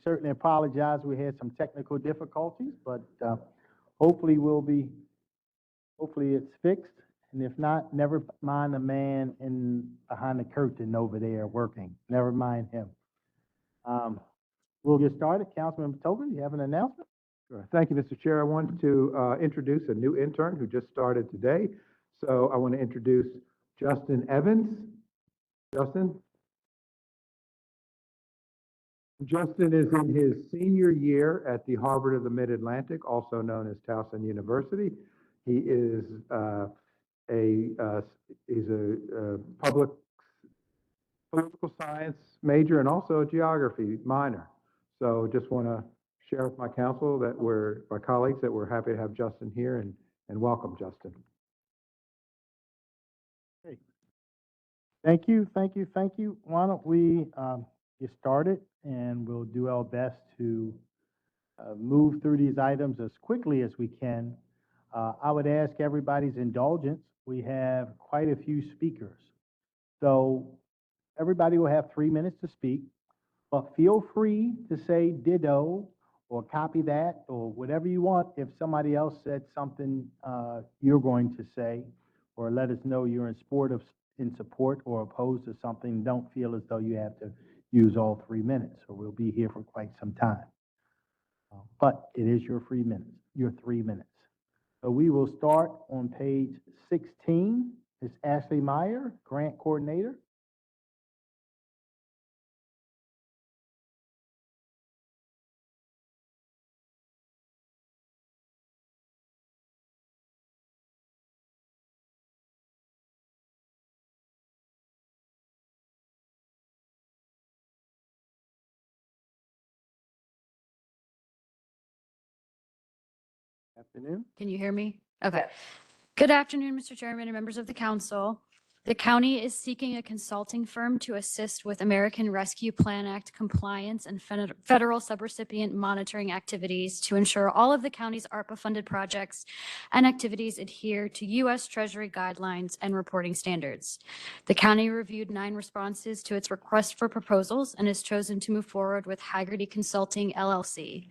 certainly apologize. We had some technical difficulties, but hopefully hopefully it's fixed. And if not, never mind the man behind the curtain over there working. Never mind him. We'll get started. Councilman Tobin, you have an announcement? Sure. Thank you, Mr. Chair. I want to introduce a new intern who just started today. So I want to introduce Justin Evans. Justin? Justin is in his senior year at the Harvard of the Mid-Atlantic, also known as Towson University. He is he's a political science major and also a geography minor. So just want to share with my council that my colleagues that we're happy to have Justin here and welcome Justin. Hey. Thank you. Why don't we get started, and we'll do our best to move through these items as quickly as we can. I would ask everybody's indulgence. We have quite a few speakers. So everybody will have 3 minutes to speak, but feel free to say ditto or copy that or whatever you want if somebody else said something you're going to say, or let us know you're in support or opposed to something. Don't feel as though you have to use all 3 minutes, or we'll be here for quite some time. But it is your 3 minutes. So we will start on page 16. It's Ashley Meyer, Grant Coordinator. Afternoon. Can you hear me? Okay. Good afternoon, Mr. Chairman and members of the council. The county is seeking a consulting firm to assist with American Rescue Plan Act compliance and federal subrecipient monitoring activities to ensure all of the county's ARPA-funded projects and activities adhere to U.S. Treasury guidelines and reporting standards. The county reviewed 9 responses to its request for proposals and has chosen to move forward with Haggerty Consulting, LLC.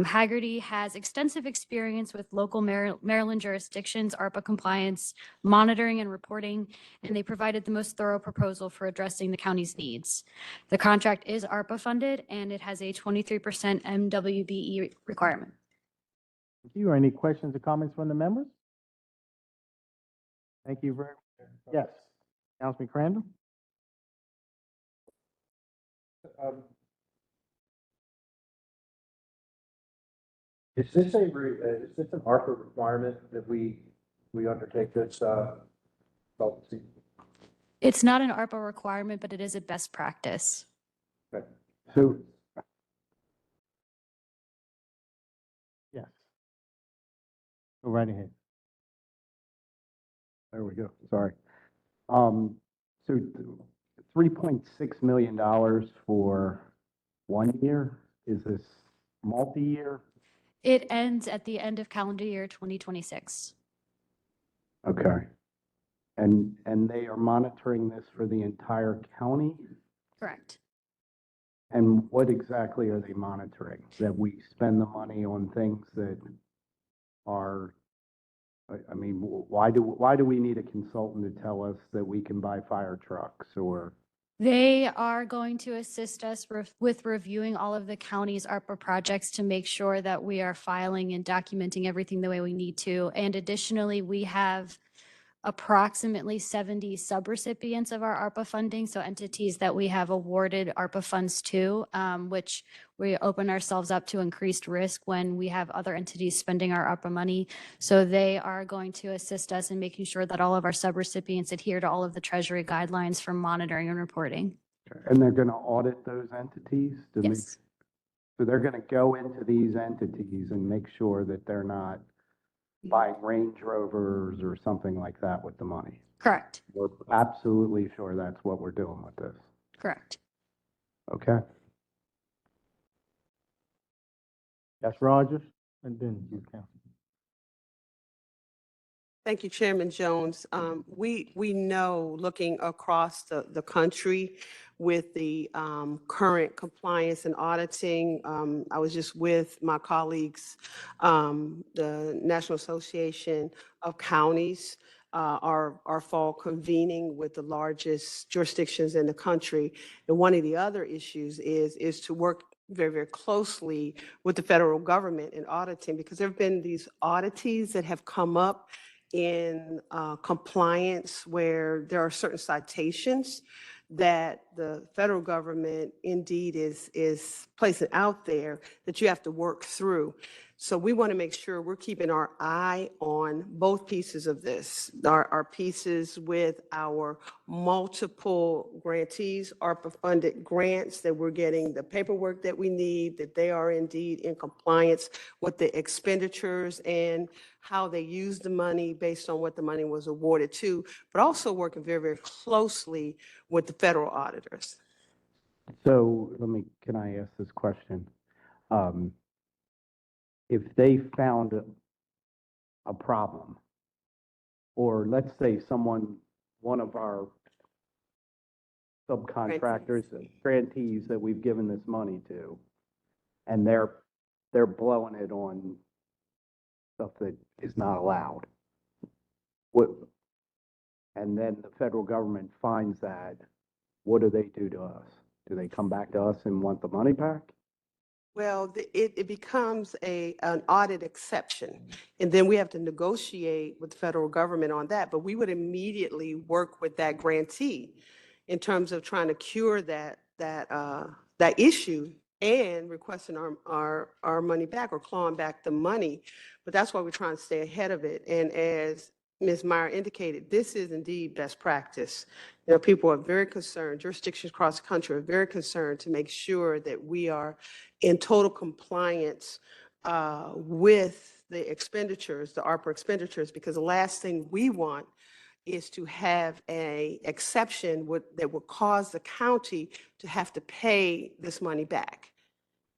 Haggerty has extensive experience with local Maryland jurisdictions, ARPA compliance, monitoring and reporting, and they provided the most thorough proposal for addressing the county's needs. The contract is ARPA funded and it has a 23% MWBE requirement. Thank you. Any questions or comments from the members? Thank you very much. Yes. Councilman Crandall? Is this an ARPA requirement that we undertake this consultancy? It's not an ARPA requirement, but it is a best practice. Okay. So, yes. Go right ahead. There we go. Sorry. So $3.6 million for 1 year. Is this multi-year? It ends at the end of calendar year 2026. Okay. And they are monitoring this for the entire county? Correct. And what exactly are they monitoring? That we spend the money on things that are, I mean, why do we need a consultant to tell us that we can buy fire trucks or? They are going to assist us with reviewing all of the county's ARPA projects to make sure that we are filing and documenting everything the way we need to. And additionally, we have approximately 70 subrecipients of our ARPA funding, so entities that we have awarded ARPA funds to, which we open ourselves up to increased risk when we have other entities spending our ARPA money. So they are going to assist us in making sure that all of our subrecipients adhere to all of the Treasury guidelines for monitoring and reporting. And they're going to audit those entities? Yes. So they're going to go into these entities and make sure that they're not buying Range Rovers or something like that with the money. Correct. We're absolutely sure that's what we're doing with this. Correct. Okay. That's Rogers, and then you, Councilman. Thank you, Chairman Jones. We know, looking across the country with the current compliance and auditing, I was just with my colleagues, the National Association of Counties, our fall convening with the largest jurisdictions in the country. And one of the other issues is to work very, very closely with the federal government in auditing, because there have been these oddities that have come up in compliance where there are certain citations that the federal government indeed is placing out there that you have to work through. So we want to make sure we're keeping our eye on both pieces of this, our pieces with our multiple grantees, ARPA-funded grants, that we're getting the paperwork that we need, that they are indeed in compliance with the expenditures and how they use the money based on what the money was awarded to, but also working very, very closely with the federal auditors. So can I ask this question? If they found a problem, or let's say one of our subcontractors, grantees that we've given this money to, and they're blowing it on stuff that is not allowed. And then the federal government finds that, what do they do to us? Do they come back to us and want the money back? Well, it becomes an audit exception, and then we have to negotiate with the federal government on that. But we would immediately work with that grantee in terms of trying to cure that issue and requesting our money back or clawing back the money. But that's why we're trying to stay ahead of it. And as Ms. Meyer indicated, this is indeed best practice. You know, people are very concerned, jurisdictions across the country are very concerned to make sure that we are in total compliance with the expenditures, the ARPA expenditures, because the last thing we want is to have an exception that would cause the county to have to pay this money back.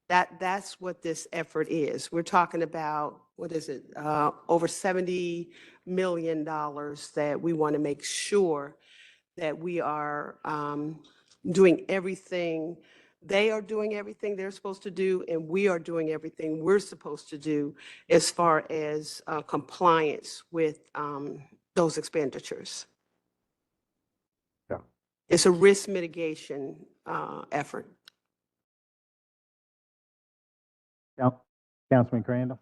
That's what this effort is. We're talking about, what is it, over $70 million that we want to make sure that we are doing everything. They are doing everything they're supposed to do, and we are doing everything we're supposed to do as far as compliance with those expenditures. Yeah. It's a risk mitigation effort. Councilman Crandall?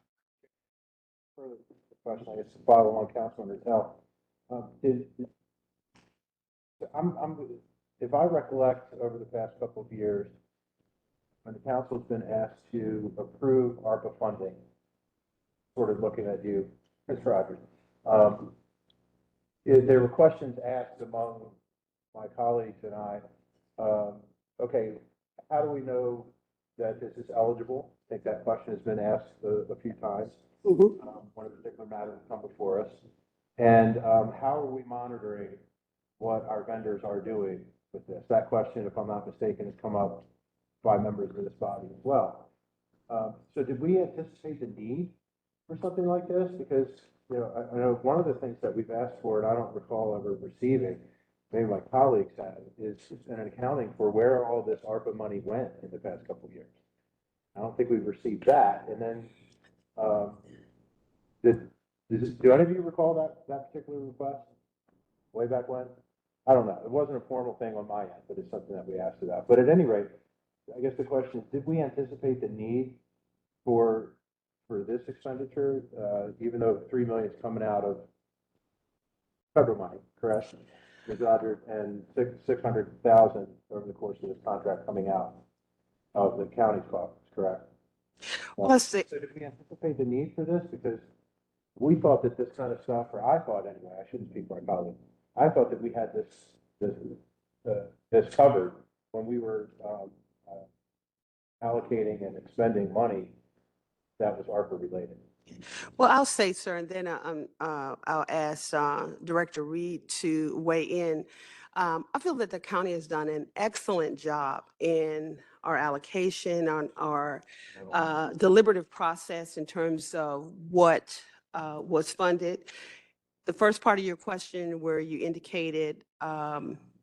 Further question, I guess, to follow on Councilman Rizal. If I recollect over the past couple of years, when the council's been asked to approve ARPA funding, sort of looking at you, Ms. Rogers, there were questions asked among my colleagues and I, okay, how do we know that this is eligible? I think that question has been asked a few times. When a particular matter has come before us. And how are we monitoring what our vendors are doing with this? That question, if I'm not mistaken, has come up by members of this body as well. So did we anticipate the need for something like this? Because, you know, I know one of the things that we've asked for, and I don't recall ever receiving, maybe my colleagues have, is an accounting for where all this ARPA money went in the past couple of years. I don't think we've received that. And then, do any of you recall that particular request way back when? I don't know. It wasn't a formal thing on my end, but it's something that we asked about. But at any rate, I guess the question is, did we anticipate the need for this expenditure, even though $3 million is coming out of federal money, correct? Ms. Rogers, and $600,000 over the course of this contract coming out of the county's coffers, correct? Well, so did we anticipate the need for this? Because we thought that this kind of stuff, or I thought anyway, I shouldn't speak for my colleagues, I thought that we had this covered when we were allocating and expending money that was ARPA related. Well, I'll say, sir, and then I'll ask Director Reed to weigh in. I feel that the county has done an excellent job in our allocation, on our deliberative process in terms of what was funded. the first part of your question where you indicated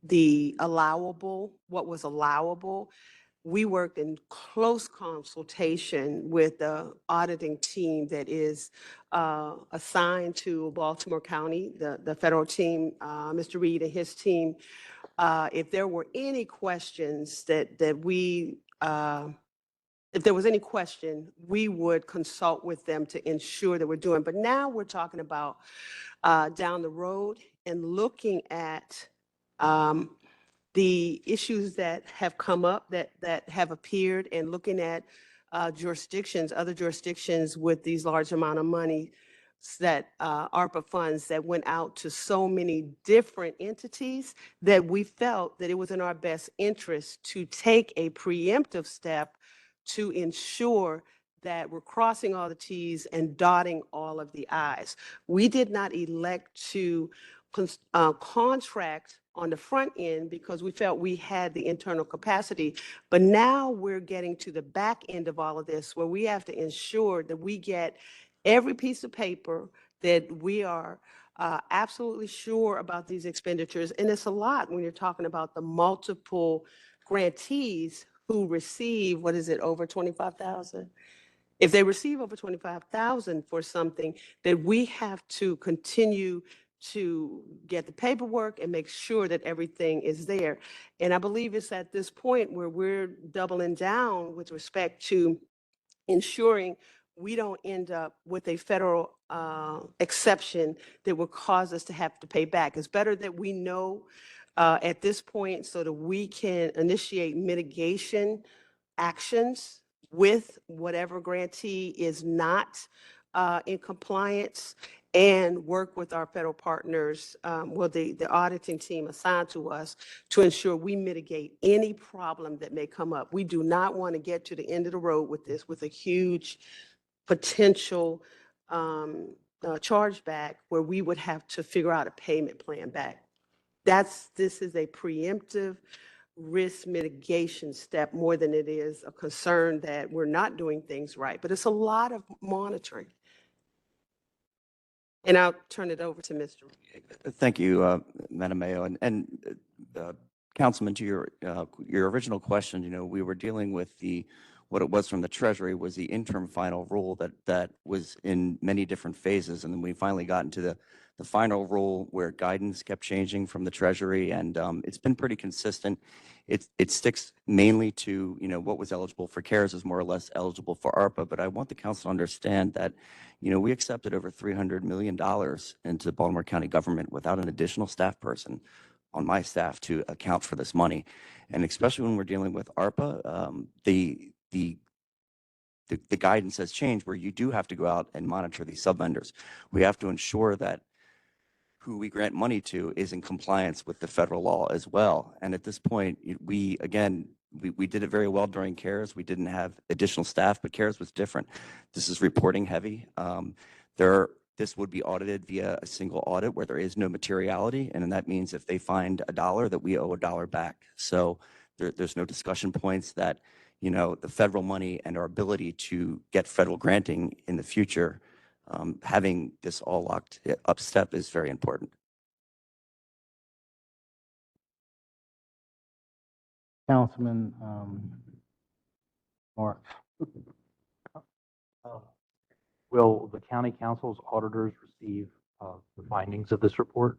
the allowable, what was allowable, we worked in close consultation with the auditing team that is assigned to Baltimore County, the federal team, Mr. Reed and his team. If there were any questions if there was any question, we would consult with them to ensure that we're doing. But now we're talking about down the road and looking at the issues that have come up, that have appeared, and looking at jurisdictions, other jurisdictions with these large amount of money that ARPA funds that went out to so many different entities, that we felt that it was in our best interest to take a preemptive step to ensure that we're crossing all the Ts and dotting all of the Is. We did not elect to contract on the front end because we felt we had the internal capacity. But now we're getting to the back end of all of this, where we have to ensure that we get every piece of paper, that we are absolutely sure about these expenditures. And it's a lot when you're talking about the multiple grantees who receive, what is it, over 25,000? If they receive over 25,000 for something, that we have to continue to get the paperwork and make sure that everything is there. And I believe it's at this point where we're doubling down with respect to ensuring we don't end up with a federal exception that will cause us to have to pay back. It's better that we know at this point so that we can initiate mitigation actions with whatever grantee is not in compliance, and work with our federal partners, the auditing team assigned to us, to ensure we mitigate any problem that may come up. We do not want to get to the end of the road with this, with a huge potential chargeback where we would have to figure out a payment plan back. This is a preemptive risk mitigation step more than it is a concern that we're not doing things right, but it's a lot of monitoring. And I'll turn it over to Mr. Thank you, Madam Mayor. Councilman, to your original question, we were dealing with what it was from the Treasury was the interim final rule that was in many different phases. And then we finally got into the final rule where guidance kept changing from the Treasury, and it's been pretty consistent. It sticks mainly to, what was eligible for CARES is more or less eligible for ARPA, but I want the council to understand that, we accepted over $300 million into the Baltimore County government without an additional staff person on my staff to account for this money. And especially when we're dealing with ARPA, the guidance has changed where you do have to go out and monitor these sub-vendors. We have to ensure that who we grant money to is in compliance with the federal law as well. And at this point, we did it very well during CARES. We didn't have additional staff, but CARES was different. This is reporting heavy. This would be audited via a single audit where there is no materiality. And that means if they find $1 that we owe $1 back. So there's no discussion points that, the federal money and our ability to get federal granting in the future, having this all locked up step is very important. Councilman Marks. Will the county council's auditors receive the findings of this report?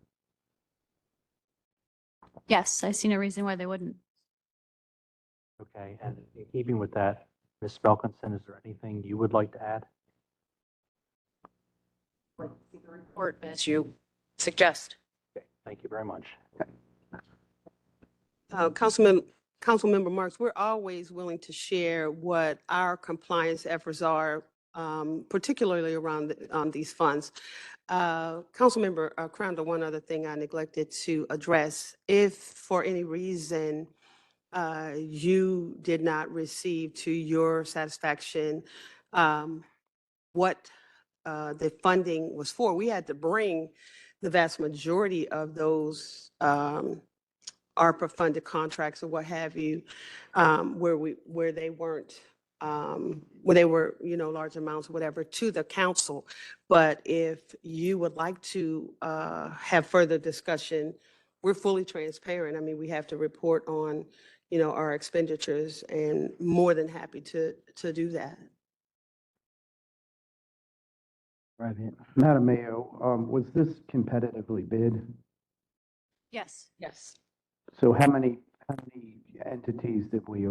Yes, I see no reason why they wouldn't. Okay, and in keeping with that, Ms. Spelkinson, is there anything you would like to add? Report as you suggest. Okay, thank you very much. Councilmember Marks, we're always willing to share what our compliance efforts are, particularly around these funds. Councilmember Crandall, one other thing I neglected to address: if for any reason you did not receive to your satisfaction what the funding was for, we had to bring the vast majority of those ARPA funded contracts or what have you, where they weren't when they were, large amounts, whatever, to the council. But if you would like to have further discussion, we're fully transparent. I mean, we have to report on, our expenditures, and more than happy to do that. Right. Madam Mayor, was this competitively bid? Yes. Yes. So how many entities did we,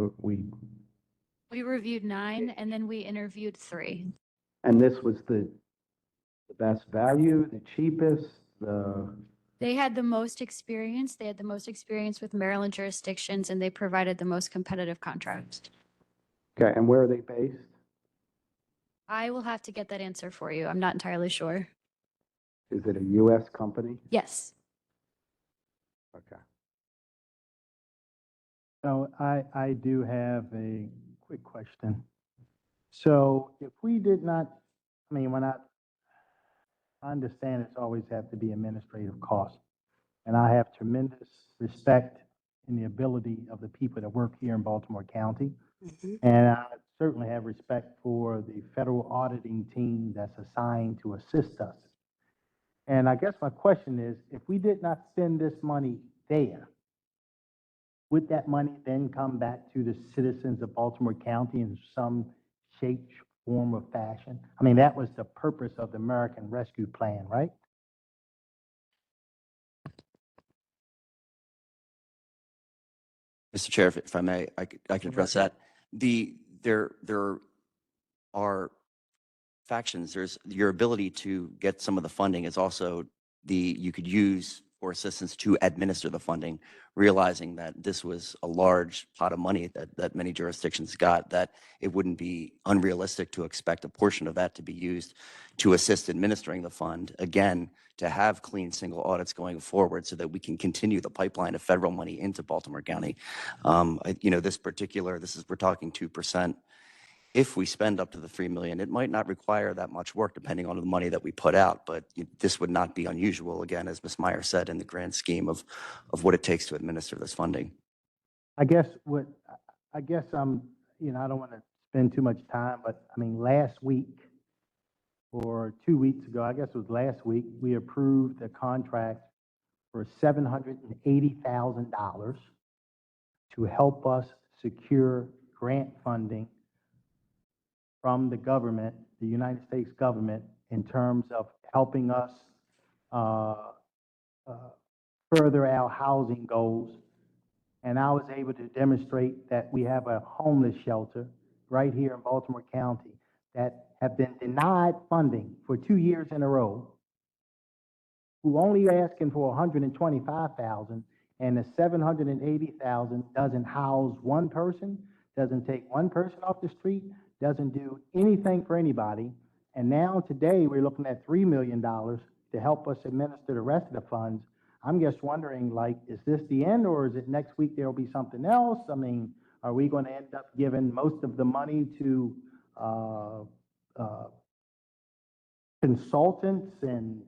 We reviewed 9 and then we interviewed 3. and this was the best value, the cheapest, They had the most experience. They had the most experience with Maryland jurisdictions, and they provided the most competitive contracts. okay, and where are they based? I will have to get that answer for you. I'm not entirely sure. Is it a U.S. company? Yes. Okay. So I do have a quick question. So if we did not, I mean, when I understand it's always have to be administrative costs, and I have tremendous respect in the ability of the people that work here in Baltimore County. Mhm. And I certainly have respect for the federal auditing team that's assigned to assist us. And I guess my question is, if we did not spend this money there, would that money then come back to the citizens of Baltimore County in some shape, form, or fashion? I mean, that was the purpose of the American Rescue Plan, right? Mr. Chair, if I may, I could address that. There are factions. There's your ability to get some of the funding is also you could use for assistance to administer the funding, realizing that this was a large pot of money that many jurisdictions got, that it wouldn't be unrealistic to expect a portion of that to be used to assist administering the fund. Again, to have clean single audits going forward so that we can continue the pipeline of federal money into Baltimore County. We're talking 2%. If we spend up to the 3 million, it might not require that much work depending on the money that we put out, but this would not be unusual, again, as Ms. Meyer said, in the grand scheme of what it takes to administer this funding. I guess I don't want to spend too much time, but I mean, last week or 2 weeks ago, I guess it was last week, we approved a contract for $780,000 to help us secure grant funding from the government, the United States government, in terms of helping us further our housing goals. And I was able to demonstrate that we have a homeless shelter right here in Baltimore County that have been denied funding for 2 years in a row, who only asking for 125,000, and the 780,000 doesn't house one person, doesn't take one person off the street, doesn't do anything for anybody. And now today, we're looking at $3 million to help us administer the rest of the funds. I'm just wondering, like, is this the end, or is it next week there'll be something else? I mean, are we going to end up giving most of the money to consultants and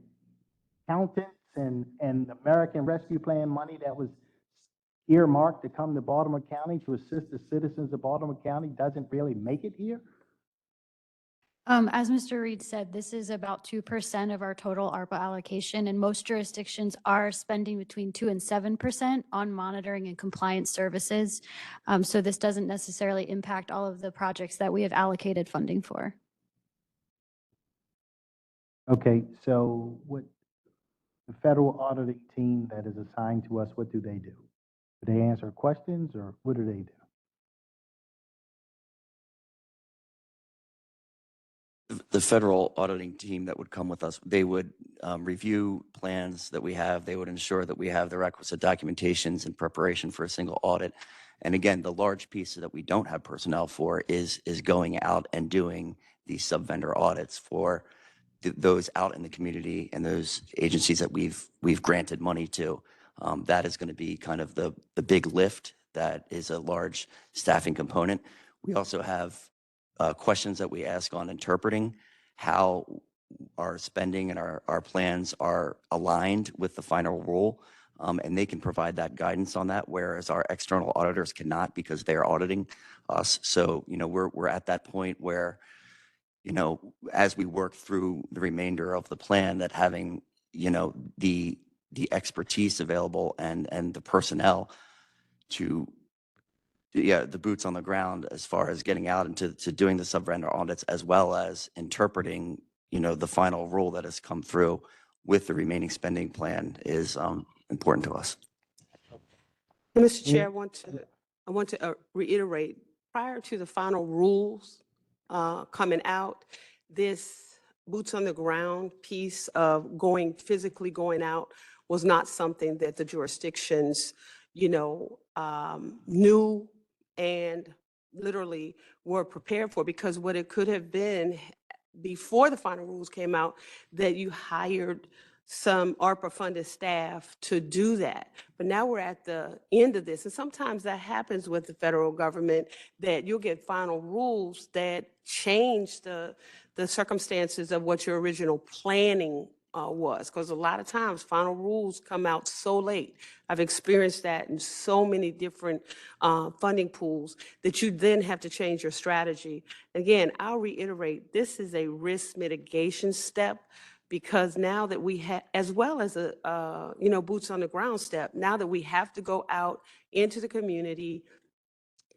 accountants and the American Rescue Plan money that was earmarked to come to Baltimore County to assist the citizens of Baltimore County doesn't really make it here? As Mr. Reed said, this is about 2% of our total ARPA allocation, and most jurisdictions are spending between 2 and 7% on monitoring and compliance services. So this doesn't necessarily impact all of the projects that we have allocated funding for. Okay, so what the federal auditing team that is assigned to us, what do they do? Do they answer questions, or what do they do? The federal auditing team that would come with us, they would review plans that we have. They would ensure that we have the requisite documentations in preparation for a single audit. And again, the large piece that we don't have personnel for is going out and doing these sub-vendor audits for those out in the community and those agencies that we've granted money to. That is going to be kind of the big lift. That is a large staffing component. We also have questions that we ask on interpreting how our spending and our plans are aligned with the final rule. and they can provide that guidance on that, whereas our external auditors cannot because they're auditing us. So, we're at that point where, as we work through the remainder of the plan, that having, the expertise available and the personnel to, the boots on the ground as far as getting out into doing the sub-vendor audits, as well as interpreting, the final rule that has come through with the remaining spending plan is important to us. And Mr. Chair, I want to reiterate, prior to the final rules coming out, this boots on the ground piece of physically going out was not something that the jurisdictions, knew and literally were prepared for, because what it could have been before the final rules came out, that you hired some ARPA-funded staff to do that. But now we're at the end of this, and sometimes that happens with the federal government, that you'll get final rules that change the circumstances of what your original planning was, because a lot of times final rules come out so late. I've experienced that in so many different funding pools that you then have to change your strategy. Again, I'll reiterate, this is a risk mitigation step, because now that we have, as well as a boots on the ground step, now that we have to go out into the community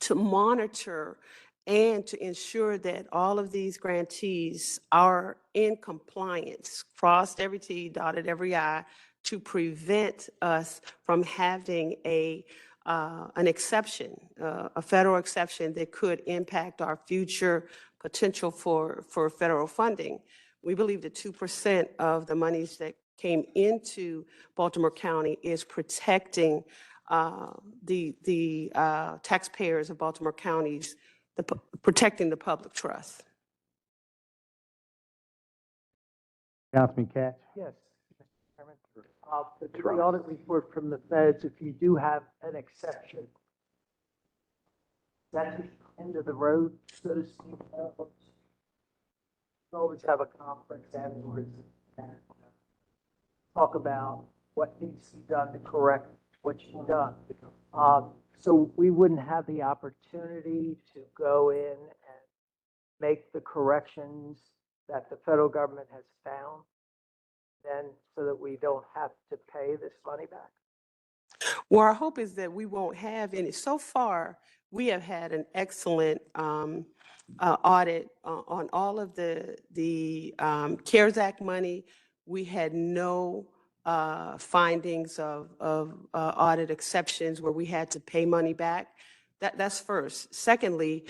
to monitor and to ensure that all of these grantees are in compliance, crossed every T, dotted every I, to prevent us from having an exception, a federal exception that could impact our future potential for federal funding. We believe that 2% of the monies that came into Baltimore County is protecting the taxpayers of Baltimore County's, protecting the public trust. Councilman Katz? Yes, Mr. Chairman. The audit report from the feds, if you do have an exception, that's the end of the road, so to speak. We always have a conference afterwards and talk about what needs to be done to correct what you've done. So we wouldn't have the opportunity to go in and make the corrections that the federal government has found, then, so that we don't have to pay this money back? Well, our hope is that we won't have any. So far, we have had an excellent audit on all of the CARES Act money. We had no findings of audit exceptions where we had to pay money back. That's first. Secondly,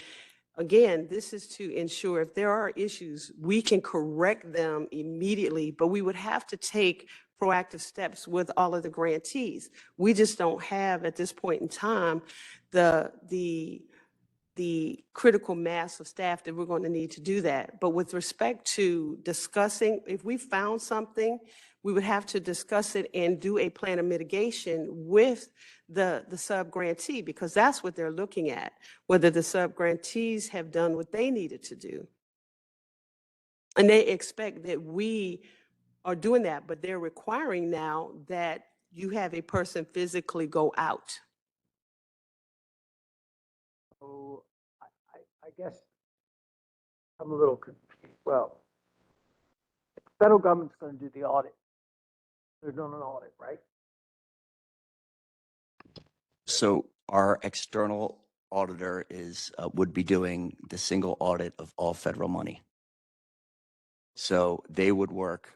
again, this is to ensure if there are issues, we can correct them immediately, but we would have to take proactive steps with all of the grantees. We just don't have, at this point in time, the critical mass of staff that we're going to need to do that. But with respect to discussing, if we found something, we would have to discuss it and do a plan of mitigation with the sub-grantee, because that's what they're looking at, whether the sub-grantees have done what they needed to do. And they expect that we are doing that, but they're requiring now that you have a person physically go out. So I guess I'm a little confused. Well, the federal government's going to do the audit. They're doing an audit, right? So our external auditor would be doing the single audit of all federal money. So they would work.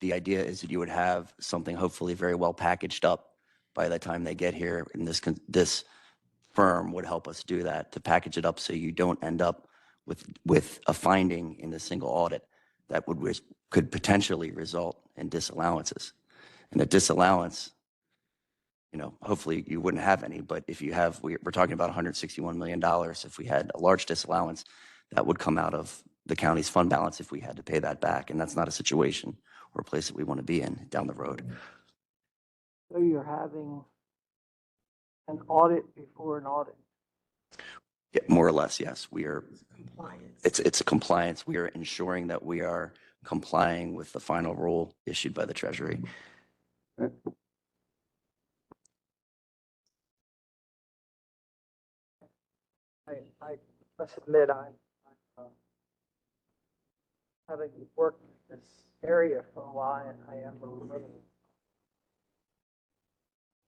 The idea is that you would have something hopefully very well packaged up by the time they get here, and this firm would help us do that, to package it up so you don't end up with a finding in the single audit that could potentially result in disallowances. And a disallowance, hopefully you wouldn't have any, but if you have, we're talking about $161 million. If we had a large disallowance, that would come out of the county's fund balance if we had to pay that back. And that's not a situation or a place that we want to be in down the road. So you're having an audit before an audit? Yeah, more or less, yes. We are, it's a compliance. We are ensuring that we are complying with the final rule issued by the Treasury. must admit, uh, having worked in this area for a while, and I am a little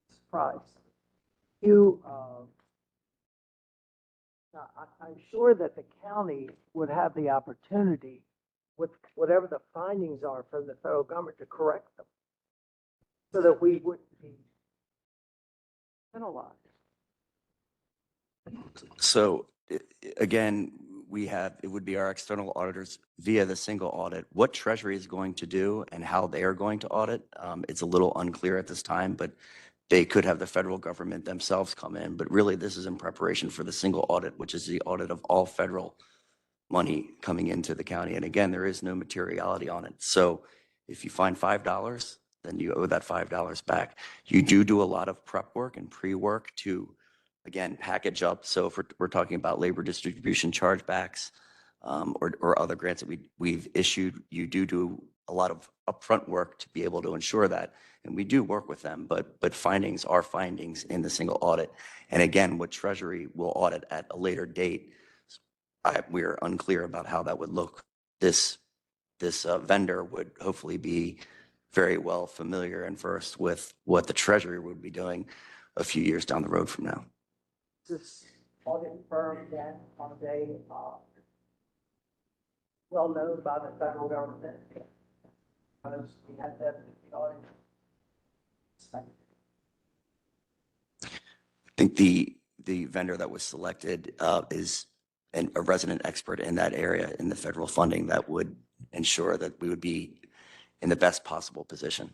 surprised. Now, I'm sure that the county would have the opportunity, with whatever the findings are from the federal government, to correct them, so that we wouldn't be penalized. So again, we have, it would be our external auditors via the single audit. What Treasury is going to do and how they are going to audit, it's a little unclear at this time, but they could have the federal government themselves come in. But really, this is in preparation for the single audit, which is the audit of all federal money coming into the county. And again, there is no materiality on it. So if you find $5, then you owe that $5 back. You do a lot of prep work and pre-work to, again, package up. So if we're talking about labor distribution chargebacks, or other grants that we've issued, you do a lot of upfront work to be able to ensure that. And we do work with them, but findings are findings in the single audit. And again, what Treasury will audit at a later date, we're unclear about how that would look. This vendor would hopefully be very well familiar and versed with what the Treasury would be doing a few years down the road from now. This audit firm, then, are they well known by the federal government? Because we had them in the audit. I think the vendor that was selected is a resident expert in that area in the federal funding that would ensure that we would be in the best possible position.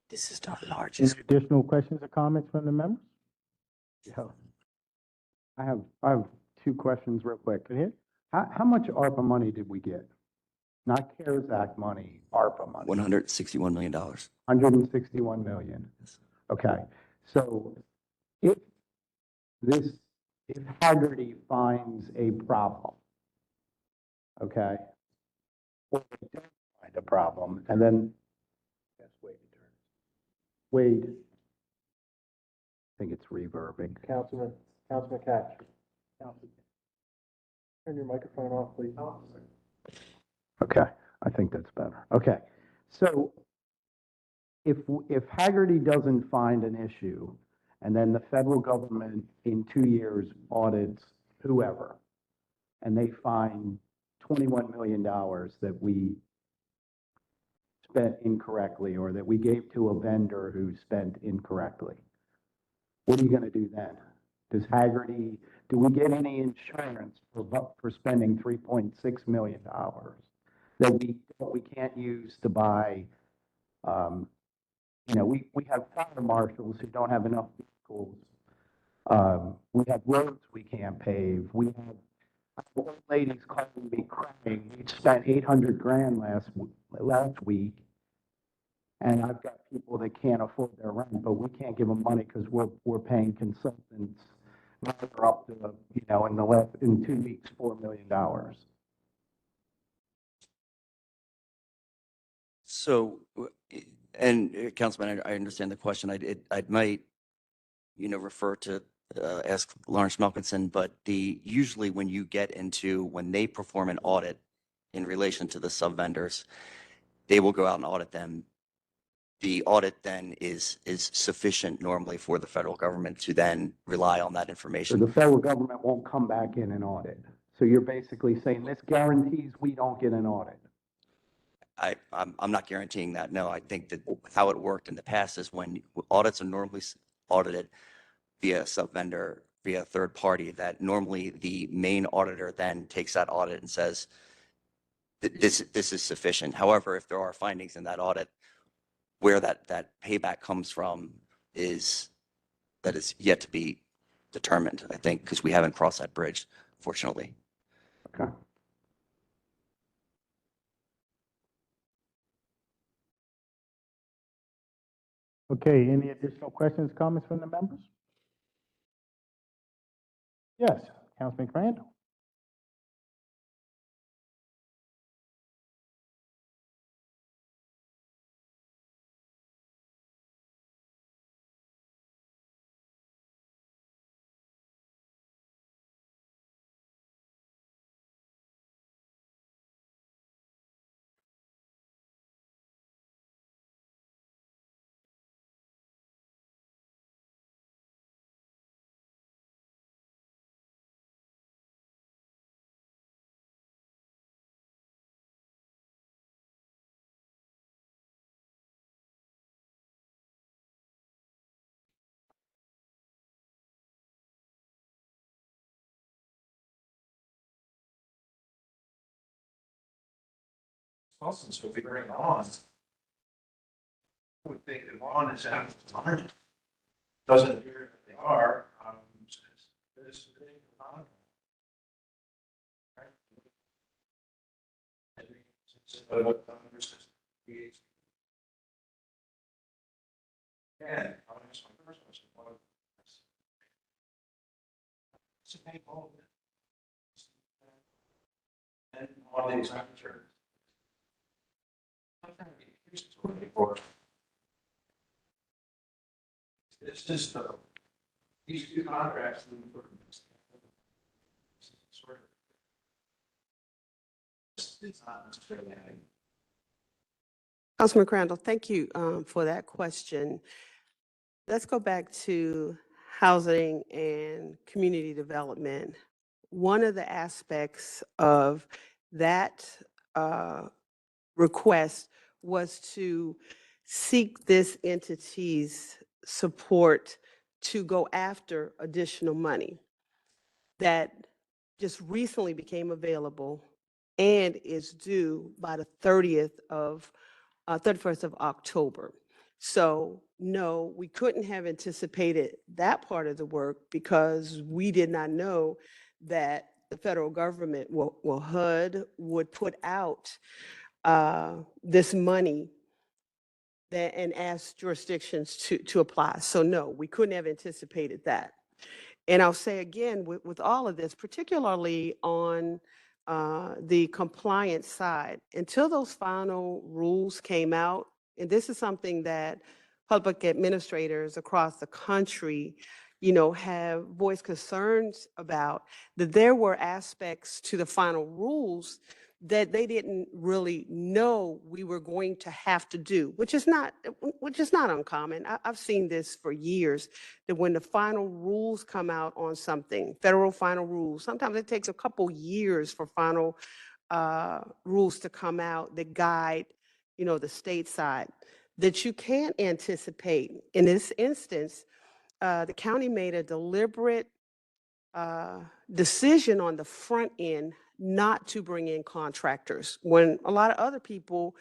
This is the Any largest. additional questions or comments from the members? Yeah. I have two questions real quick. Go ahead. How much ARPA money did we get? Not CARES Act money, ARPA money. $161 million. 161 million. Okay, so if Haggerty finds a problem, okay, or they don't find a problem, and then, yes, Wade, I think it's reverbing. Councilman Katz. Turn your microphone off, please. Okay, I think that's better. Okay, so if Haggerty doesn't find an issue, and then the federal government in 2 years audits whoever, and they find $21 million that we spent incorrectly, or that we gave to a vendor who spent incorrectly, what are you gonna do then? Do we get any insurance for spending $3.6 million that we can't use to buy, we have fire marshals who don't have enough vehicles. We have roads we can't pave. We have old ladies calling me crying. We spent 800 grand last week. And I've got people that can't afford their rent, but we can't give them money because we're paying consultants. We're up to, in 2 weeks, $4 million. So, and Councilman, I understand the question. I might, refer to, ask Lawrence Melkinson, but usually when they perform an audit in relation to the sub-vendors, they will go out and audit them. The audit then is sufficient normally for the federal government to then rely on that So information. the federal government won't come back in and audit. So you're basically saying this guarantees we don't get an audit. I'm not guaranteeing that. No, I think that how it worked in the past is when audits are normally audited via a sub-vendor, via a third party, that normally the main auditor then takes that audit and says, this is sufficient. However, if there are findings in that audit, where that payback comes from is yet to be determined, I think, because we haven't crossed that bridge, fortunately. Okay. Okay, any additional questions, comments from the members? Yes, Councilman Crandall. consultants will be bringing on. I would think that one is out of time. Doesn't appear that they are. This thing, right? Again, I'll ask my first question. It's a big hole. And all the expenditures. It's just, these two contracts. Sort of. It's not necessarily having. Councilman Crandall, thank you for that question. Let's go back to housing and community development. One of the aspects of that request was to seek this entity's support to go after additional money that just recently became available and is due by the 31st of October. So no, we couldn't have anticipated that part of the work because we did not know that the federal government, well, HUD, would put out this money and ask jurisdictions to apply. So no, we couldn't have anticipated that. And I'll say again, with all of this, particularly on the compliance side, until those final rules came out, and this is something that public administrators across the country, have voiced concerns about, that there were aspects to the final rules that they didn't really know we were going to have to do, which is not uncommon. I've seen this for years, that when the final rules come out on something, federal final rules, sometimes it takes a couple years for final rules to come out that guide, the state side, that you can't anticipate. In this instance, the county made a deliberate decision on the front end not to bring in contractors, when a lot of other people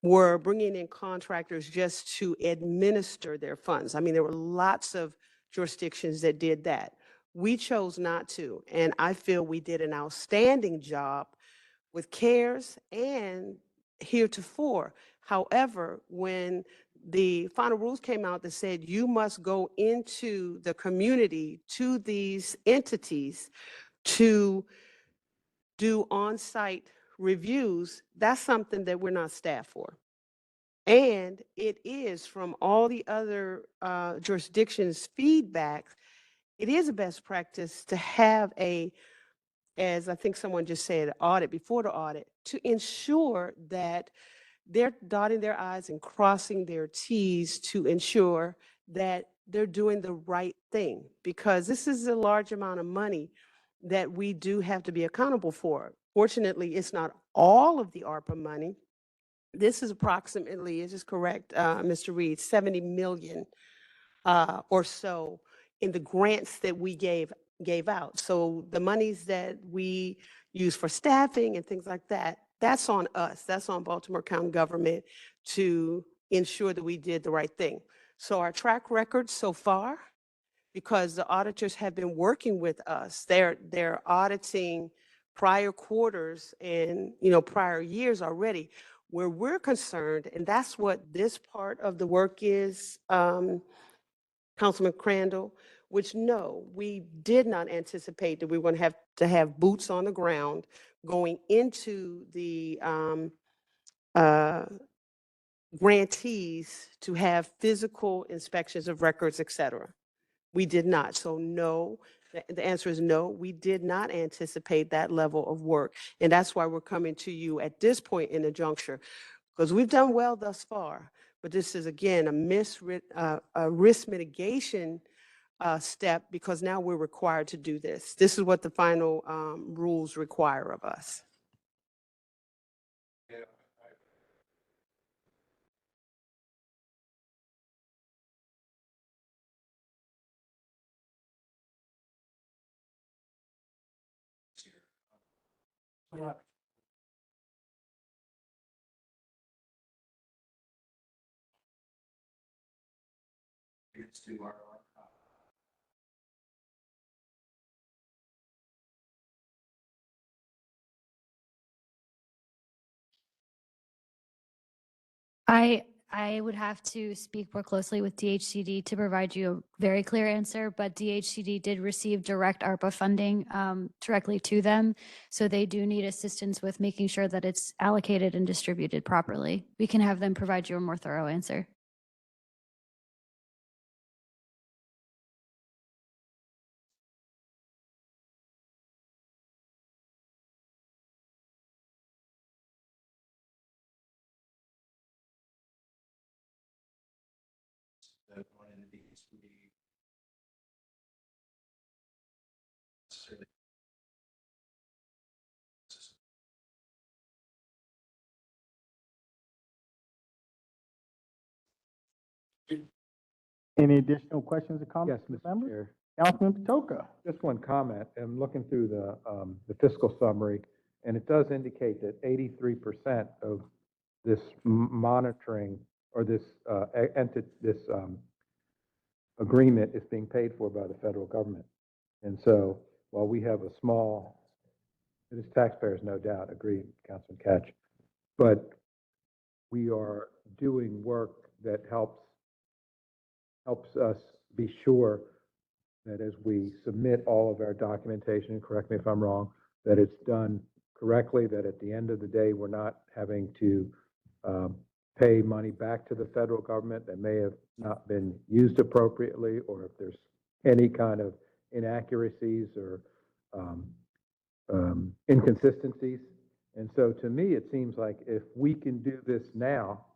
were bringing in contractors just to administer their funds. I mean, there were lots of jurisdictions that did that. We chose not to, and I feel we did an outstanding job with CARES and heretofore. However, when the final rules came out that said you must go into the community to these entities to do on-site reviews, that's something that we're not staffed for. And it is, from all the other jurisdictions' feedback, it is a best practice to have as I think someone just said, audit before the audit, to ensure that they're dotting their I's and crossing their T's to ensure that they're doing the right thing, because this is a large amount of money that we do have to be accountable for. Fortunately, it's not all of the ARPA money. This is approximately, is this correct, Mr. Reed, 70 million or so in the grants that we gave out. So the monies that we use for staffing and things like that, that's on us. That's on Baltimore County government to ensure that we did the right thing. So our track record so far, because the auditors have been working with us, they're auditing prior quarters and prior years already. Where we're concerned, and that's what this part of the work is, Councilman Crandall, which no, we did not anticipate that we were going to have boots on the ground going into the grantees to have physical inspections of records, et cetera. We did not. So no, the answer is no, we did not anticipate that level of work. And that's why we're coming to you at this point in the juncture, because we've done well thus far. But this is, again, a risk mitigation step, because now we're required to do this. This is what the final rules require of us. Yeah. I would have to speak more closely with DHCD to provide you a very clear answer, but DHCD did receive direct ARPA funding directly to them. So they do need assistance with making sure that it's allocated and distributed properly. We can have them provide you a more thorough answer. Any additional questions or Yes, comments, Mr. members? Chair. Councilman Patoka. Just one comment. I'm looking through the fiscal summary, and it does indicate that 83% of this monitoring or this agreement is being paid for by the federal government. And so while we have a small, it is taxpayers, no doubt, agreed, Councilman Catch, but we are doing work that helps us be sure that as we submit all of our documentation, correct me if I'm wrong, that it's done correctly, that at the end of the day, we're not having to pay money back to the federal government that may have not been used appropriately, or if there's any kind of inaccuracies or inconsistencies. And so to me, it seems like if we can do this now,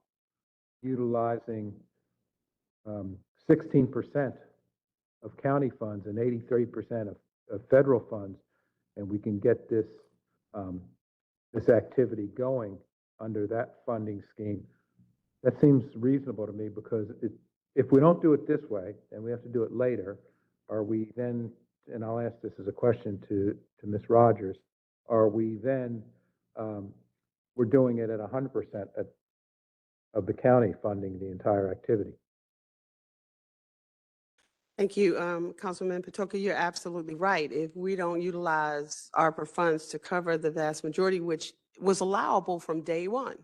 utilizing 16% of county funds and 83% of federal funds, and we can get this this activity going under that funding scheme, that seems reasonable to me, because if we don't do it this way and we have to do it later, are we then, and I'll ask this as a question to Ms. Rogers, are we then, we're doing it at 100% of the county funding the entire activity? Thank you, Councilman Patoka. You're absolutely right. If we don't utilize ARPA funds to cover the vast majority, which was allowable from day one,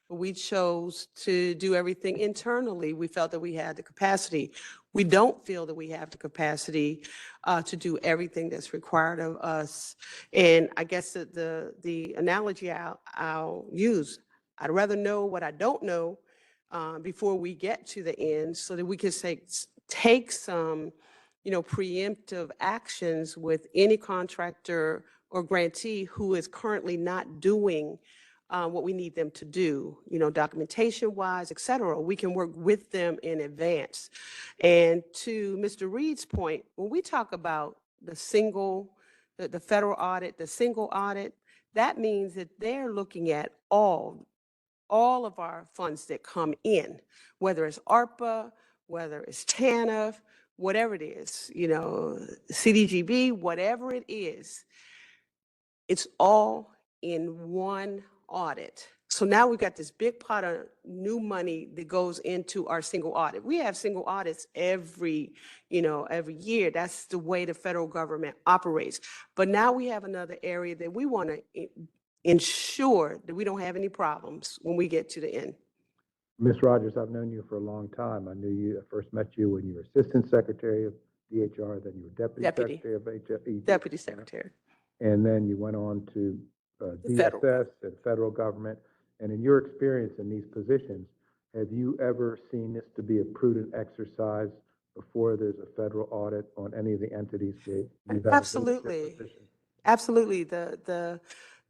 but we chose to do everything internally. We felt that we had the capacity. We don't feel that we have the capacity to do everything that's required of us. And I guess that the analogy I'll use, I'd rather know what I don't know before we get to the end, so that we can take some, preemptive actions with any contractor or grantee who is currently not doing what we need them to do, documentation wise, et cetera. We can work with them in advance. And to Mr. Reed's point, when we talk about the federal audit, the single audit, that means that they're looking at all of our funds that come in, whether it's ARPA, whether it's TANF, whatever it is, CDGB, whatever it is, it's all in one audit. So now we've got this big pot of new money that goes into our single audit. We have single audits every year. That's the way the federal government operates. But now we have another area that we want to ensure that we don't have any problems when we get to the end. Ms. Rogers, I've known you for a long time. I first met you when you were Assistant Secretary of DHR, then you were Deputy Secretary of HFE. Deputy Secretary. And then you went on to DSS and federal government. And in your experience in these positions, have you ever seen this to be a prudent exercise before there's a federal audit on any of the entities that you've had? Absolutely. Absolutely.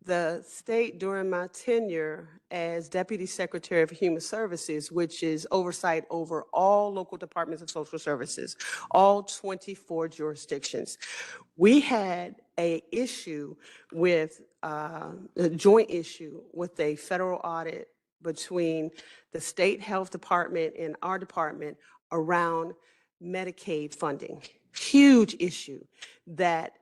The state, during my tenure as Deputy Secretary of Human Services, which is oversight over all local departments of social services, all 24 jurisdictions, we had a joint issue with a federal audit between the state health department and our department around Medicaid funding. Huge issue that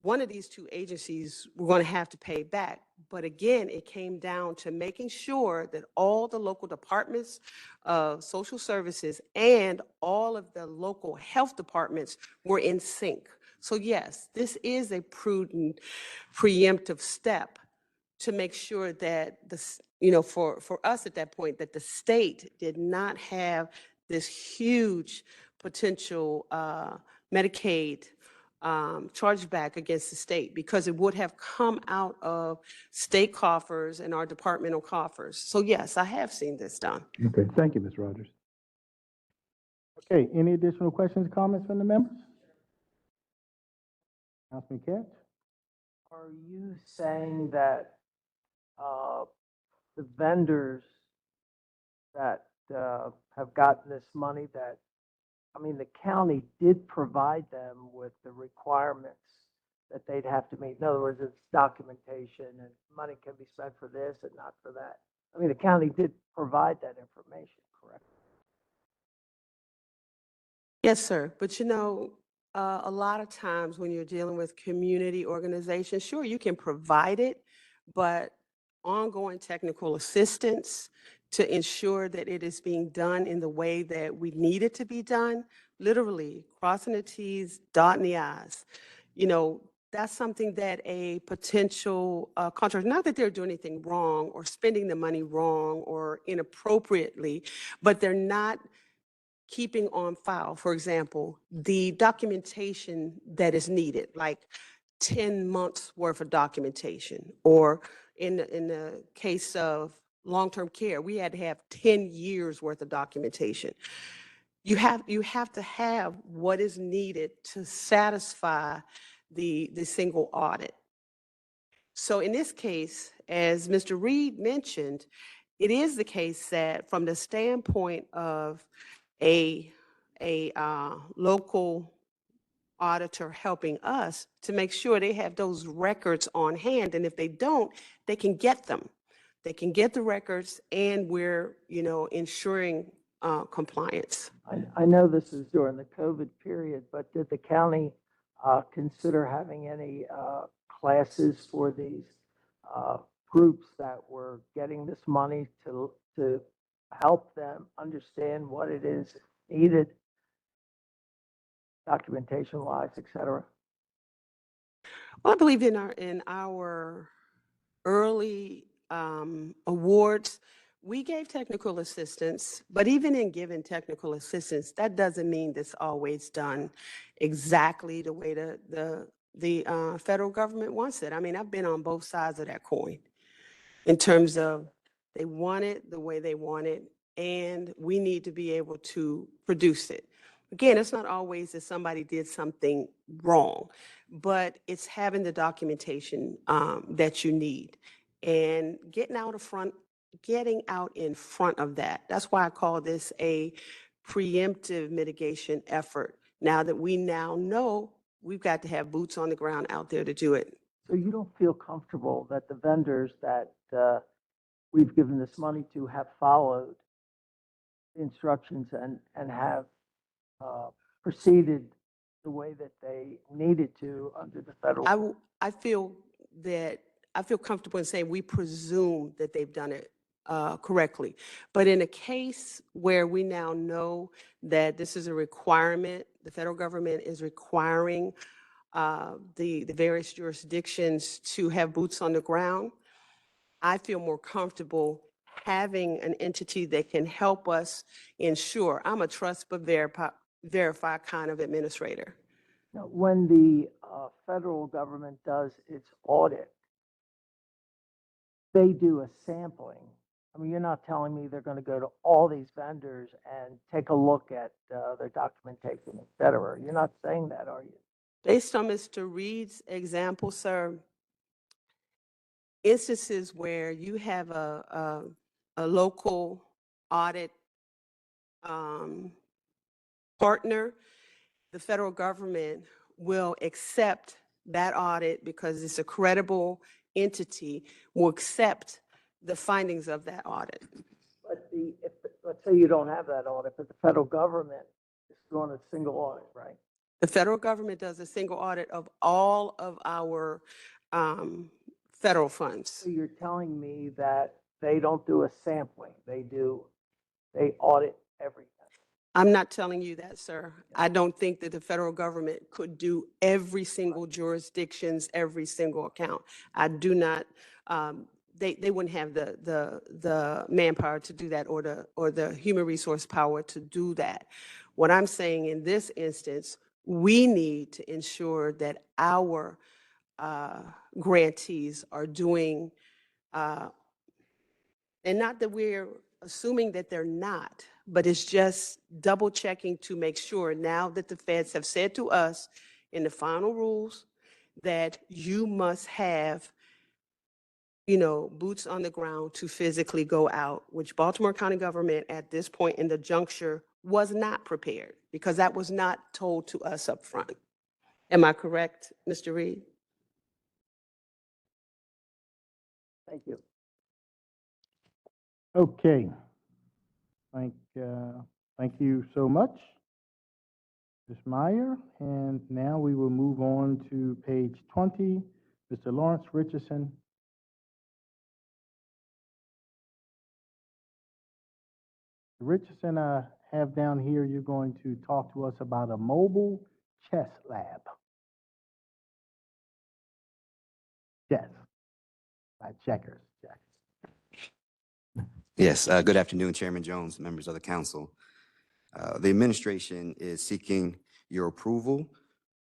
one of these two agencies were going to have to pay back. But again, it came down to making sure that all the local departments of social services and all of the local health departments were in sync. So yes, this is a prudent preemptive step to make sure that for us at that point, that the state did not have this huge potential Medicaid chargeback against the state, because it would have come out of state coffers and our departmental coffers. So yes, I have seen this done. Okay, thank you, Ms. Rogers. Okay, any additional questions, comments from the members? Councilman Katz? Are you saying that the vendors that have gotten this money, that, I mean, the county did provide them with the requirements that they'd have to meet? In other words, it's documentation and money can be spent for this and not for that. I mean, the county did provide that information, correct? Yes, sir. But a lot of times when you're dealing with community organizations, sure, you can provide it, but ongoing technical assistance to ensure that it is being done in the way that we need it to be done, literally crossing the T's, dotting the I's. That's something that a potential contractor, not that they're doing anything wrong or spending the money wrong or inappropriately, but they're not keeping on file, for example, the documentation that is needed, like 10 months worth of documentation, or in the case of long-term care, we had to have 10 years worth of documentation. You have to have what is needed to satisfy the single audit. So in this case, as Mr. Reed mentioned, it is the case that from the standpoint of a local auditor helping us to make sure they have those records on hand, and if they don't, they can get them. They can get the records, and we're, ensuring compliance. I know this is during the COVID period, but did the county consider having any classes for these groups that were getting this money to help them understand what it is needed, documentation wise, et cetera? Well, I believe in our early awards, we gave technical assistance, but even in giving technical assistance, that doesn't mean it's always done exactly the way the federal government wants it. I mean, I've been on both sides of that coin in terms of they want it the way they want it, and we need to be able to produce it. Again, it's not always that somebody did something wrong, but it's having the documentation that you need and getting out in front of that. That's why I call this a preemptive mitigation effort. Now that we know we've got to have boots on the ground out there to do it. So you don't feel comfortable that the vendors that we've given this money to have followed the instructions and have proceeded the way that they needed to under the federal? I feel comfortable in saying we presume that they've done it correctly. But in a case where we now know that this is a requirement, the federal government is requiring the various jurisdictions to have boots on the ground, I feel more comfortable having an entity that can help us ensure. I'm a trust but verify kind of administrator. Now, when the federal government does its audit, they do a sampling. I mean, you're not telling me they're going to go to all these vendors and take a look at their documentation, et cetera. You're not saying that, are you? Based on Mr. Reed's example, sir, instances where you have a local audit partner, the federal government will accept that audit because it's a credible entity, will accept the findings of that audit. But let's say you don't have that audit, but the federal government is doing a single audit, right? The federal government does a single audit of all of our federal funds. So you're telling me that they don't do a sampling, they audit everything. I'm not telling you that, sir. I don't think that the federal government could do every single jurisdiction's, every single account. I do not, they wouldn't have the manpower to do that, or the human resource power to do that. What I'm saying in this instance, we need to ensure that our grantees are doing, and not that we're assuming that they're not, but it's just double checking to make sure, now that the feds have said to us in the final rules that you must have, boots on the ground to physically go out, which Baltimore County government at this point in the juncture was not prepared, because that was not told to us up front. Am I correct, Mr. Reed? Thank you. Okay. Thank you so much, Ms. Meyer. And now we will move on to page 20, Mr. Lawrence Richardson. Richardson, I have down here, you're going to talk to us about a mobile chess lab. Chess, not checkers. Chess. Yes, good afternoon, Chairman Jones, members of the council. The administration is seeking your approval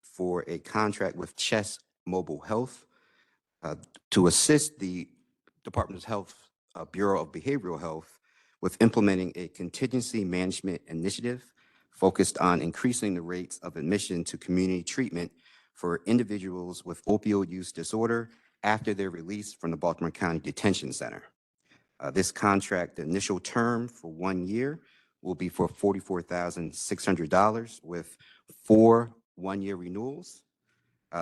for a contract with Chess Mobile Health to assist the Department of Health Bureau of Behavioral Health with implementing a contingency management initiative focused on increasing the rates of admission to community treatment for individuals with opioid use disorder after their release from the Baltimore County Detention Center. This contract, the initial term for 1 year, will be for $44,600 with 4 one-year renewals.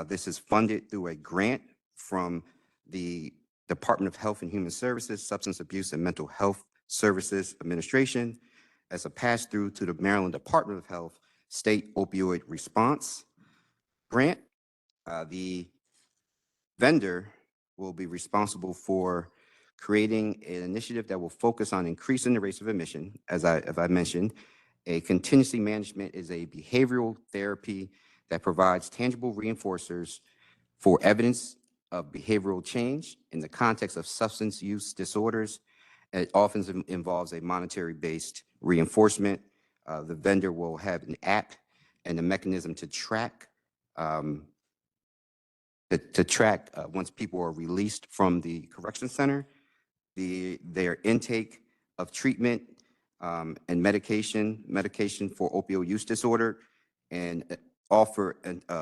This is funded through a grant from the Department of Health and Human Services, Substance Abuse and Mental Health Services Administration as a pass-through to the Maryland Department of Health State Opioid Response Grant. The vendor will be responsible for creating an initiative that will focus on increasing the rates of admission. As I mentioned, a contingency management is a behavioral therapy that provides tangible reinforcers for evidence of behavioral change in the context of substance use disorders. It often involves a monetary-based reinforcement. The vendor will have an app and a mechanism to track once people are released from the correction center, their intake of treatment and medication for opioid use disorder, and offer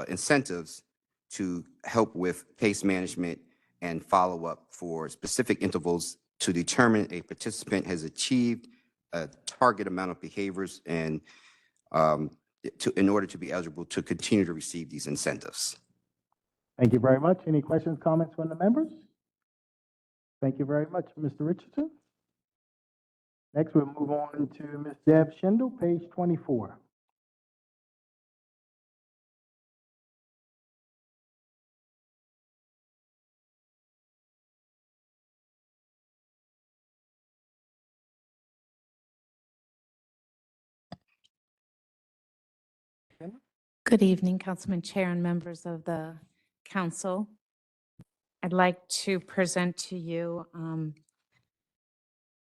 incentives to help with case management and follow-up for specific intervals to determine a participant has achieved a target amount of behaviors and in order to be eligible to continue to receive these incentives. Thank you very much. Any questions, comments from the members? Thank you very much, Mr. Richardson. Next, we'll move on to Ms. Deb Schindel, page 24. Good evening, Councilman Chair and members of the council. I'd like to present to you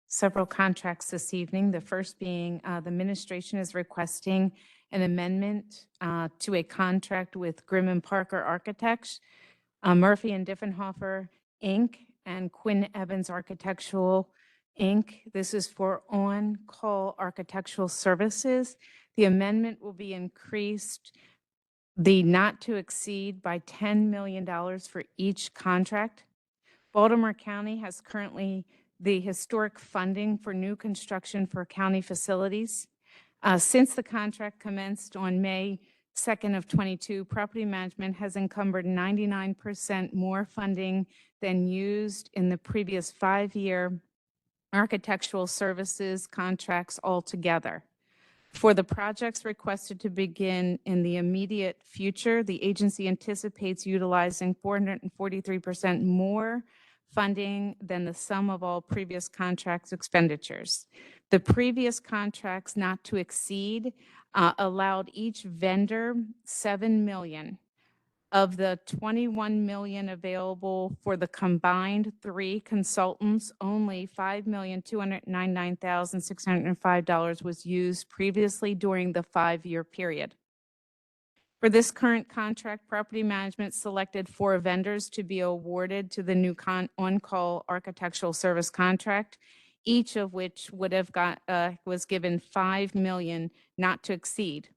several contracts this evening. The first being the administration is requesting an amendment to a contract with Grimm and Parker Architects, Murphy and Diffenhofer, Inc., and Quinn Evans Architectural, Inc. This is for on-call architectural services. The amendment will be increased the not to exceed by $10 million for each contract. Baltimore County has currently the historic funding for new construction for county facilities. Since the contract commenced on May 2nd of 22, property management has encumbered 99% more funding than used in the previous 5-year architectural services contracts altogether. For the projects requested to begin in the immediate future, the agency anticipates utilizing 443% more funding than the sum of all previous contracts expenditures. The previous contracts not to exceed allowed each vendor 7 million. Of the 21 million available for the combined three consultants, only $5,299,605 was used previously during the 5-year period. For this current contract, property management selected 4 vendors to be awarded to the new on-call architectural service contract, each of which would have was given 5 million not to exceed.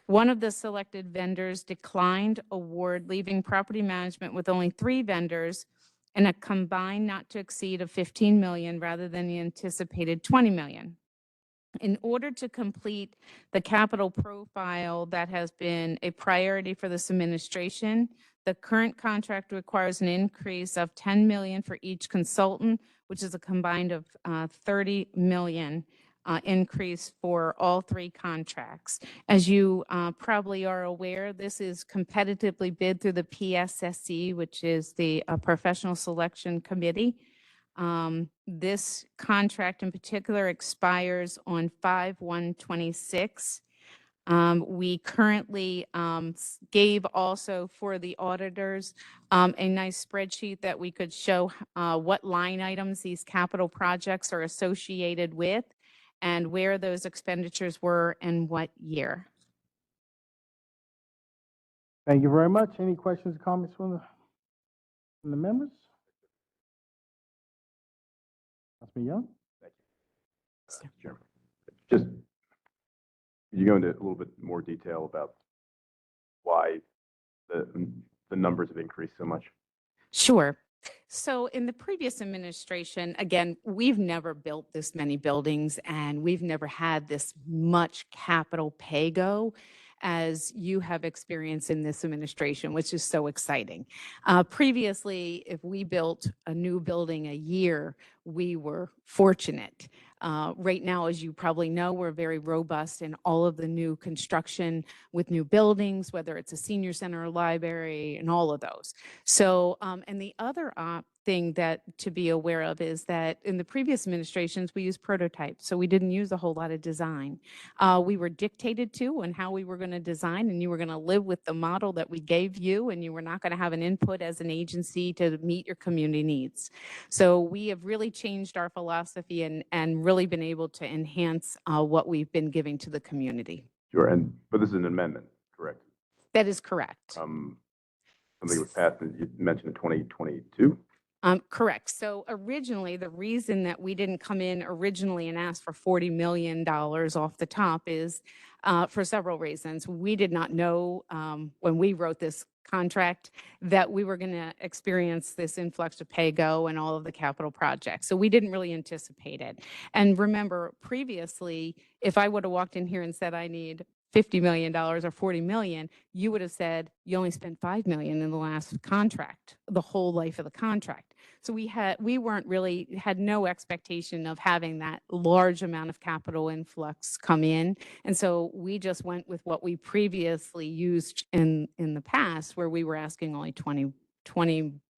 One of the selected vendors declined award, leaving property management with only 3 vendors and a combined not to exceed of 15 million rather than the anticipated 20 million. In order to complete the capital profile that has been a priority for this administration, the current contract requires an increase of 10 million for each consultant, which is a combined of 30 million. Increase for all 3 contracts. As you probably are aware, this is competitively bid through the PSSC, which is the Professional Selection Committee. This contract in particular expires on 5/1/26. We currently gave also for the auditors a nice spreadsheet that we could show what line items these capital projects are associated with and where those expenditures were and what year. Thank you very much. Any questions or comments from the members? Councilman Young? Chairman. Just, could you go into a little bit more detail about why the numbers have increased so much? Sure. So in the previous administration, again, we've never built this many buildings and we've never had this much capital pay-go as you have experienced in this administration, which is so exciting. Previously, if we built a new building a year, we were fortunate. Right now, as you probably know, we're very robust in all of the new construction with new buildings, whether it's a senior center or library and all of those. So, and the other thing that to be aware of is that in the previous administrations, we used prototypes. So we didn't use a whole lot of design. We were dictated to and how we were going to design, and you were going to live with the model that we gave you, and you were not going to have an input as an agency to meet your community needs. So we have really changed our philosophy and really been able to enhance what we've been giving to the community. Sure, but this is an amendment, correct? That is correct. Something was passed, you mentioned in 2022? Correct. So originally, the reason that we didn't come in originally and ask for $40 million off the top is for several reasons. We did not know when we wrote this contract that we were going to experience this influx of pay-go and all of the capital projects. So we didn't really anticipate it. And remember, previously, if I would have walked in here and said I need $50 million or $40 million, you would have said you only spent $5 million in the last contract, the whole life of the contract. So we had no expectation of having that large amount of capital influx come in. And so we just went with what we previously used in the past, where we were asking only 20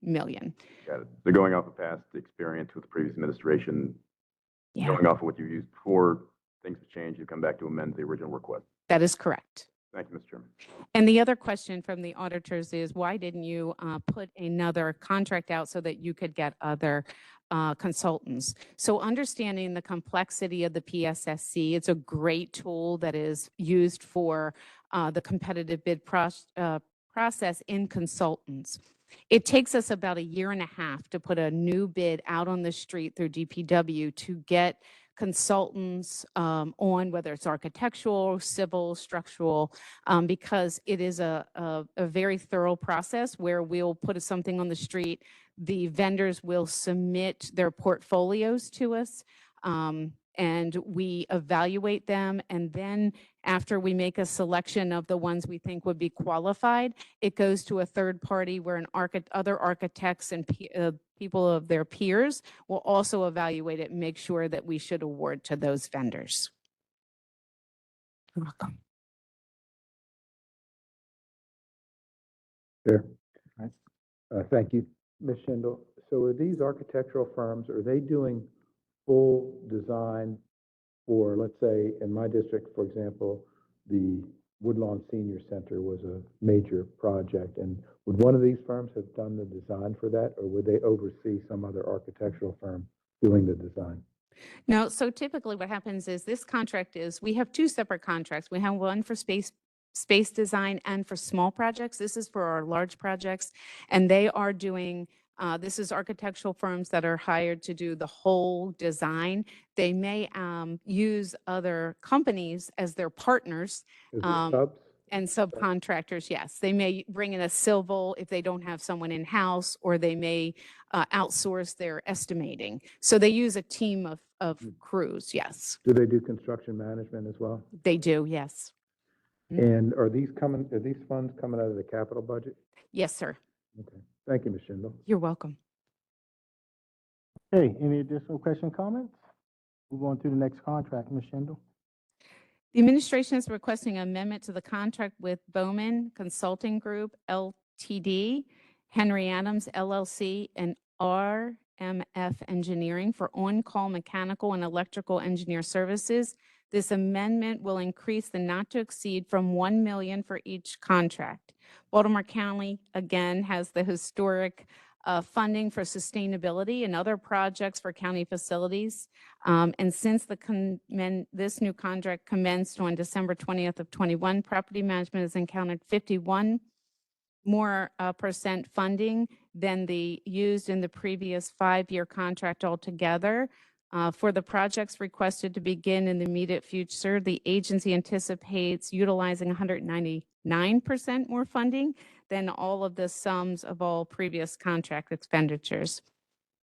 million. Got it. So going off of past experience with the previous administration, Yeah. going off of what you used before, things have changed, you come back to amend the original request. That is correct. Thank you, Mr. Chairman. And the other question from the auditors is, why didn't you put another contract out so that you could get other consultants? So understanding the complexity of the PSSC, it's a great tool that is used for the competitive bid process in consultants. It takes us about 1.5 years to put a new bid out on the street through DPW to get consultants on, whether it's architectural, civil, structural, because it is a very thorough process where we'll put something on the street. The vendors will submit their portfolios to us, and we evaluate them. And then after we make a selection of the ones we think would be qualified, it goes to a third party where other architects and people of their peers will also evaluate it and make sure that we should award to those vendors. You're welcome. Chair. Thank you. Ms. Schindel, so are these architectural firms, are they doing full design for, let's say, in my district, for example, the Woodlawn Senior Center was a major project, and would one of these firms have done the design for that, or would they oversee some other architectural firm doing the design? No, so typically what happens is this contract is, we have two separate contracts. We have one for space design and for small projects. This is for our large projects. And they are doing, this is architectural firms that are hired to do the whole design. They may use other companies as their partners. Is it Um, subs? And subcontractors, yes. They may bring in a civil if they don't have someone in-house, or they may outsource their estimating. So they use a team of crews, yes. Do they do construction management as well? They do, yes. And are these funds coming out of the capital budget? Yes, sir. Okay, thank you, Ms. Schindel. You're welcome. Okay, any additional question, comments? Move on to the next contract, Ms. Schindel. The administration is requesting an amendment to the contract with Bowman Consulting Group LTD, Henry Adams LLC, and RMF Engineering for on-call mechanical and electrical engineer services. This amendment will increase the not to exceed from $1 million for each contract. Baltimore County, again, has the historic funding for sustainability and other projects for county facilities. And since this new contract commenced on December 20th of 21, property management has encountered 51 more percent funding than the used in the previous 5-year contract altogether. For the projects requested to begin in the immediate future, the agency anticipates utilizing 199% more funding than all of the sums of all previous contract expenditures.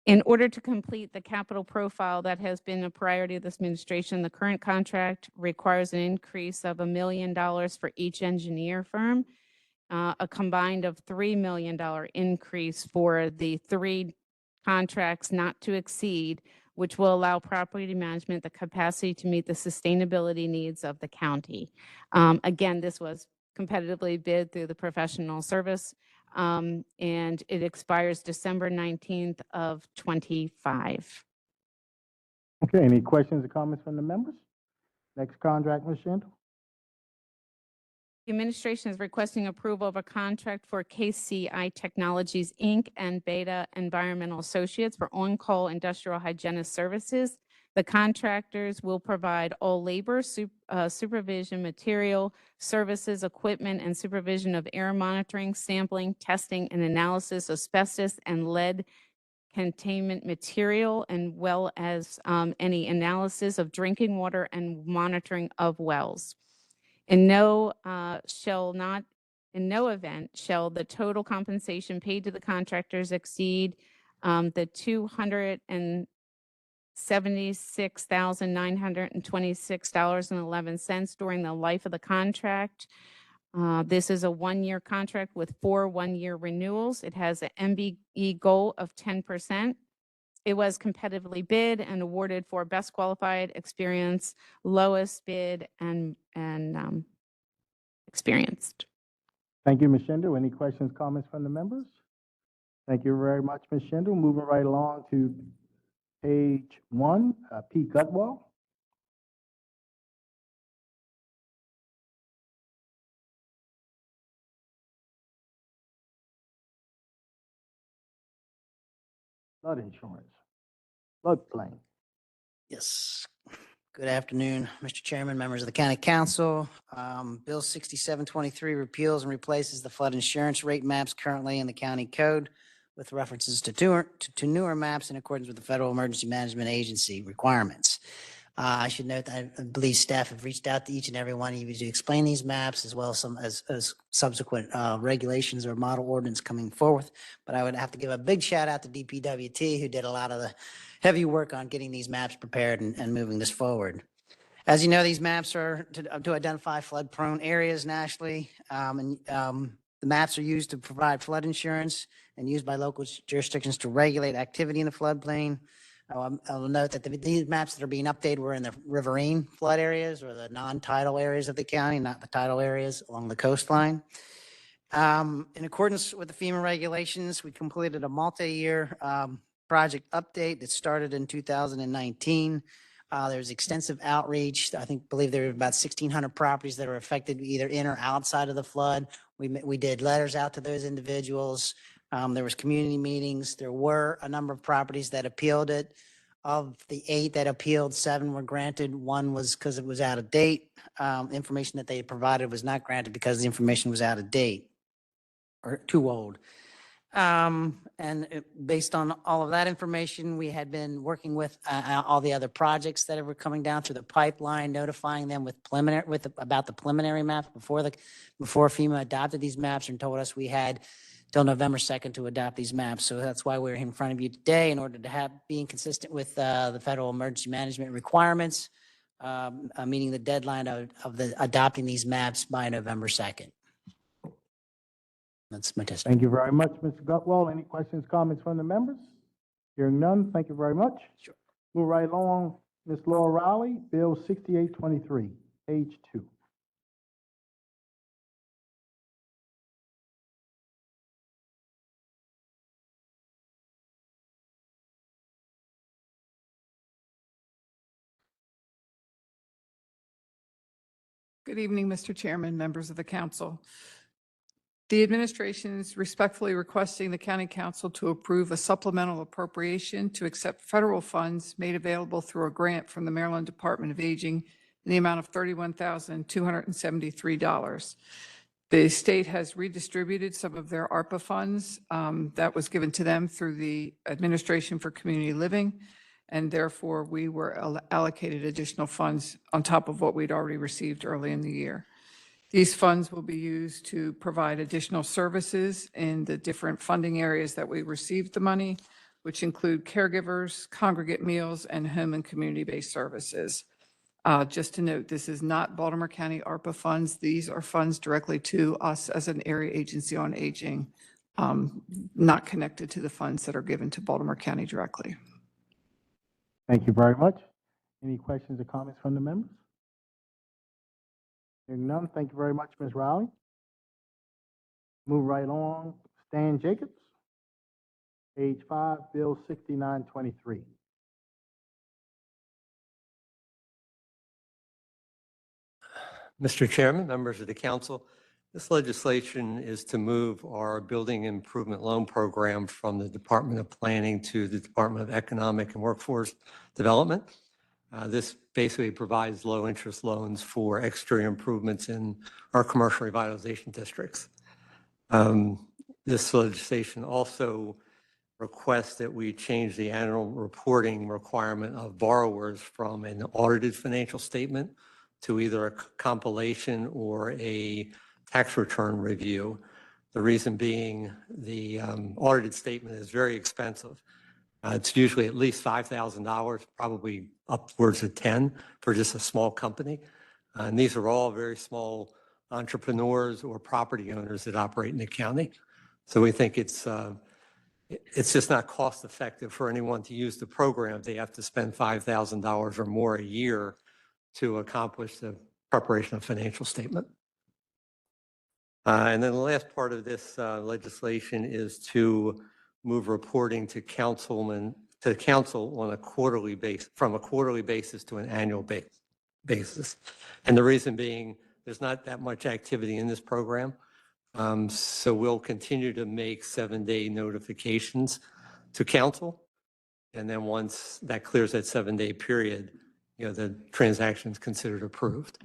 In order to complete the capital profile that has been a priority of this administration, the current contract requires an increase of $1 million for each engineer firm, a combined of $3 million increase for the 3 contracts not to exceed, which will allow property management the capacity to meet the sustainability needs of the county. Again, this was competitively bid through the professional service, and it expires December 19th of 25. Okay, any questions or comments from the members? Next contract, Ms. Schindel. The administration is requesting approval of a contract for KCI Technologies, Inc. and Beta Environmental Associates for on-call industrial hygienist services. The contractors will provide all labor, supervision, material, services, equipment, and supervision of air monitoring, sampling, testing, and analysis of asbestos and lead containment material, and well as any analysis of drinking water and monitoring of wells. In no event shall the total compensation paid to the contractors exceed the $276,926.11 during the life of the contract. This is a 1-year contract with 4 1-year renewals. It has an MBE goal of 10%. It was competitively bid and awarded for best qualified, experience, lowest bid, and experienced. Thank you, Ms. Schindel. Any questions, comments from the members? Thank you very much, Ms. Schindel. Moving right along to page 1, Pete Gutwell. Flood insurance, floodplain. Yes. Good afternoon, Mr. Chairman, members of the County Council. Bill 6723 repeals and replaces the flood insurance rate maps currently in the county code with references to newer maps in accordance with the Federal Emergency Management Agency requirements. I should note that I believe staff have reached out to each and every one of you to explain these maps as well as subsequent regulations or model ordinance coming forth. But I would have to give a big shout out to DPWT, who did a lot of the heavy work on getting these maps prepared and moving this forward. As you know, these maps are to identify flood-prone areas nationally, the maps are used to provide flood insurance and used by local jurisdictions to regulate activity in the floodplain. I'll note that these maps that are being updated were in the riverine flood areas or the non-tidal areas of the county, not the tidal areas along the coastline. In accordance with the FEMA regulations, we completed a multi-year project update that started in 2019. There was extensive outreach. Believe there were about 1,600 properties that were affected either in or outside of the flood. We did letters out to those individuals. There was community meetings. There were a number of properties that appealed it. Of the 8 that appealed, 7 were granted. 1 was because it was out of date. Information that they provided was not granted because the information was out of date or too old. Based on all of that information, we had been working with all the other projects that were coming down through the pipeline, notifying them about the preliminary maps before FEMA adopted these maps and told us we had till November 2nd to adopt these maps. So that's why we're in front of you today in order to being consistent with the federal emergency management requirements, meeting the deadline of adopting these maps by November 2nd. That's my testimony. Thank you very much, Mr. Gutwell. Any questions, comments from the members? Hearing none, thank you very much. Sure. Move right along, Ms. Laura Riley, Bill 6823, page 2. Good evening, Mr. Chairman, members of the council. The administration is respectfully requesting the county council to approve a supplemental appropriation to accept federal funds made available through a grant from the Maryland Department of Aging in the amount of $31,273. The state has redistributed some of their ARPA funds that was given to them through the Administration for Community Living, and therefore we were allocated additional funds on top of what we'd already received early in the year. These funds will be used to provide additional services in the different funding areas that we received the money, which include caregivers, congregate meals, and home and community-based services. Just to note, this is not Baltimore County ARPA funds. These are funds directly to us as an area agency on aging, not connected to the funds that are given to Baltimore County directly. Thank you very much. Any questions or comments from the members? Hearing none, thank you very much, Ms. Riley. Move right along, Stan Jacobs, page 5, Bill 6923. Mr. Chairman, members of the council, this legislation is to move our building improvement loan program from the Department of Planning to the Department of Economic and Workforce Development. This basically provides low interest loans for exterior improvements in our commercial revitalization districts. This legislation also requests that we change the annual reporting requirement of borrowers from an audited financial statement to either a compilation or a tax return review. The reason being the audited statement is very expensive. It's usually at least $5,000, probably upwards of 10 for just a small company. And these are all very small entrepreneurs or property owners that operate in the county. So we think it's just not cost effective for anyone to use the program. They have to spend $5,000 or more a year to accomplish the preparation of financial statement. And then the last part of this legislation is to move reporting to council on a quarterly basis, from a quarterly basis to an annual basis. And the reason being, there's not that much activity in this program. So we'll continue to make 7-day notifications to council. And then once that clears that 7-day period, the transaction is considered approved.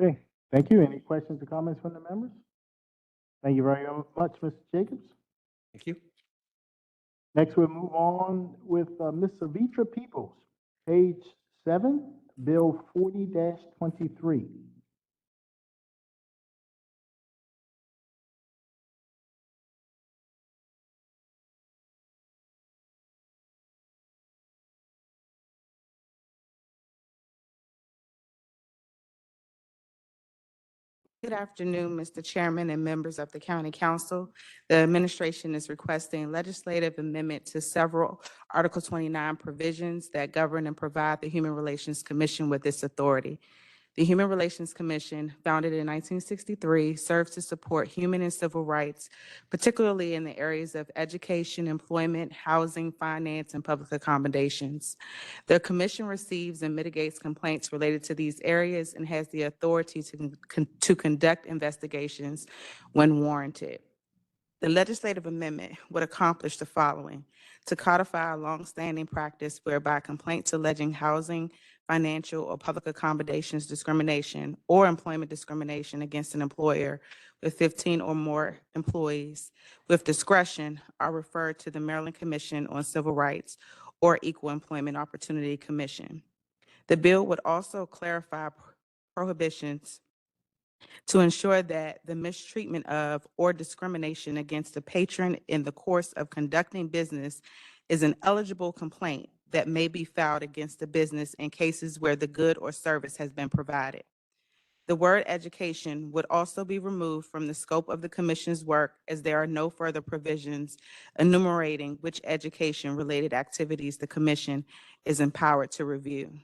Okay, thank you. Any questions or comments from the members? Thank you very much, Mr. Jacobs. Thank you. Next, we'll move on with Ms. Savitra Peoples, page 7, Bill 40-23. Good afternoon, Mr. Chairman and members of the County Council. The administration is requesting legislative amendment to several Article 29 provisions that govern and provide the Human Relations Commission with its authority. The Human Relations Commission, founded in 1963, serves to support human and civil rights, particularly in the areas of education, employment, housing, finance, and public accommodations. The commission receives and mitigates complaints related to these areas and has the authority to conduct investigations when warranted. The legislative amendment would accomplish the following: to codify a longstanding practice whereby complaints alleging housing, financial, or public accommodations discrimination or employment discrimination against an employer with 15 or more employees with discretion are referred to the Maryland Commission on Civil Rights or Equal Employment Opportunity Commission. The bill would also clarify prohibitions to ensure that the mistreatment of or discrimination against a patron in the course of conducting business is an eligible complaint that may be filed against the business in cases where the good or service has been provided. The word education would also be removed from the scope of the commission's work, as there are no further provisions enumerating which education-related activities the commission is empowered to review.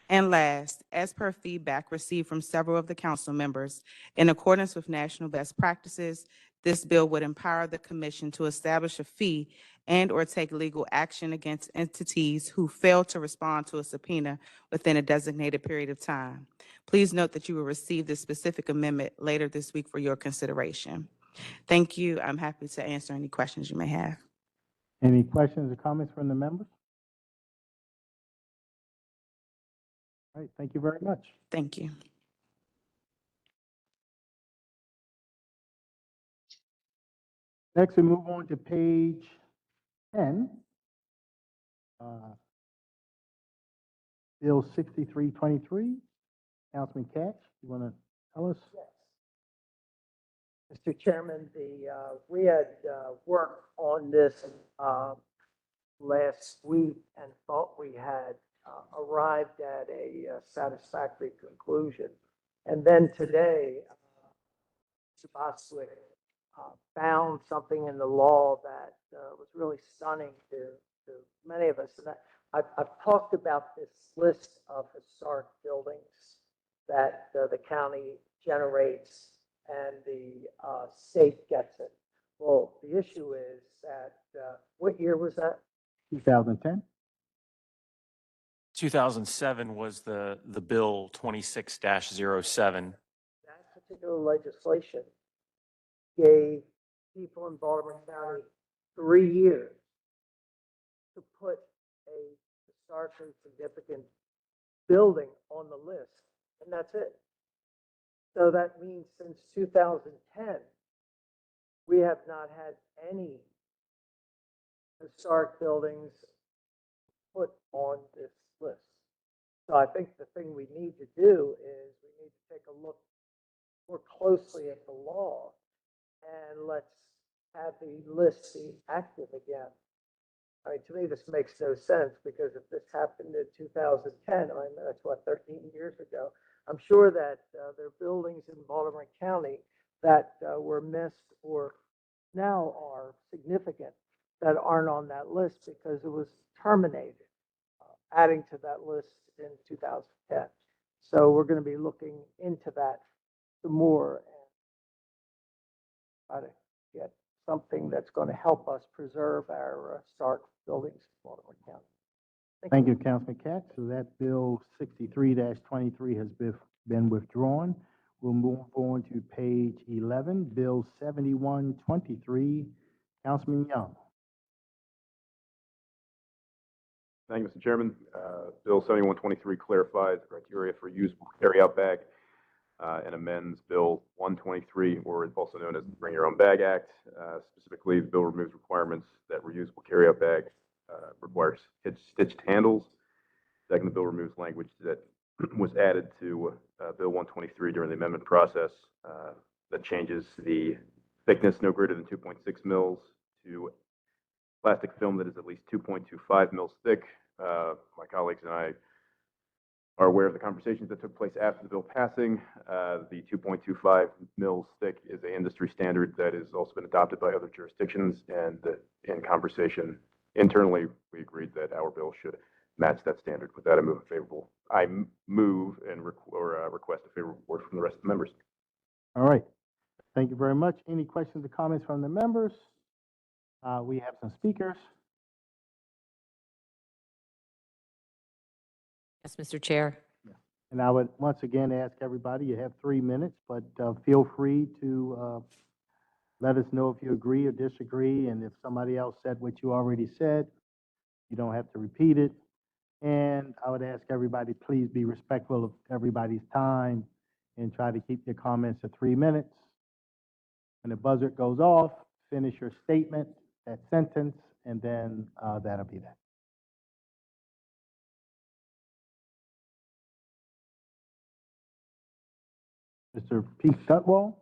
And last, as per feedback received from several of the council members, in accordance with national best practices, this bill would empower the commission to establish a fee and/or take legal action against entities who fail to respond to a subpoena within a designated period of time. Please note that you will receive this specific amendment later this week for your consideration. Thank you. I'm happy to answer any questions you may have. Any questions or comments from the members? All right, thank you very much. Thank you. Next, we move on to page 10. Bill 6323. Councilman Katz, you want to tell us? Mr. Chairman, we had worked on this last week and thought we had arrived at a satisfactory conclusion. And then today, Mr. Boswick found something in the law that was really stunning to many of us. And I've talked about this list of historic buildings that the county generates and the state gets it. Well, the issue is that, what year was that? 2010? 2007 was the bill 26-07. That particular legislation gave people in Baltimore County 3 years to put a historically significant building on the list, and that's it. So that means since 2010, we have not had any historic buildings put on this list. So I think the thing we need to do is we need to take a look more closely at the law and let's have the list be active again. I mean, to me, this makes no sense because if this happened in 2010, I mean, that's what, 13 years ago. I'm sure that there are buildings in Baltimore County that were missed or now are significant that aren't on that list because it was terminated, adding to that list in 2010. So we're going to be looking into that some more and try to get something that's going to help us preserve our historic buildings in Baltimore County. Thank you, Councilman Katz. So that bill 63-23 has been withdrawn. We'll move on to page 11, Bill 7123. Councilman Young. Thank you, Mr. Chairman. Bill 7123 clarifies the criteria for usable carryout bag and amends Bill 123, or it's also known as the Bring Your Own Bag Act. Specifically, the bill removes requirements that reusable carryout bag requires stitched handles. Second, the bill removes language that was added to Bill 123 during the amendment process that changes the thickness no greater than 2.6 mils to plastic film that is at least 2.25 mils thick. My colleagues and I are aware of the conversations that took place after the bill passing. The 2.25 mils thick is an industry standard that has also been adopted by other jurisdictions, and that in conversation internally, we agreed that our bill should match that standard. With that, I move a favorable. I move and request a favorable report from the rest of the members. All right. Thank you very much. Any questions or comments from the members? We have some speakers. Yes, Mr. Chair. And I would once again ask everybody, you have 3 minutes, but feel free to let us know if you agree or disagree. And if somebody else said what you already said, you don't have to repeat it. And I would ask everybody, please be respectful of everybody's time and try to keep your comments to 3 minutes. When the buzzer goes off, finish your statement, that sentence, and then that'll be that. Mr. Pete Gutwall?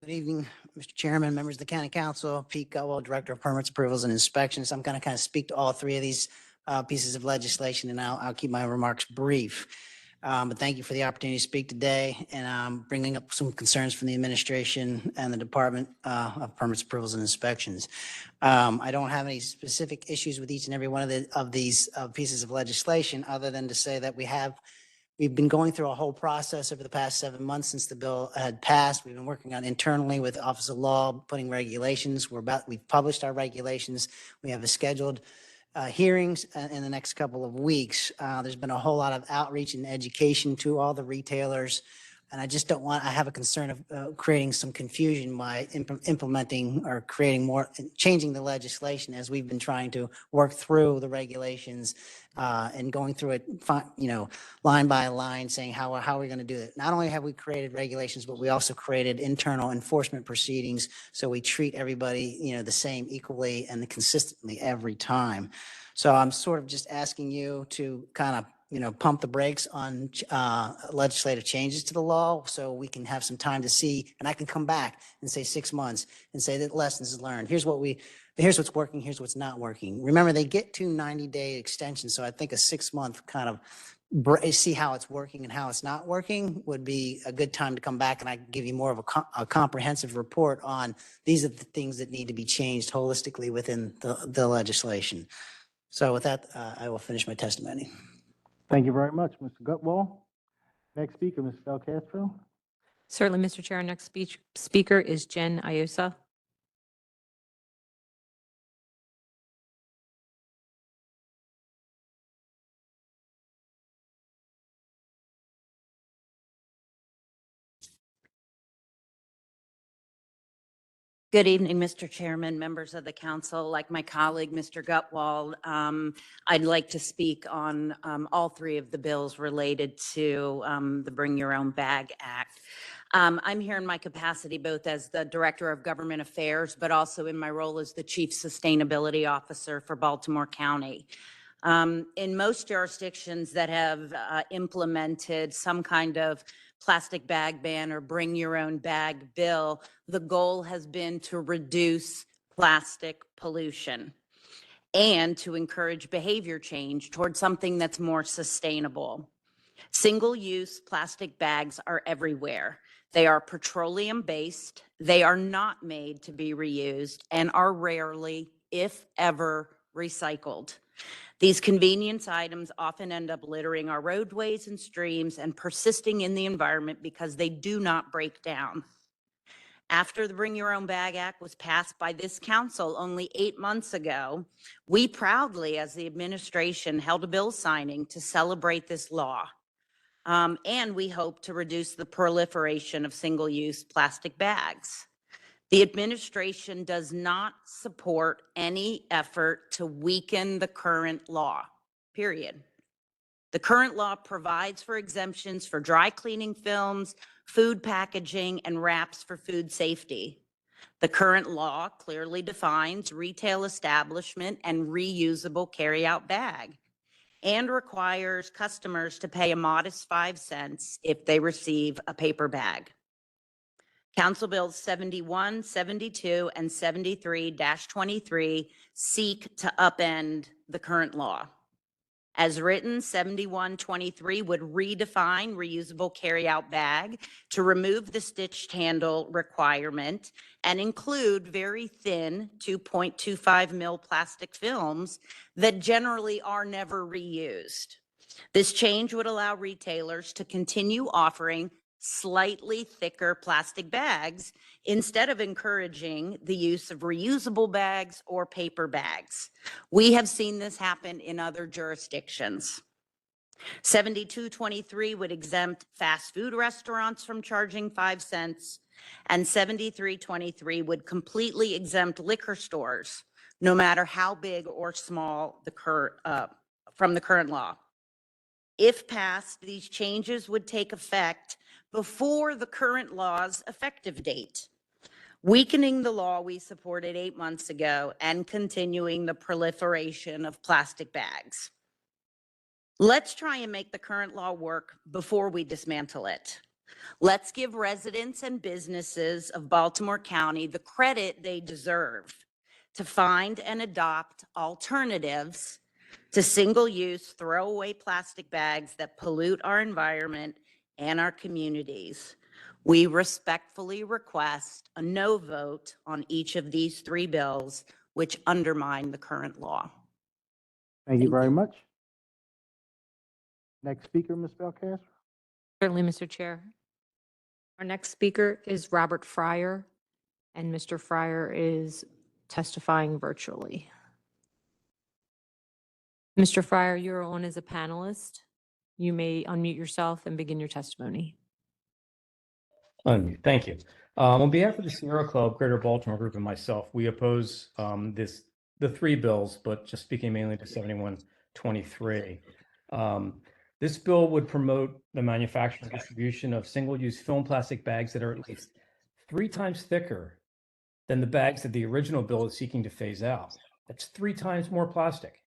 Good evening, Mr. Chairman, members of the County Council, Pete Gutwell, Director of Permits, Approvals, and Inspections. I'm going to kind of speak to all three of these pieces of legislation, and I'll keep my remarks brief. But thank you for the opportunity to speak today, and I'm bringing up some concerns from the administration and the Department of Permits, Approvals, and Inspections. I don't have any specific issues with each and every one of these pieces of legislation, other than to say that we've been going through a whole process over the past 7 months since the bill had passed. We've been working on internally with Office of Law, putting regulations. We've published our regulations. We have a scheduled hearings in the next couple of weeks. There's been a whole lot of outreach and education to all the retailers. And I just don't want, I have a concern of creating some confusion by implementing or creating more, changing the legislation as we've been trying to work through the regulations and going through it, line by line, saying how are we going to do it. Not only have we created regulations, but we also created internal enforcement proceedings. So we treat everybody, the same equally and consistently every time. So I'm sort of just asking you to kind of pump the brakes on legislative changes to the law so we can have some time to see, and I can come back and say 6 months and say that lessons learned. Here's what's working, here's what's not working. Remember, they get 2 90-day extensions, so I think a 6-month kind of see how it's working and how it's not working would be a good time to come back, and I can give you more of a comprehensive report on these are the things that need to be changed holistically within the legislation. So with that, I will finish my testimony. Thank you very much, Mr. Gutwall. Next speaker, Ms. Del Castro. Certainly, Mr. Chair. Next speaker is Jen Iosa. Good evening, Mr. Chairman, members of the council. Like my colleague, Mr. Gutwall, I'd like to speak on all three of the bills related to the Bring Your Own Bag Act. I'm here in my capacity both as the Director of Government Affairs, but also in my role as the Chief Sustainability Officer for Baltimore County. In most jurisdictions that have implemented some kind of plastic bag ban or bring your own bag bill, the goal has been to reduce plastic pollution and to encourage behavior change towards something that's more sustainable. Single-use plastic bags are everywhere. They are petroleum-based, they are not made to be reused, and are rarely, if ever, recycled. These convenience items often end up littering our roadways and streams and persisting in the environment because they do not break down. After the Bring Your Own Bag Act was passed by this council only 8 months ago, we proudly, as the administration, held a bill signing to celebrate this law. And we hope to reduce the proliferation of single-use plastic bags. The administration does not support any effort to weaken the current law, period. The current law provides for exemptions for dry cleaning films, food packaging, and wraps for food safety. The current law clearly defines retail establishment and reusable carryout bag. and requires customers to pay a modest 5 cents if they receive a paper bag. Council Bills 71, 72, and 73-23 seek to upend the current law. As written, 7123 would redefine reusable carryout bag to remove the stitched handle requirement and include very thin 2.25 mil plastic films that generally are never reused. This change would allow retailers to continue offering slightly thicker plastic bags instead of encouraging the use of reusable bags or paper bags. We have seen this happen in other jurisdictions. 7223 would exempt fast food restaurants from charging 5 cents, and 7323 would completely exempt liquor stores, no matter how big or small from the current law. If passed, these changes would take effect before the current law's effective date, weakening the law we supported 8 months ago and continuing the proliferation of plastic bags. Let's try and make the current law work before we dismantle it. Let's give residents and businesses of Baltimore County the credit they deserve to find and adopt alternatives to single-use throwaway plastic bags that pollute our environment and our communities. We respectfully request a no vote on each of these 3 bills, which undermine the current law. Thank you very much. Next speaker, Ms. Belcastro. Certainly, Mr. Chair. Our next speaker is Robert Fryer, and Mr. Fryer is testifying virtually. Mr. Fryer, you're on as a panelist. You may unmute yourself and begin your testimony. Thank you. On behalf of the Sierra Club, Greater Baltimore Group, and myself, we oppose the 3 bills, but just speaking mainly to 7123. This bill would promote the manufacture and distribution of single-use film plastic bags that are at least 3 times thicker than the bags that the original bill is seeking to phase out. That's 3 times more plastic.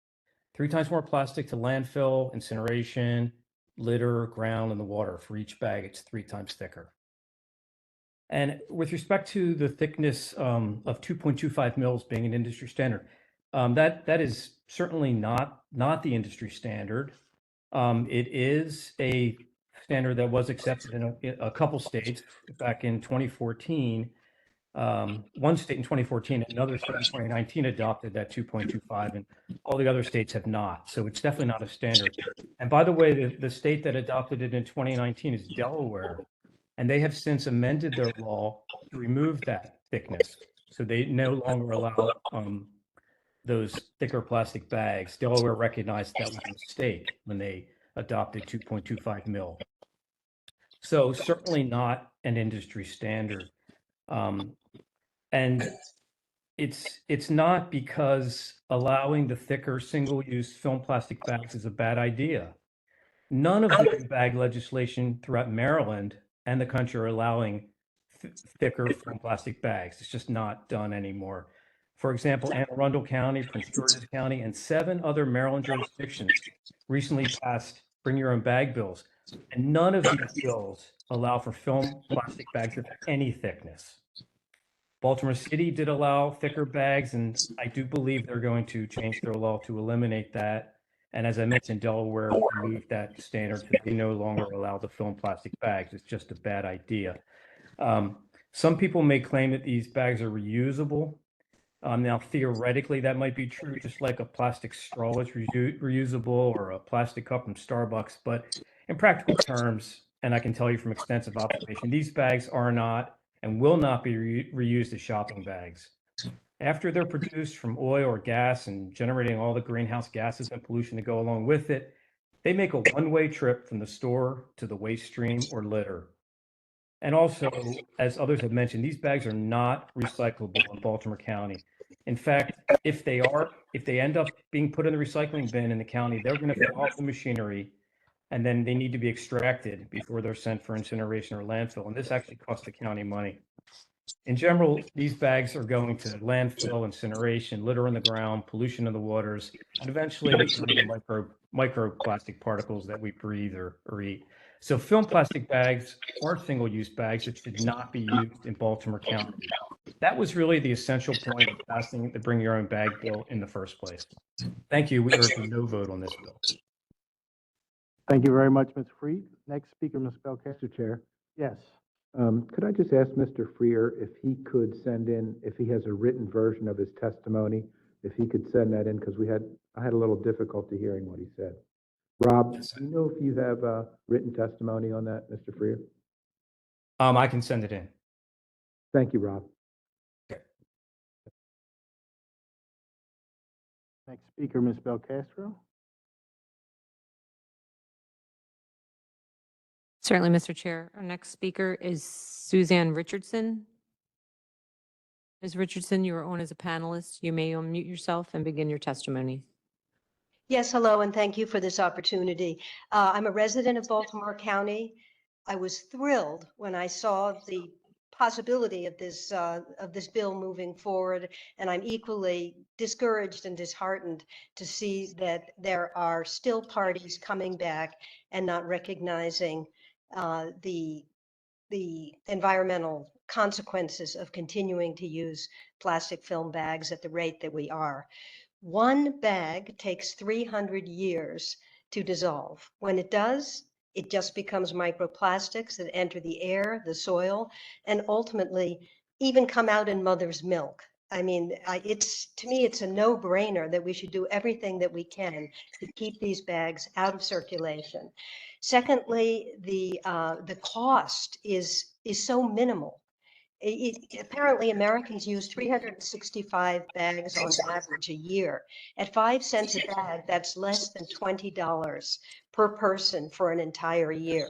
3 times more plastic to landfill, incineration, litter, ground, and the water. For each bag, it's 3 times thicker. And with respect to the thickness of 2.25 mils being an industry standard, that is certainly not the industry standard. It is a standard that was accepted in a couple states back in 2014. One state in 2014, another state in 2019 adopted that 2.25, and all the other states have not. So it's definitely not a standard. And by the way, the state that adopted it in 2019 is Delaware, and they have since amended their law to remove that thickness. So they no longer allow those thicker plastic bags. Delaware recognized that was a mistake when they adopted 2.25 mil. So certainly not an industry standard. And it's not because allowing the thicker single-use film plastic bags is a bad idea. None of the bag legislation throughout Maryland and the country are allowing thicker film plastic bags. It's just not done anymore. For example, Anne Arundel County, Prince George's County, and 7 other Maryland jurisdictions recently passed bring your own bag bills. And none of these bills allow for film plastic bags of any thickness. Baltimore City did allow thicker bags, and I do believe they're going to change their law to eliminate that. And as I mentioned, Delaware removed that standard because they no longer allow the film plastic bags. It's just a bad idea. Some people may claim that these bags are reusable. Now, theoretically, that might be true, just like a plastic straw is reusable or a plastic cup from Starbucks. But in practical terms, and I can tell you from extensive observation, these bags are not and will not be reused as shopping bags. After they're produced from oil or gas and generating all the greenhouse gases and pollution that go along with it, they make a one-way trip from the store to the waste stream or litter. And also, as others have mentioned, these bags are not recyclable in Baltimore County. In fact, if they end up being put in the recycling bin in the county, they're going to fill off the machinery, and then they need to be extracted before they're sent for incineration or landfill. And this actually costs the county money. In general, these bags are going to landfill, incineration, litter in the ground, pollution in the waters, and eventually into the microplastic particles that we breathe or eat. So film plastic bags are single-use bags that should not be used in Baltimore County. That was really the essential point of passing the Bring Your Own Bag bill in the first place. Thank you. We urge a no vote on this bill. Thank you very much, Ms. Freed. Next speaker, Ms. Belkacem. Mr. Chair, Yes. could I just ask Mr. Freer if he could send in, if he has a written version of his testimony, if he could send that in, because I had a little difficulty hearing what he said. Rob, Yes, do you know if you have written testimony on that, Mr. Freer? I can send it in. Thank you, Rob. Next speaker, Ms. Belcastro. Certainly, Mr. Chair. Our next speaker is Suzanne Richardson. Ms. Richardson, you are on as a panelist. You may unmute yourself and begin your testimony. Yes, hello, and thank you for this opportunity. I'm a resident of Baltimore County. I was thrilled when I saw the possibility of this bill moving forward, and I'm equally discouraged and disheartened to see that there are still parties coming back and not recognizing the environmental consequences of continuing to use plastic film bags at the rate that we are. One bag takes 300 years to dissolve. When it does, it just becomes microplastics that enter the air, the soil, and ultimately even come out in mother's milk. I mean, to me, it's a no-brainer that we should do everything that we can to keep these bags out of circulation. Secondly, the cost is so minimal. Apparently, Americans use 365 bags on average a year. At 5 cents a bag, that's less than $20 per person for an entire year.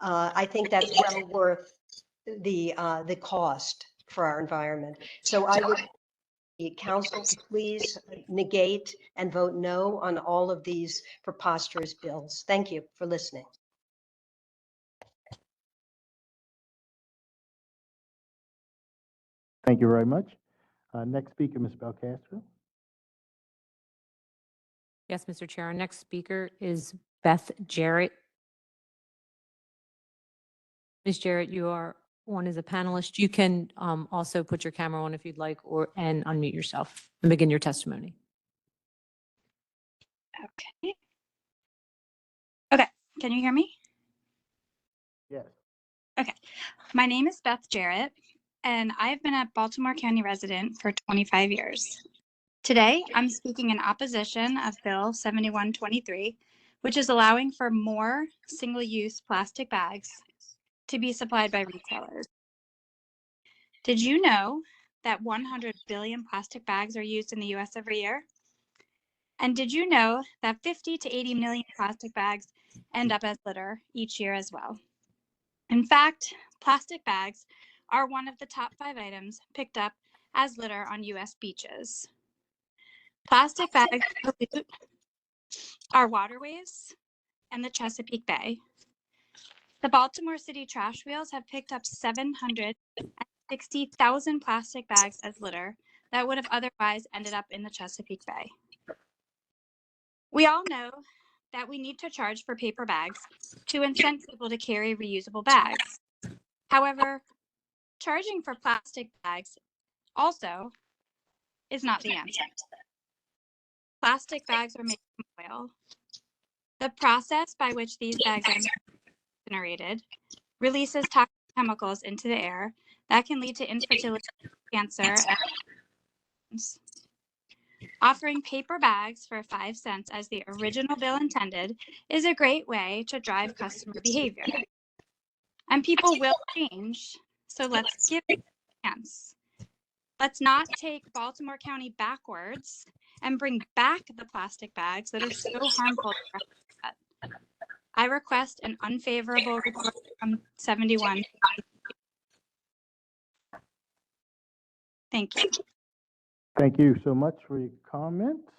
I think that's well worth the cost for our environment. So I would the council to please negate and vote no on all of these preposterous bills. Thank you for listening. Thank you very much. Next speaker, Ms. Belcastro. Yes, Mr. Chair. Our next speaker is Beth Jarrett. Ms. Jarrett, you are on as a panelist. You can also put your camera on if you'd like, and unmute yourself and begin your testimony. Okay. Okay, can you hear me? Yes. Okay, my name is Beth Jarrett, and I've been a Baltimore County resident for 25 years. Today, I'm speaking in opposition of Bill 7123, which is allowing for more single-use plastic bags to be supplied by retailers. Did you know that 100 billion plastic bags are used in the US every year? And did you know that 50 to 80 million plastic bags end up as litter each year as well? In fact, plastic bags are one of the top 5 items picked up as litter on US beaches. Plastic bags pollute our waterways and the Chesapeake Bay. The Baltimore City trash wheels have picked up 760,000 plastic bags as litter that would have otherwise ended up in the Chesapeake Bay. We all know that we need to charge for paper bags to incent people to carry reusable bags. However, charging for plastic bags also is not the answer. Plastic bags are made from oil. The process by which these bags are incinerated releases toxic chemicals into the air that can lead to infertility, cancer, and offering paper bags for 5 cents as the original bill intended is a great way to drive customer behavior. And people will change, so let's give it a chance. Let's not take Baltimore County backwards and bring back the plastic bags that are so harmful to our planet. I request an unfavorable report from 71. Thank you. Thank you so much for your comments.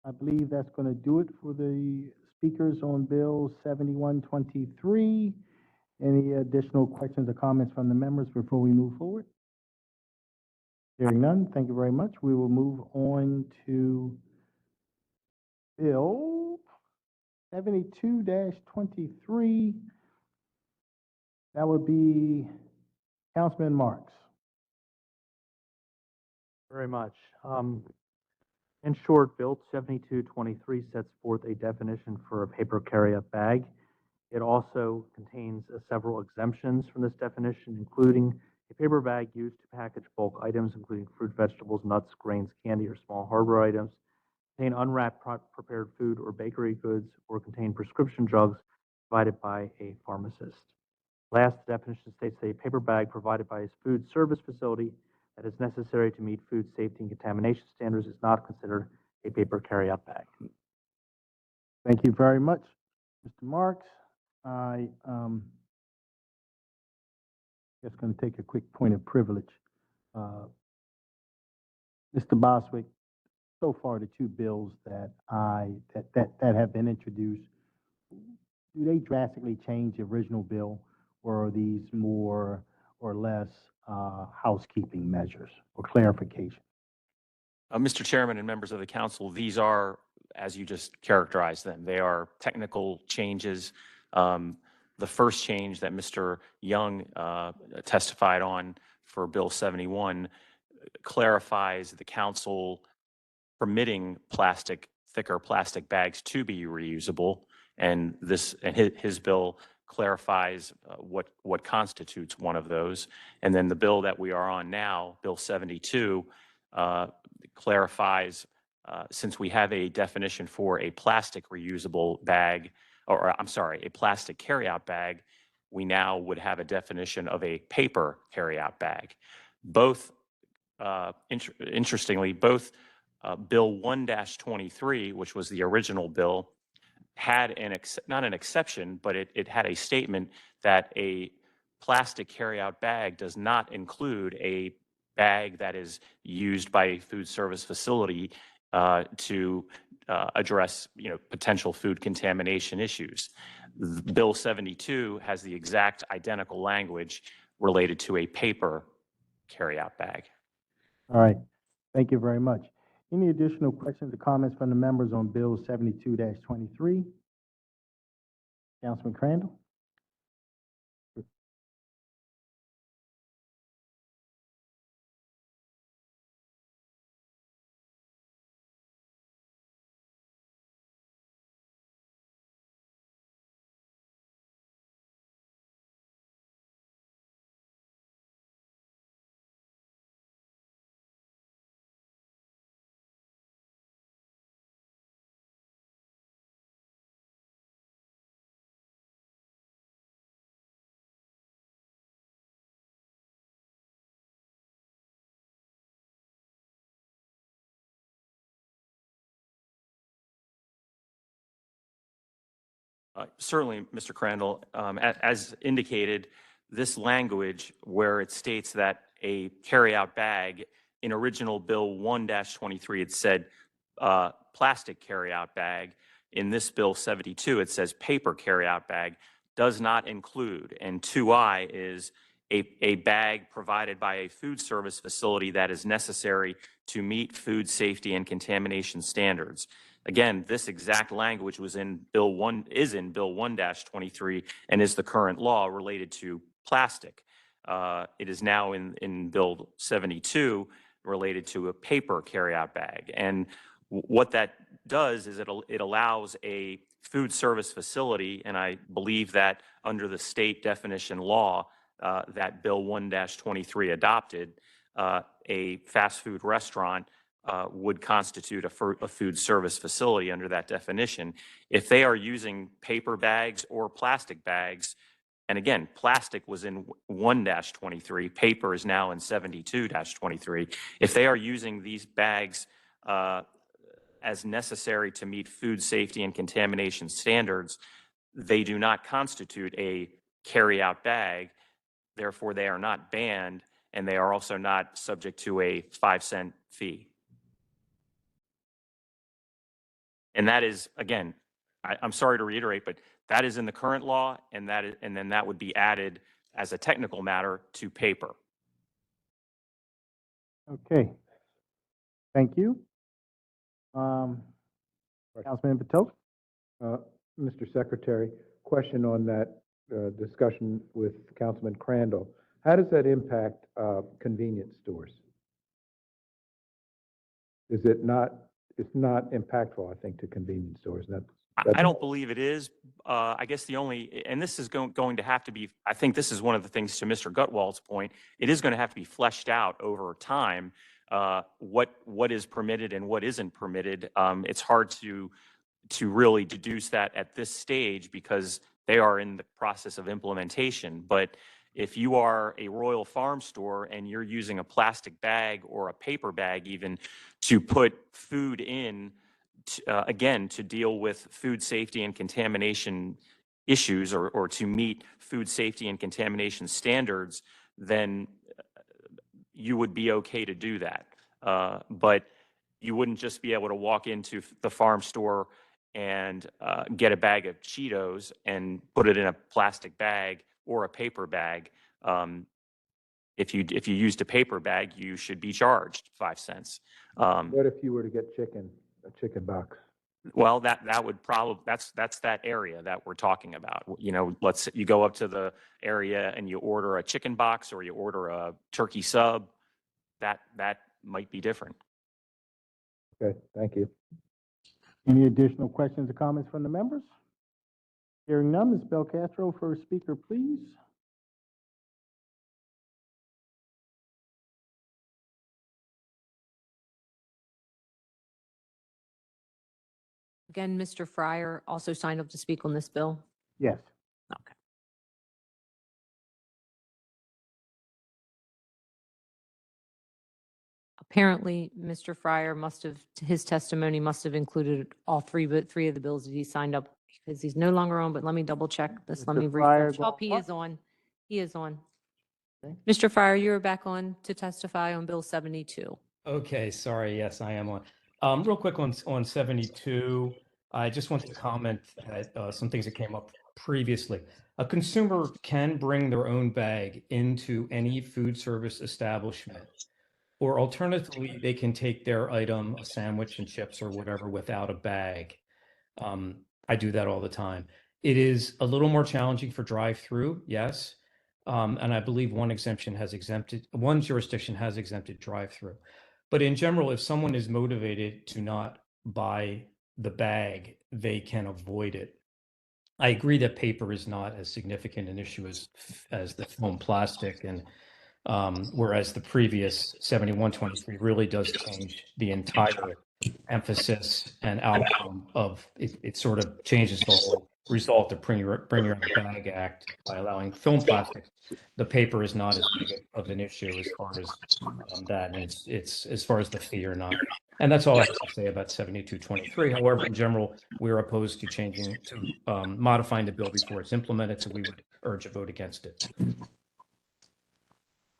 I believe that's going to do it for the speakers on Bill 7123. Any additional questions or comments from the members before we move forward? Hearing none, thank you very much. We will move on to Bill 72-23. That would be Councilman Marks. Very much. In short, Bill 7223 sets forth a definition for a paper carry-out bag. It also contains several exemptions from this definition, including a paper bag used to package bulk items, including fruit, vegetables, nuts, grains, candy, or small harbor items, contain unwrapped prepared food or bakery goods, or contain prescription drugs provided by a pharmacist. Last, the definition states that a paper bag provided by a food service facility that is necessary to meet food safety and contamination standards is not considered a paper carry-out bag. Thank you very much, Mr. Marks. Just going to take a quick point of privilege. Mr. Boswick, so far the two bills that have been introduced, do they drastically change the original bill, or are these more or less housekeeping measures or clarification? Mr. Chairman and members of the council, these are, as you just characterized them, they are technical changes. The first change that Mr. Young testified on for Bill 71 clarifies the council permitting thicker plastic bags to be reusable, and his bill clarifies what constitutes one of those. And then the bill that we are on now, Bill 72, clarifies, since we have a definition for a plastic reusable bag, or I'm sorry, a plastic carryout bag, we now would have a definition of a paper carryout bag. Both, interestingly, both Bill 1-23, which was the original bill, had not an exception, but it had a statement that a plastic carryout bag does not include a bag that is used by a food service facility to address, potential food contamination issues. Bill 72 has the exact identical language related to a paper carryout bag. All right, thank you very much. Any additional questions or comments from the members on Bill 72-23? Councilman Crandall? Certainly, Mr. Crandall, as indicated, this language where it states that a carryout bag, in original Bill 1-23, it said plastic carryout bag. In this Bill 72, it says paper carryout bag, does not include. And 2I is a bag provided by a food service facility that is necessary to meet food safety and contamination standards. Again, this exact language is in Bill 1-23 and is the current law related to plastic. It is now in Bill 72 related to a paper carryout bag. And what that does is it allows a food service facility, and I believe that under the state definition law that Bill 1-23 adopted, a fast food restaurant would constitute a food service facility under that definition. If they are using paper bags or plastic bags, and again, plastic was in 1-23, paper is now in 72-23. If they are using these bags as necessary to meet food safety and contamination standards, they do not constitute a carry-out bag. Therefore, they are not banned, and they are also not subject to a 5-cent fee. And that is, again, I'm sorry to reiterate, but that is in the current law, and then that would be added as a technical matter to paper. Okay. Thank you. Councilman Patel? Mr. Secretary, question on that discussion with Councilman Crandall. How does that impact convenience stores? Is it not, it's not impactful, I think, to convenience stores. I don't believe it is. I guess the only, and this is going to have to be, I think this is one of the things to Mr. Gutwald's point, it is going to have to be fleshed out over time, what is permitted and what isn't permitted. It's hard to really deduce that at this stage because they are in the process of implementation. But if you are a Royal Farm store and you're using a plastic bag or a paper bag even to put food in, again, to deal with food safety and contamination issues or to meet food safety and contamination standards, then you would be okay to do that. But you wouldn't just be able to walk into the farm store and get a bag of Cheetos and put it in a plastic bag or a paper bag. If you used a paper bag, you should be charged 5 cents. What if you were to get a chicken box? Well, that would probably, that's that area that we're talking about. You know, you go up to the area and you order a chicken box or you order a turkey sub, that might be different. Okay, thank you. Any additional questions or comments from the members? Hearing none, Ms. Belcastro, first speaker, please. Again, Mr. Fryer also signed up to speak on this bill. Yes. Okay. Apparently, Mr. Fryer his testimony must have included all three of the bills that he signed up because he's no longer on, but let me double check this. Let Mr. me Fryer, refresh. go Oh, he on. is on. He is on. Okay. Mr. Fryer, you are back on to testify on Bill 72. Okay, sorry. Yes, I am on. Real quick on 72, I just want to comment at some things that came up previously. A consumer can bring their own bag into any food service establishment, or alternatively, they can take their item, a sandwich and chips or whatever, without a bag. I do that all the time. It is a little more challenging for drive-through, yes. And I believe one jurisdiction has exempted drive-through. But in general, if someone is motivated to not buy the bag, they can avoid it. I agree that paper is not as significant an issue as the film plastic, and whereas the previous 7123 really does change the entire emphasis and outcome of it. It sort of changes the whole result of Bring Your Own Bag Act by allowing film plastic. The paper is not as big of an issue as far as that, and it's as far as the fee or not. And that's all I have to say about 7223. However, in general, we're opposed to modifying the bill before it's implemented, so we would urge a vote against it.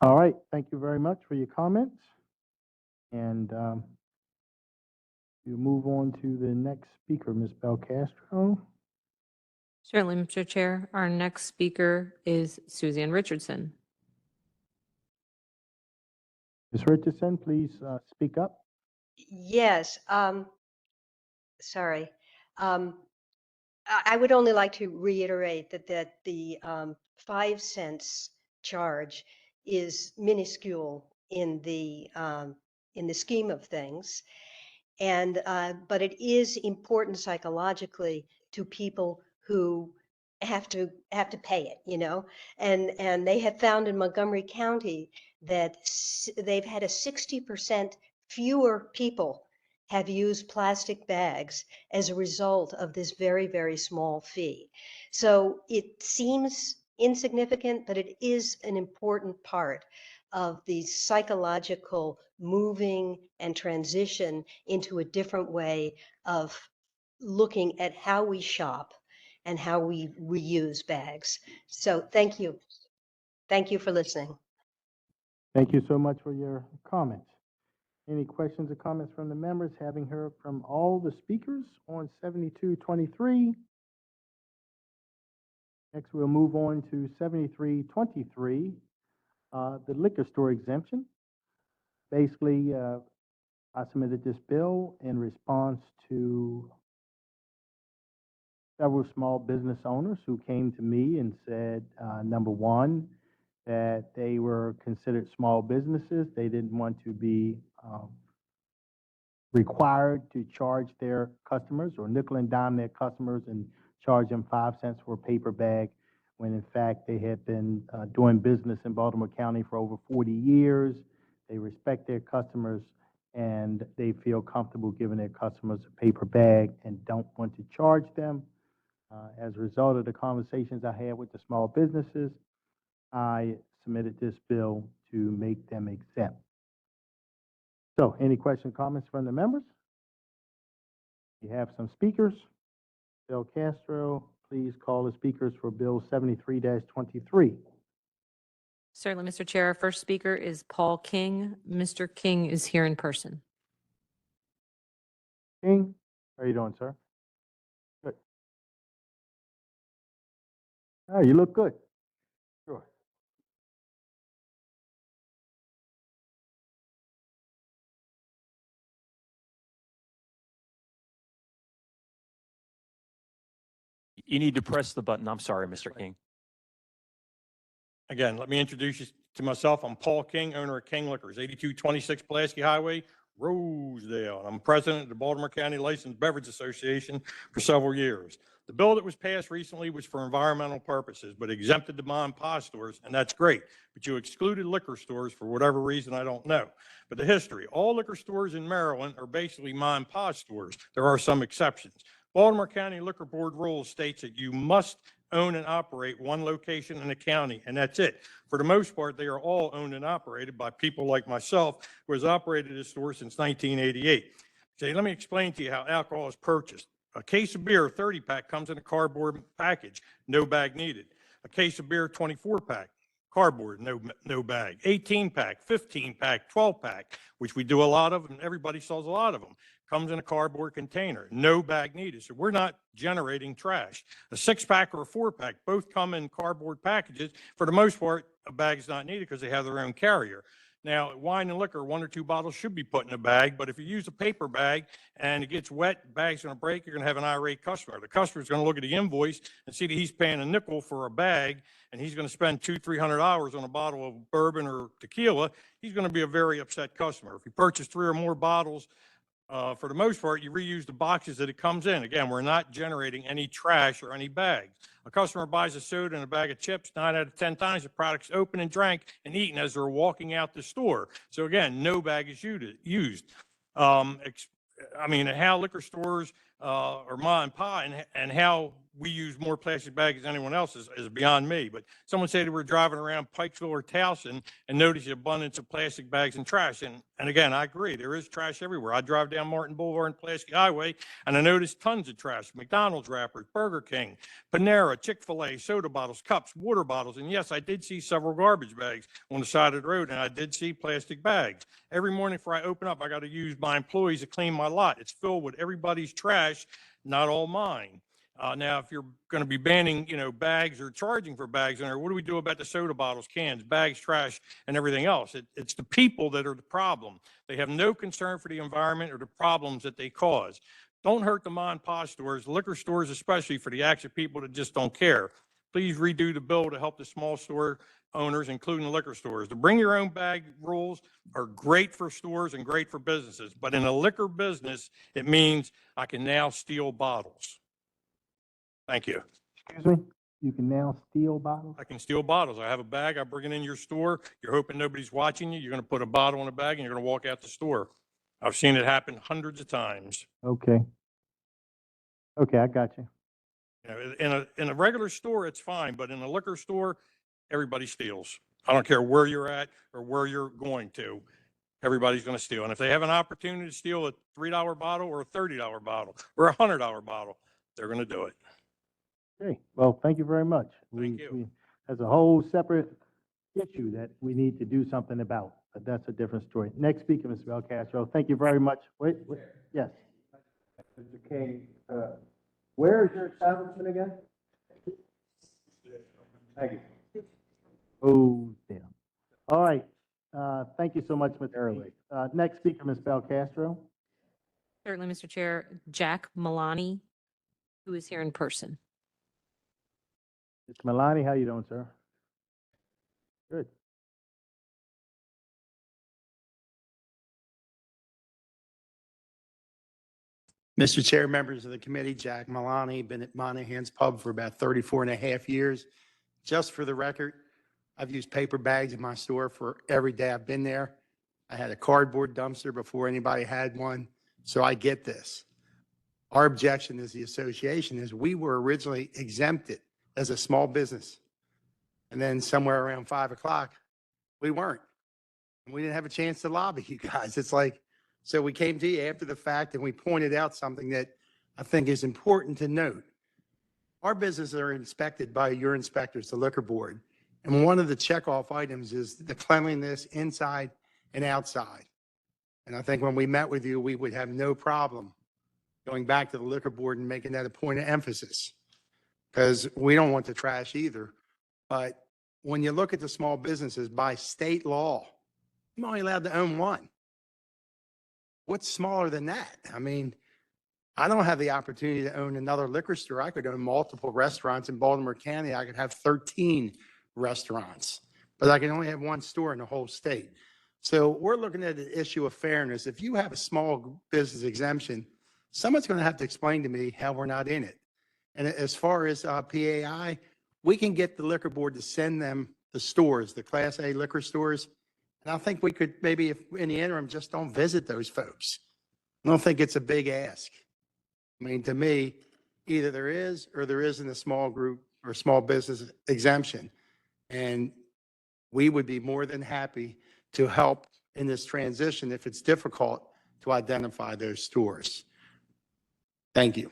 All right, thank you very much for your comments. And we'll move on to the next speaker, Ms. Belcastro. Certainly, Mr. Chair. Our next speaker is Suzanne Richardson. Ms. Richardson, please speak up. Yes, sorry. I would only like to reiterate that the 5 cents charge is minuscule in the scheme of things. And but it is important psychologically to people who have to pay it, you know. And they have found in Montgomery County that they've had a 60% fewer people have used plastic bags as a result of this very, very small fee. So it seems insignificant, but it is an important part of the psychological moving and transition into a different way of looking at how we shop and how we reuse bags. So thank you. Thank you for listening. Thank you so much for your comments. Any questions or comments from the members, having heard from all the speakers on 7223? Next, we'll move on to 7323, the liquor store exemption. Basically, I submitted this bill in response to several small business owners who came to me and said, number one, that they were considered small businesses. They didn't want to be required to charge their customers or nickel and dime their customers and charge them 5 cents for a paper bag, when in fact they had been doing business in Baltimore County for over 40 years. They respect their customers and they feel comfortable giving their customers a paper bag and don't want to charge them. As a result of the conversations I had with the small businesses, I submitted this bill to make them exempt. So any questions, comments from the members? We have some speakers. Bill Castro, please call the speakers for Bill 73-23. Certainly, Mr. Chair. Our first speaker is Paul King. Mr. King is here in person. King, how are you doing, sir? Good. Oh, you look good. Sure. You need to press the button. I'm sorry, Mr. King. Again, let me introduce you to myself. I'm Paul King, owner of King Liquors, 8226 Pulaski Highway, Rosedale. I'm president of the Baltimore County Licensed Beverage Association for several years. The bill that was passed recently was for environmental purposes, but exempted the mom and pop stores, and that's great. But you excluded liquor stores for whatever reason, I don't know. But the history, all liquor stores in Maryland are basically mom and pop stores. There are some exceptions. Baltimore County Liquor Board rules states that you must own and operate one location in the county, and that's it. For the most part, they are all owned and operated by people like myself, who has operated this store since 1988. Okay, let me explain to you how alcohol is purchased. A case of beer, 30-pack, comes in a cardboard package, no bag needed. A case of beer, 24-pack, cardboard, no bag. 18-pack, 15-pack, 12-pack, which we do a lot of, and everybody sells a lot of them, comes in a cardboard container, no bag needed. So we're not generating trash. A 6-pack or a 4-pack both come in cardboard packages. For the most part, a bag is not needed because they have their own carrier. Now, wine and liquor, 1 or 2 bottles should be put in a bag, but if you use a paper bag and it gets wet, the bag's going to break, you're going to have an irate customer. The customer's going to look at the invoice and see that he's paying a nickel for a bag, and he's going to spend $200-300 on a bottle of bourbon or tequila. He's going to be a very upset customer. If you purchase 3 or more bottles, for the most part, you reuse the boxes that it comes in. Again, we're not generating any trash or any bags. A customer buys a soda and a bag of chips, 9 out of 10 times the product's open and drank and eaten as they're walking out the store. So again, no bag is used. I mean, how liquor stores or mom and pop and how we use more plastic bags than anyone else is beyond me. But someone said they were driving around Pikesville or Towson and noticed the abundance of plastic bags and trash. And again, I agree, there is trash everywhere. I drive down Martin Boulevard and Pulaski Highway, and I noticed tons of trash. McDonald's wrappers, Burger King, Panera, Chick-fil-A, soda bottles, cups, water bottles. And yes, I did see several garbage bags on the side of the road, and I did see plastic bags. Every morning before I open up, I got to use my employees to clean my lot. It's filled with everybody's trash, not all mine. Now, if you're going to be banning, bags or charging for bags in there, what do we do about the soda bottles, cans, bags, trash, and everything else? It's the people that are the problem. They have no concern for the environment or the problems that they cause. Don't hurt the mom and pop stores, liquor stores especially, for the acts of people that just don't care. Please redo the bill to help the small store owners, including the liquor stores. The bring your own bag rules are great for stores and great for businesses, but in a liquor business, it means I can now steal bottles. Thank you. Excuse me? You can now steal bottles? I can steal bottles. I have a bag. I bring it in your store. You're hoping nobody's watching you. You're going to put a bottle in a bag and you're going to walk out the store. I've seen it happen hundreds of times. Okay. Okay, I got you. In a regular store, it's fine, but in a liquor store, everybody steals. I don't care where you're at or where you're going to. Everybody's going to steal. And if they have an opportunity to steal a $3 bottle or a $30 bottle or a $100 bottle, they're going to do it. Okay, well, thank you very much. Thank you. There's a whole separate issue that we need to do something about, but that's a different story. Next speaker, Mr. Belcastro. Thank you very much. Wait, yes. Mr. King, where is your establishment again? Thank you. Oh, damn. All right. Thank you so much, Mr. Early. Next speaker, Ms. Belcastro. Certainly, Mr. Chair. Jack Malani. who is here in person. Mr. Malani, how you doing, sir? Good. Mr. Chair, members of the committee, Jack Malani, been at Monahan's Pub for about 34 and a half years. Just for the record, I've used paper bags in my store for every day I've been there. I had a cardboard dumpster before anybody had one, so I get this. Our objection as the association is we were originally exempted as a small business. And then somewhere around 5 o'clock, we weren't. And we didn't have a chance to lobby you guys. It's like, so we came to you after the fact and we pointed out something that I think is important to note. Our businesses are inspected by your inspectors, the liquor board. And one of the checkoff items is the cleanliness inside and outside. And I think when we met with you, we would have no problem going back to the liquor board and making that a point of emphasis. Because we don't want the trash either. But when you look at the small businesses by state law, you're only allowed to own one. What's smaller than that? I mean, I don't have the opportunity to own another liquor store. I could own multiple restaurants in Baltimore County. I could have 13 restaurants, but I can only have one store in the whole state. So we're looking at the issue of fairness. If you have a small business exemption, someone's going to have to explain to me how we're not in it. And as far as PAI, we can get the liquor board to send them the stores, the Class A liquor stores. And I think we could maybe, if in the interim, just don't visit those folks. I don't think it's a big ask. I mean, to me, either there is or there isn't a small group or small business exemption. And we would be more than happy to help in this transition if it's difficult to identify those stores. Thank you.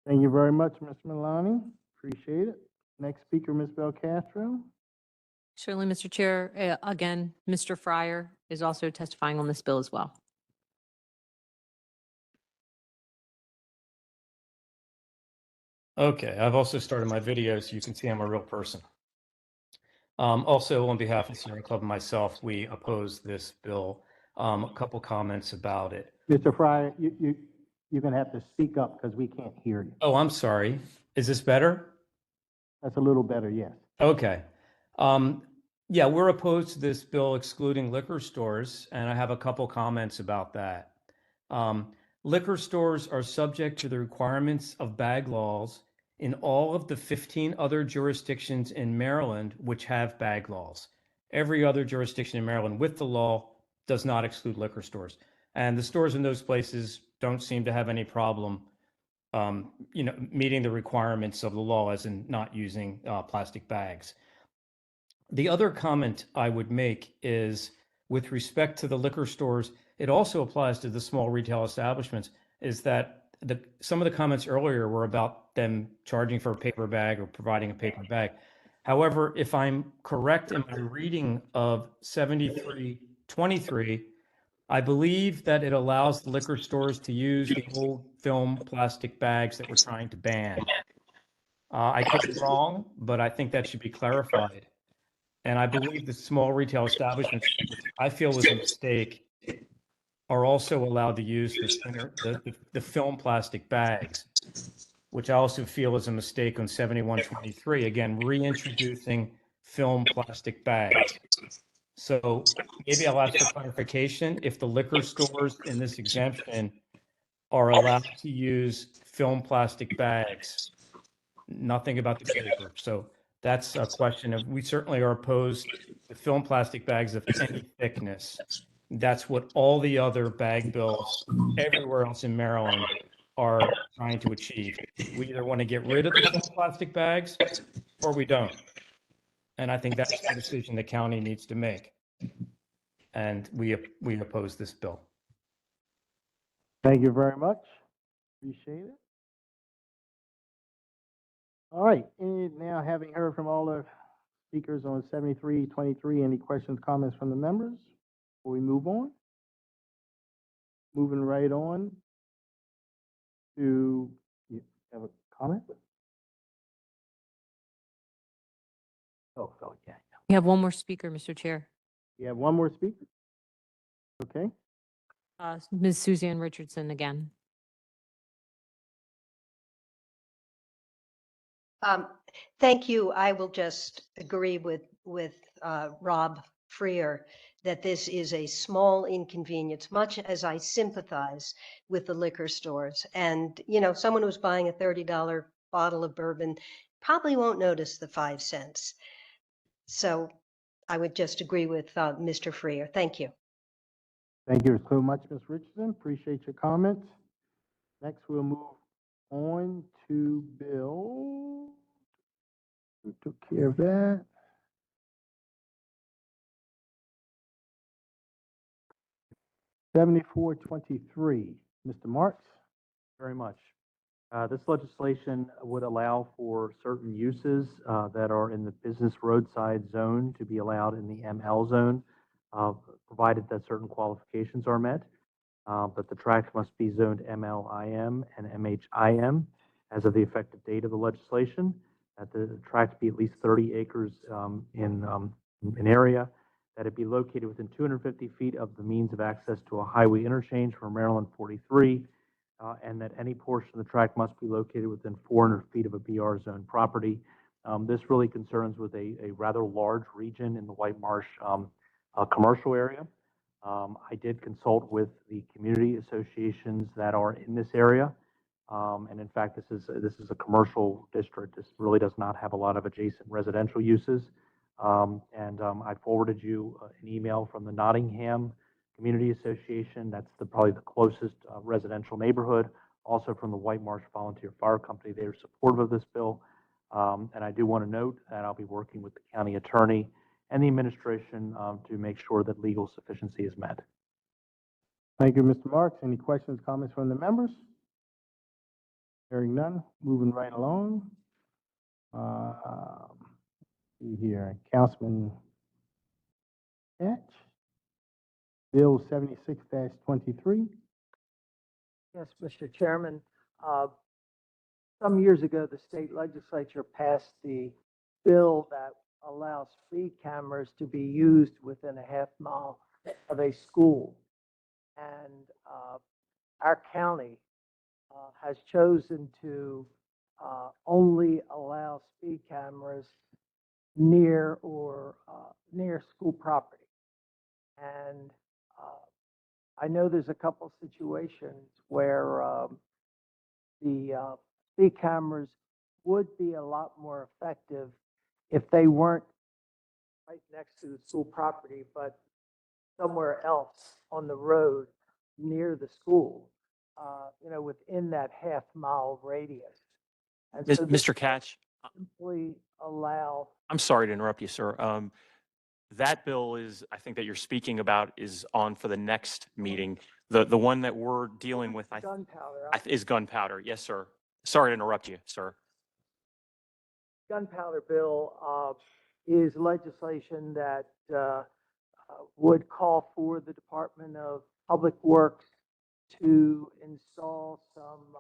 Thank you very much, Mr. Malani. Appreciate it. Next speaker, Ms. Belcastro. Surely, Mr. Chair, again, Mr. Fryer is also testifying on this bill as well. Okay, I've also started my video so you can see I'm a real person. Also, on behalf of the Sierra Club and myself, we oppose this bill. A couple comments about it. Mr. Fryer, you're going to have to speak up because we can't hear you. Oh, I'm sorry. Is this better? That's a little better, yes. Okay. Yeah, we're opposed to this bill excluding liquor stores, and I have a couple comments about that. Liquor stores are subject to the requirements of bag laws in all of the 15 other jurisdictions in Maryland which have bag laws. Every other jurisdiction in Maryland with the law does not exclude liquor stores. And the stores in those places don't seem to have any problem meeting the requirements of the law as in not using plastic bags. The other comment I would make is with respect to the liquor stores, it also applies to the small retail establishments, is that some of the comments earlier were about them charging for a paper bag or providing a paper bag. However, if I'm correct in my reading of 7323, I believe that it allows the liquor stores to use the old film plastic bags that we're trying to ban. I could be wrong, but I think that should be clarified. And I believe the small retail establishments, which I feel was a mistake, are also allowed to use the film plastic bags, which I also feel is a mistake on 7123. Again, reintroducing film plastic bags. So maybe I'll ask for clarification if the liquor stores in this exemption are allowed to use film plastic bags. Nothing about the paper. So that's a question of, we certainly are opposed to film plastic bags of any thickness. That's what all the other bag bills everywhere else in Maryland are trying to achieve. We either want to get rid of the film plastic bags or we don't. And I think that's the decision the county needs to make. And we oppose this bill. Thank you very much. Appreciate it. All right, and now having heard from all the speakers on 7323, any questions, comments from the members before we move on? Moving right on to, you have a comment? Oh, yeah. We have one more speaker, Mr. Chair. You have one more speaker? Okay. Ms. Suzanne Richardson again. Thank you. I will just agree with Rob Freer that this is a small inconvenience, much as I sympathize with the liquor stores. And, you know, someone who's buying a $30 bottle of bourbon probably won't notice the 5 cents. So I would just agree with Mr. Freer. Thank you. Thank you so much, Ms. Richardson. Appreciate your comments. Next, we'll move on to Bill. We took care of that. $74.23. Mr. Marks? Very much. This legislation would allow for certain uses that are in the business roadside zone to be allowed in the ML zone, provided that certain qualifications are met. But the tract must be zoned MLIM and MHIM as of the effective date of the legislation. That the tract be at least 30 acres in an area, that it be located within 250 feet of the means of access to a highway interchange for Maryland 43, and that any portion of the tract must be located within 400 feet of a BR zone property. This really concerns with a rather large region in the White Marsh commercial area. I did consult with the community associations that are in this area. And in fact, this is a commercial district. This really does not have a lot of adjacent residential uses. I forwarded you an email from the Nottingham Community Association. That's probably the closest residential neighborhood. Also from the White Marsh Volunteer Fire Company. They are supportive of this bill. And I do want to note that I'll be working with the county attorney and the administration to make sure that legal sufficiency is met. Thank you, Mr. Marks. Any questions, comments from the members? Hearing none, moving right along. See here, Councilman Hatch. Bill 76-23. Yes, Mr. Chairman. Some years ago, the state legislature passed the bill that allows speed cameras to be used within a half mile of a school. And our county has chosen to only allow speed cameras near school property. And I know there's a couple situations where the speed cameras would be a lot more effective if they weren't right next to the school property, but somewhere else on the road near the school, within that half mile radius. And so this Mr. Catch, simply allow. I'm sorry to interrupt you, sir. That bill is, I think that you're speaking about is on for the next meeting. The one that we're dealing with Gunpowder. is gunpowder. Yes, sir. Sorry to interrupt you, sir. Gunpowder bill is legislation that would call for the Department of Public Works to install some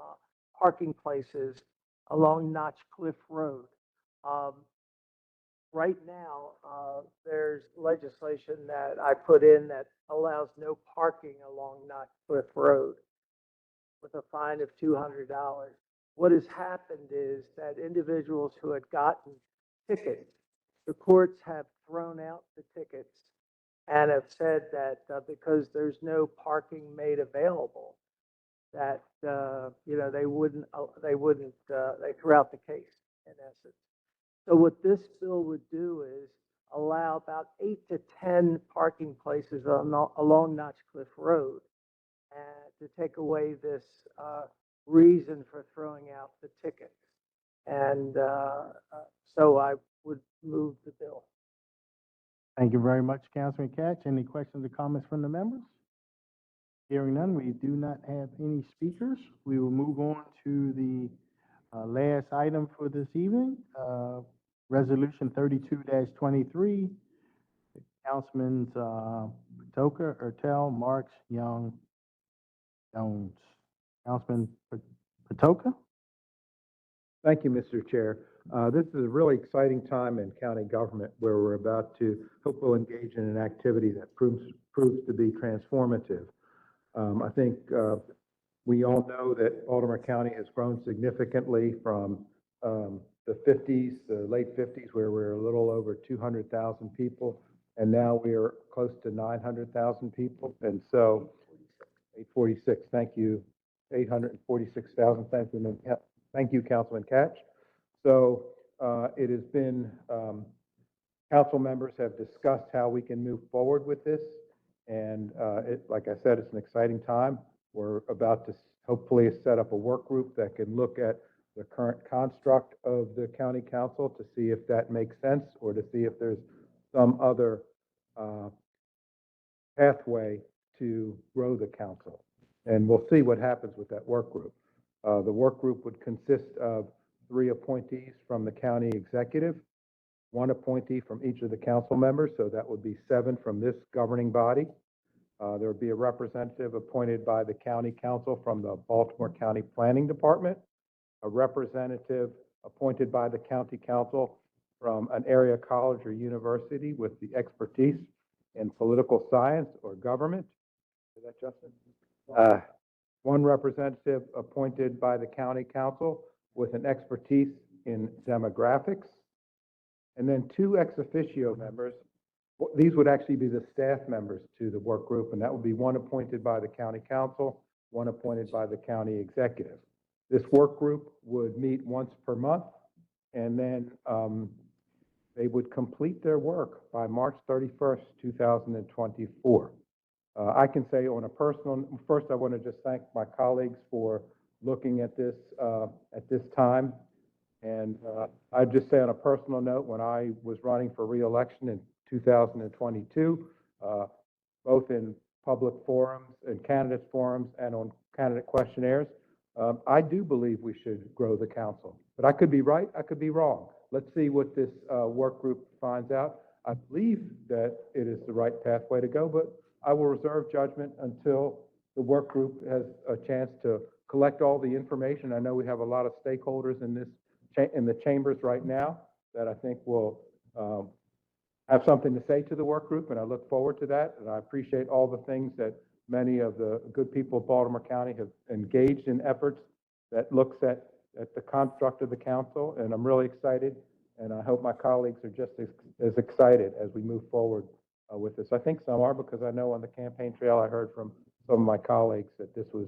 parking places along Notch Cliff Road. Right now, there's legislation that I put in that allows no parking along Notch Cliff Road with a fine of $200. What has happened is that individuals who had gotten tickets, the courts have thrown out the tickets and have said that because there's no parking made available, that they threw out the case in essence. So what this bill would do is allow about 8 to 10 parking places along Notch Cliff Road, and to take away this reason for throwing out the tickets. And so I would move the bill. Thank you very much, Councilman Catch. Any questions or comments from the members? Hearing none, we do not have any speakers. We will move on to the last item for this evening, Resolution 32-23. Councilman's Patoka, Ertel, Marks, Young, Jones. Councilman Patoka? Thank you, Mr. Chair. This is a really exciting time in county government where we're about to hopefully engage in an activity that proves to be transformative. I think we all know that Baltimore County has grown significantly from the the 50s, the late 50s, where we're a little over 200,000 people, and now we are close to 900,000 people. And so 846, thank you, 846,000, thank you, Councilman Catch. So it has been, council members have discussed how we can move forward with this. And like I said, it's an exciting time. We're about to hopefully set up a work group that can look at the current construct of the county council to see if that makes sense, or to see if there's some other pathway to grow the council. And we'll see what happens with that work group. The work group would consist of 3 appointees from the county executive, 1 appointee from each of the council members, so that would be 7 from this governing body. There would be a representative appointed by the county council from the Baltimore County Planning Department, a representative appointed by the county council from an area college or university with the expertise in political science or government. Is that Justin? 1 representative appointed by the county council with an expertise in demographics, and then 2 ex officio members. These would actually be the staff members to the work group, and that would be 1 appointed by the county council, 1 appointed by the county executive. This work group would meet once per month, and then they would complete their work by March 31st, 2024. I can say on a personal, first I want to just thank my colleagues for looking at this time. And I'd just say on a personal note, when I was running for re-election in 2022, both in public forums and candidate forums and on candidate questionnaires, I do believe we should grow the council. But I could be right, I could be wrong. Let's see what this work group finds out. I believe that it is the right pathway to go, but I will reserve judgment until the work group has a chance to collect all the information. I know we have a lot of stakeholders in the chambers right now that I think will have something to say to the work group, and I look forward to that. And I appreciate all the things that many of the good people of Baltimore County have engaged in efforts that looks at the construct of the council, and I'm really excited, and I hope my colleagues are just as excited as we move forward with this. I think some are, because I know on the campaign trail I heard from some of my colleagues that this was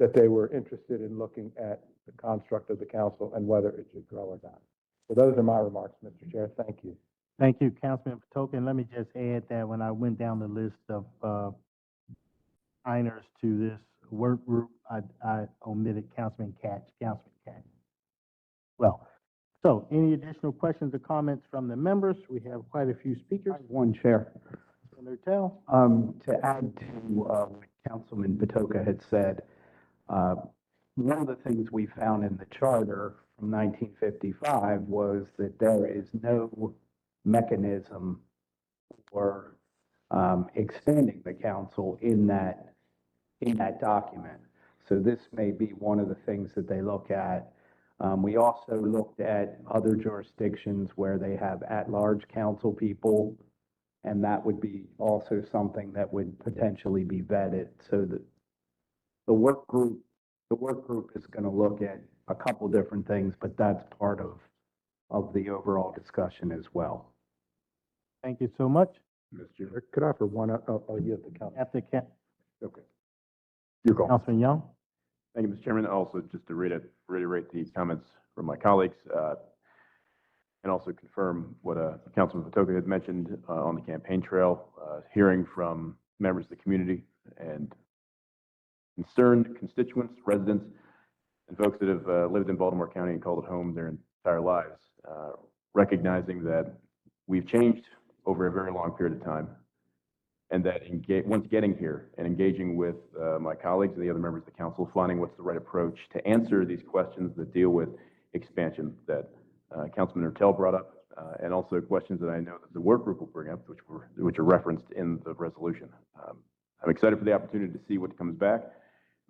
that they were interested in looking at the construct of the council and whether it should grow or not. So those are my remarks, Mr. Chair. Thank you. Thank you, Councilman Patoka. And let me just add that when I went down the list of signers to this work group, I omitted Councilman Catch. Well, so any additional questions or comments from the members? We have quite a few speakers. One, Chair. Senator Tell. To add to what Councilman Patoka had said, one of the things we found in the charter from 1955 was that there is no mechanism for expanding the council in that document. So this may be one of the things that they look at. We also looked at other jurisdictions where they have at-large council people, and that would be also something that would potentially be vetted. So that the work group is going to look at a couple different things, but that's part of the overall discussion as well. Thank you so much. Mr. Chair, could I offer one? Oh, you have the council. After Okay. You're going. Councilman Young. Thank you, Mr. Chairman. Also, just to reiterate the comments from my colleagues, and also confirm what Councilman Patoka had mentioned on the campaign trail, hearing from members of the community and concerned constituents, residents, and folks that have lived in Baltimore County and called it home their entire lives, recognizing that we've changed over a very long period of time, and that once getting here and engaging with my colleagues and the other members of the council, finding what's the right approach to answer these questions that deal with expansion that Councilman Ertel brought up, and also questions that I know that the work group will bring up, which are referenced in the resolution. I'm excited for the opportunity to see what comes back,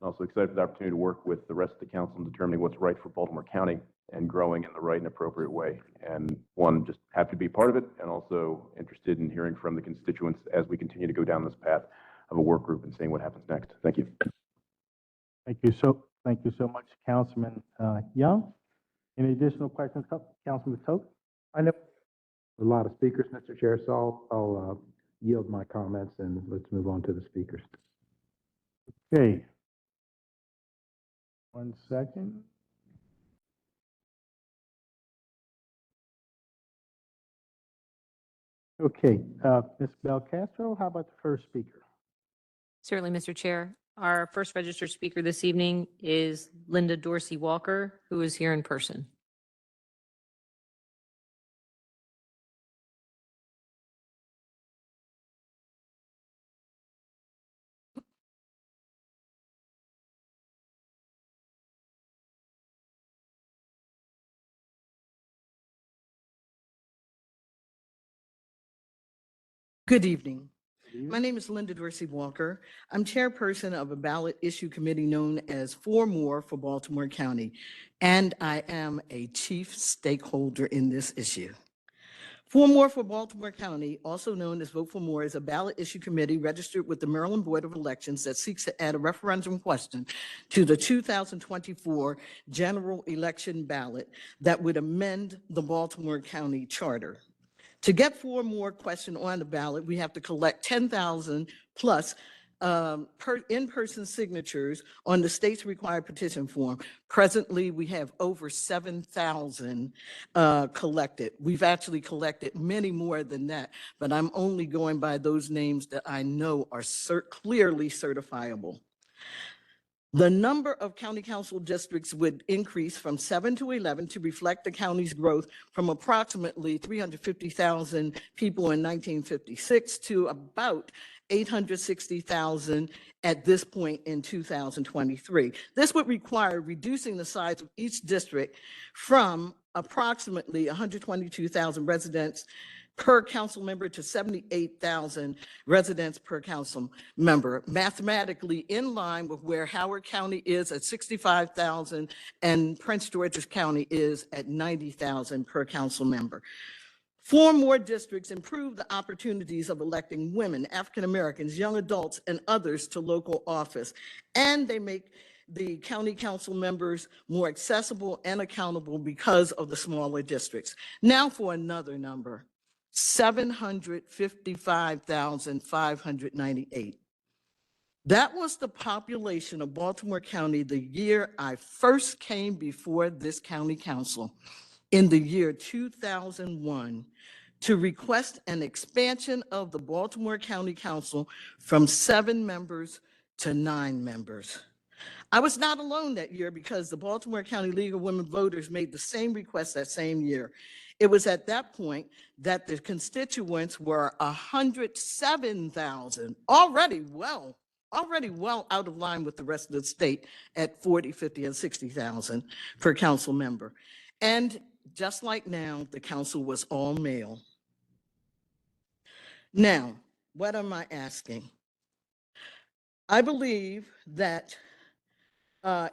and also excited for the opportunity to work with the rest of the council in determining what's right for Baltimore County and growing in the right and appropriate way. And just happy to be part of it, and also interested in hearing from the constituents as we continue to go down this path of a work group and seeing what happens next. Thank you. Thank you so much, Councilman Young. Any additional questions, Councilman Toth? I know a lot of speakers, Mr. Chair, so I'll yield my comments and let's move on to the speakers. Okay. 1 second. Okay, Ms. Belcastro, how about the first speaker? Certainly, Mr. Chair. Our first registered speaker this evening is Linda Dorsey Walker, who is here in person. Good evening. My name is Linda Dorsey Walker. I'm chairperson of a ballot issue committee known as For More for Baltimore County, and I am a chief stakeholder in this issue. For More for Baltimore County, also known as Vote for More, is a ballot issue committee registered with the Maryland Board of Elections that seeks to add a referendum question to the 2024 general election ballot that would amend the Baltimore County Charter. To get 4 more question on the ballot, we have to collect 10,000 plus in-person signatures on the state's required petition form. Presently, we have over 7,000 collected. We've actually collected many more than that, but I'm only going by those names that I know are clearly certifiable. The number of county council districts would increase from 7 to 11 to reflect the county's growth from approximately 350,000 people in 1956 to about 860,000 at this point in 2023. This would require reducing the size of each district from approximately 122,000 residents per council member to 78,000 residents per council member, mathematically in line with where Howard County is at 65,000 and Prince George's County is at 90,000 per council member. 4 more districts improve the opportunities of electing women, African Americans, young adults, and others to local office, and they make the county council members more accessible and accountable because of the smaller districts. Now for another number. 755,598. That was the population of Baltimore County the year I first came before this county council in the year 2001 to request an expansion of the Baltimore County Council from 7 members to 9 members. I was not alone that year because the Baltimore County League of Women Voters made the same request that same year. It was at that point that the constituents were 107,000, already well out of line with the rest of the state at 40, 50, and 60,000 per council member. And just like now, the council was all male. Now, what am I asking? I believe that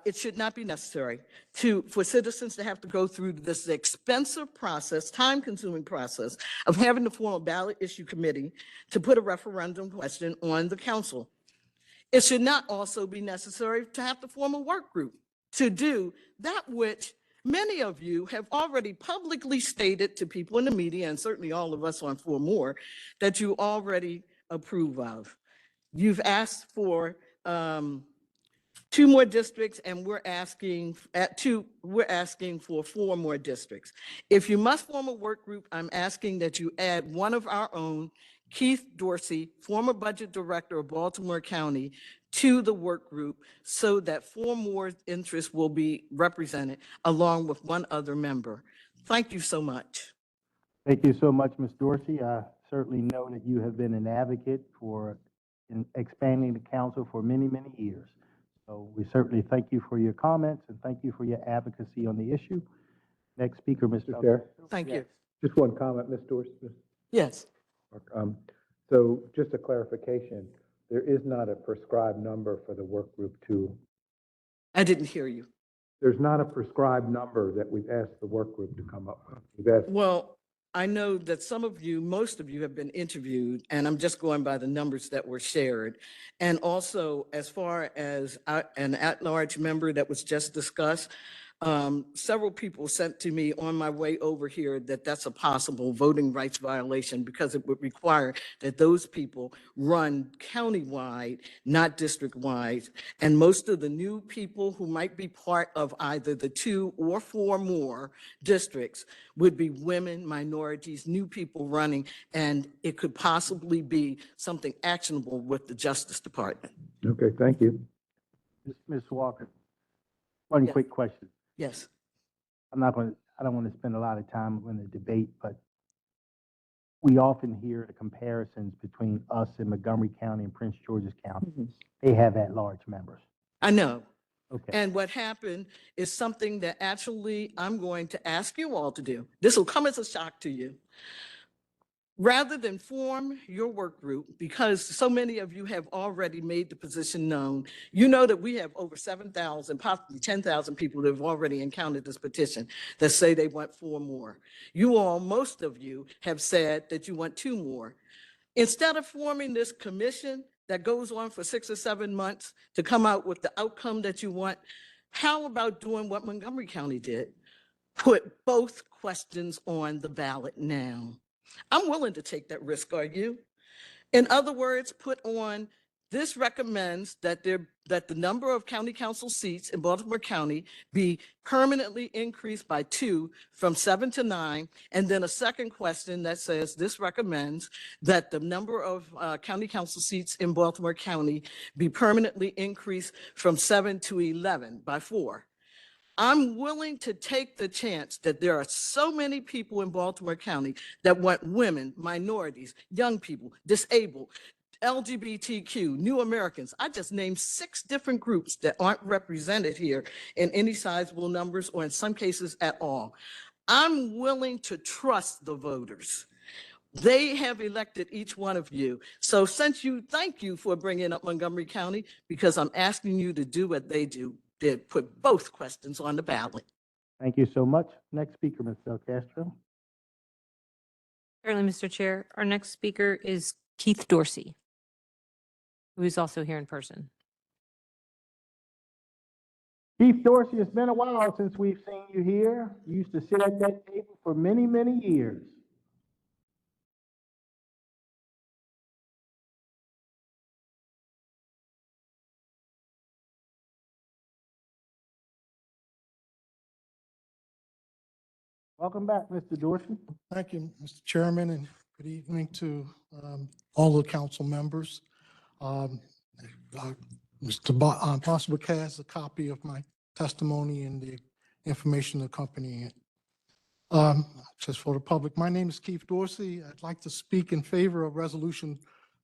it should not be necessary for citizens to have to go through this expensive process, time-consuming process of having to form a ballot issue committee to put a referendum question on the council. It should not also be necessary to have to form a work group to do that which many of you have already publicly stated to people in the media, and certainly all of us on 4 More, that you already approve of. You've asked for 2 more districts, and we're asking for 4 more districts. If you must form a work group, I'm asking that you add one of our own, Keith Dorsey, former budget director of Baltimore County, to the work group so that 4 more interests will be represented along with 1 other member. Thank you so much. Thank you so much, Ms. Dorsey. I certainly know that you have been an advocate for expanding the council for many, many years. So we certainly thank you for your comments and thank you for your advocacy on the issue. Next speaker, Mr. Chair. Thank you. Just one comment, Ms. Dorsey. Yes. So just a clarification, there is not a prescribed number for the work group to. I didn't hear you. There's not a prescribed number that we've asked the work group to come up with. We've asked. Well, I know that most of you have been interviewed, and I'm just going by the numbers that were shared. And also, as far as an at-large member that was just discussed, Several people sent to me on my way over here that that's a possible voting rights violation because it would require that those people run countywide, not district-wide. And most of the new people who might be part of either the 2 or 4 more districts would be women, minorities, new people running, and it could possibly be something actionable with the Justice Department. Okay, thank you. Ms. Walker, one Yes. quick question. Yes. I don't want to spend a lot of time on the debate, but we often hear the comparisons between us in Montgomery County and Prince George's County. They have at-large members. I know. Okay. And what happened is something that actually I'm going to ask you all to do. This will come as a shock to you. Rather than form your work group, because so many of you have already made the position known, you know that we have over 7,000, possibly 10,000 people that have already encountered this petition that say they want 4 more. You all, most of you, have said that you want 2 more. Instead of forming this commission that goes on for 6 or 7 months to come out with the outcome that you want, how about doing what Montgomery County did? Put both questions on the ballot now. I'm willing to take that risk, are you? In other words, put on, this recommends that the number of county council seats in Baltimore County be permanently increased by 2 from 7 to 9. And then a second question that says this recommends that the number of county council seats in Baltimore County be permanently increased from 7 to 11 by 4. I'm willing to take the chance that there are so many people in Baltimore County that want women, minorities, young people, disabled, LGBTQ, New Americans. I just named 6 different groups that aren't represented here in any sizable numbers or in some cases at all. I'm willing to trust the voters. They have elected each one of you. So thank you for bringing up Montgomery County, because I'm asking you to do what they did, put both questions on the ballot. Thank you so much. Next speaker, Ms. Del Castro. Certainly, Mr. Chair. Our next speaker is Keith Dorsey, who is also here in person. Chief Dorsey, it's been a while since we've seen you here. You used to sit at that table for many, many years. Welcome back, Mr. Dorsey. Thank you, Mr. Chairman, and good evening to all the council members. Mr. Possible has a copy of my testimony and the information accompanying it. Just for the public, my name is Keith Dorsey. I'd like to speak in favor of Resolution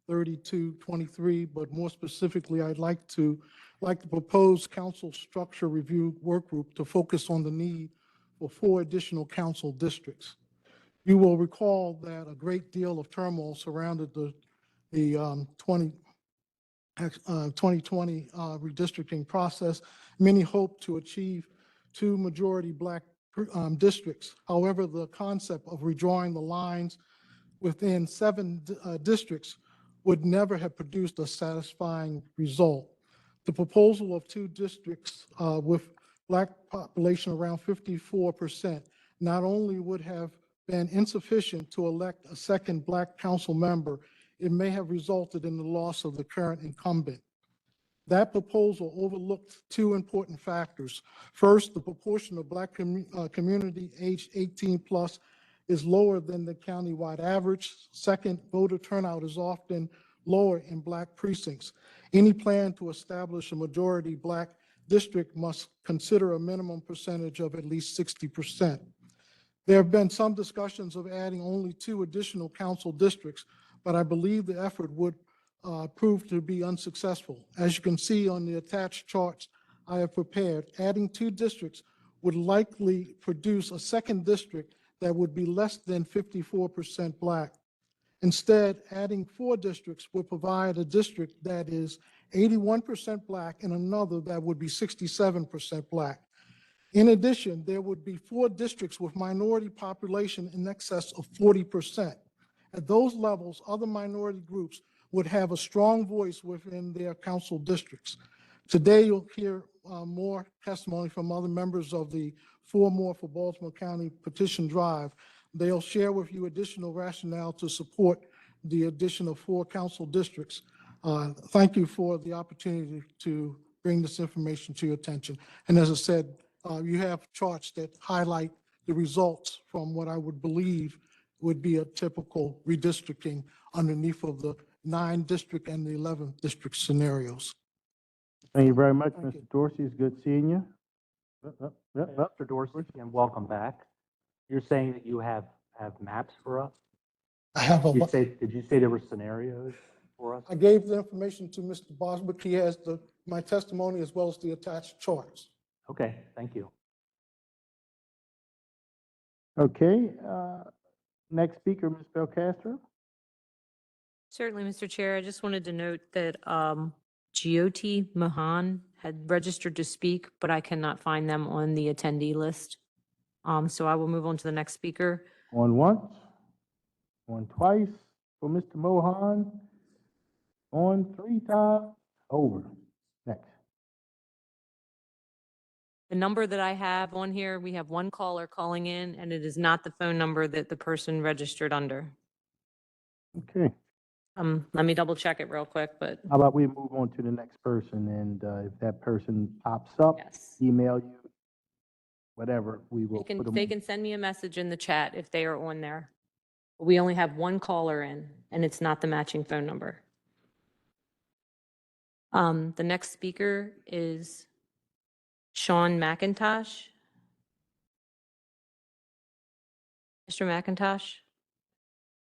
3223, but more specifically, I'd like to propose council structure review work group to focus on the need for 4 additional council districts. You will recall that a great deal of turmoil surrounded the 2020 redistricting process. Many hoped to achieve 2 majority Black districts. However, the concept of redrawing the lines within 7 districts would never have produced a satisfying result. The proposal of 2 districts with Black population around 54% not only would have been insufficient to elect a second Black council member, it may have resulted in the loss of the current incumbent. That proposal overlooked 2 important factors. First, the proportion of Black community aged 18 plus is lower than the countywide average. Second, voter turnout is often lower in Black precincts. Any plan to establish a majority Black district must consider a minimum percentage of at least 60%. There have been some discussions of adding only 2 additional council districts, but I believe the effort would prove to be unsuccessful. As you can see on the attached charts I have prepared, adding 2 districts would likely produce a second district that would be less than 54% Black. Instead, adding 4 districts would provide a district that is 81% Black and another that would be 67% Black. In addition, there would be 4 districts with minority population in excess of 40%. At those levels, other minority groups would have a strong voice within their council districts. Today, you'll hear more testimony from other members of the Four More for Baltimore County petition drive. They'll share with you additional rationale to support the addition of 4 council districts. Thank you for the opportunity to bring this information to your attention. And as I said, you have charts that highlight the results from what I would believe would be a typical redistricting underneath of the 9 district and the 11 district scenarios. Thank you very much, Thank Mr. Dorsey. It's good seeing you. Mr. Dorsey, and welcome back. You're saying that you have maps for us? I have a. Did you say there were scenarios for us? I gave the information to Mr. Boswick. He has my testimony as well as the attached charts. Okay, thank you. Okay, next speaker, Ms. Belcastro. Certainly, Mr. Chair. I just wanted to note that Jyoti Mohan had registered to speak, but I cannot find them on the attendee list. So I will move on to the next speaker. On once, on twice for Mr. Mohan, on 3 times, over. Next. The number that I have on here, we have one caller calling in, and it is not the phone number that the person registered under. Okay, Let me double check it real quick, but how about we move on to the next person, and if that person pops up, email you, whatever, we will put them. they can send me a message in the chat if they are on there. We only have one caller in, and it's not the matching phone number. The next speaker is Sean McIntosh. Mr. McIntosh?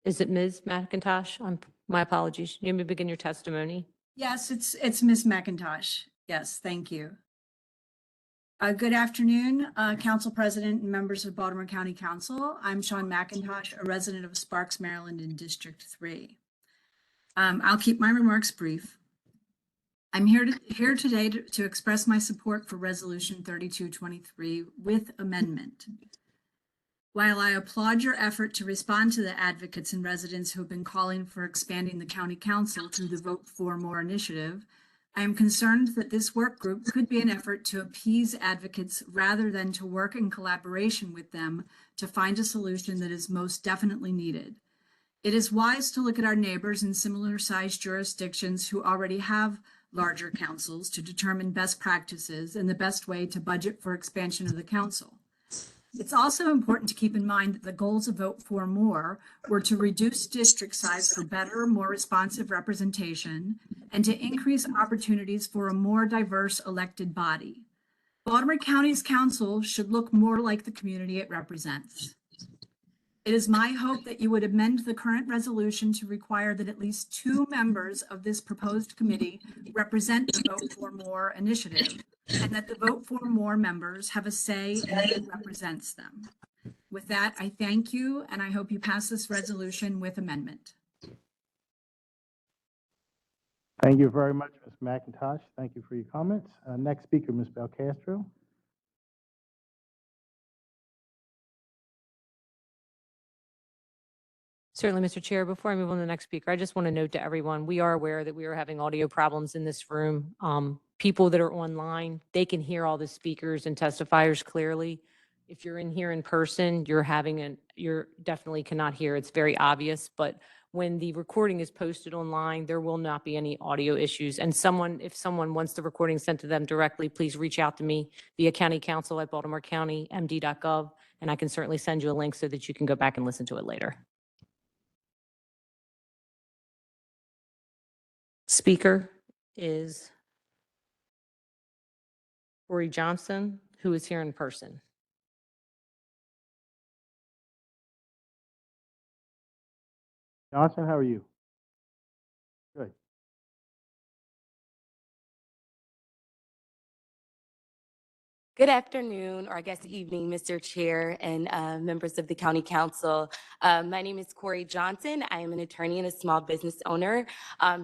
Is it Ms. McIntosh? My apologies. You may begin your testimony. Yes, it's Ms. McIntosh. Yes, thank you. Good afternoon, Council President and members of Baltimore County Council. I'm Sean McIntosh, a resident of Sparks, Maryland in District 3. I'll keep my remarks brief. I'm here today to express my support for Resolution 3223 with amendment. While I applaud your effort to respond to the advocates and residents who have been calling for expanding the County Council through the Vote for More initiative, I am concerned that this work group could be an effort to appease advocates rather than to work in collaboration with them to find a solution that is most definitely needed. It is wise to look at our neighbors in similar sized jurisdictions who already have larger councils to determine best practices and the best way to budget for expansion of the council. It's also important to keep in mind that the goals of Vote for More were to reduce district size for better, more responsive representation and to increase opportunities for a more diverse elected body. Baltimore County's council should look more like the community it represents. It is my hope that you would amend the current resolution to require that at least 2 members of this proposed committee represent the Vote for More initiative, and that the Vote for More members have a say in who represents them. With that, I thank you, and I hope you pass this resolution with amendment. Thank you very much, Ms. McIntosh. Thank you for your comments. Next speaker, Ms. Belcastro. Certainly, Mr. Chair. Before I move on to the next speaker, I just want to note to everyone, we are aware that we are having audio problems in this room. People that are online, they can hear all the speakers and testifiers clearly. If you're in here in person, you're definitely cannot hear. It's very obvious, but when the recording is posted online, there will not be any audio issues. And if someone wants the recording sent to them directly, please reach out to me via countycouncil@baltimorecountymd.gov, and I can certainly send you a link so that you can go back and listen to it later. Speaker is Corey Johnson, who is here in person. Johnson, how are you? Good. Good afternoon, or I guess evening, Mr. Chair and members of the County Council. My name is Corey Johnson. I am an attorney and a small business owner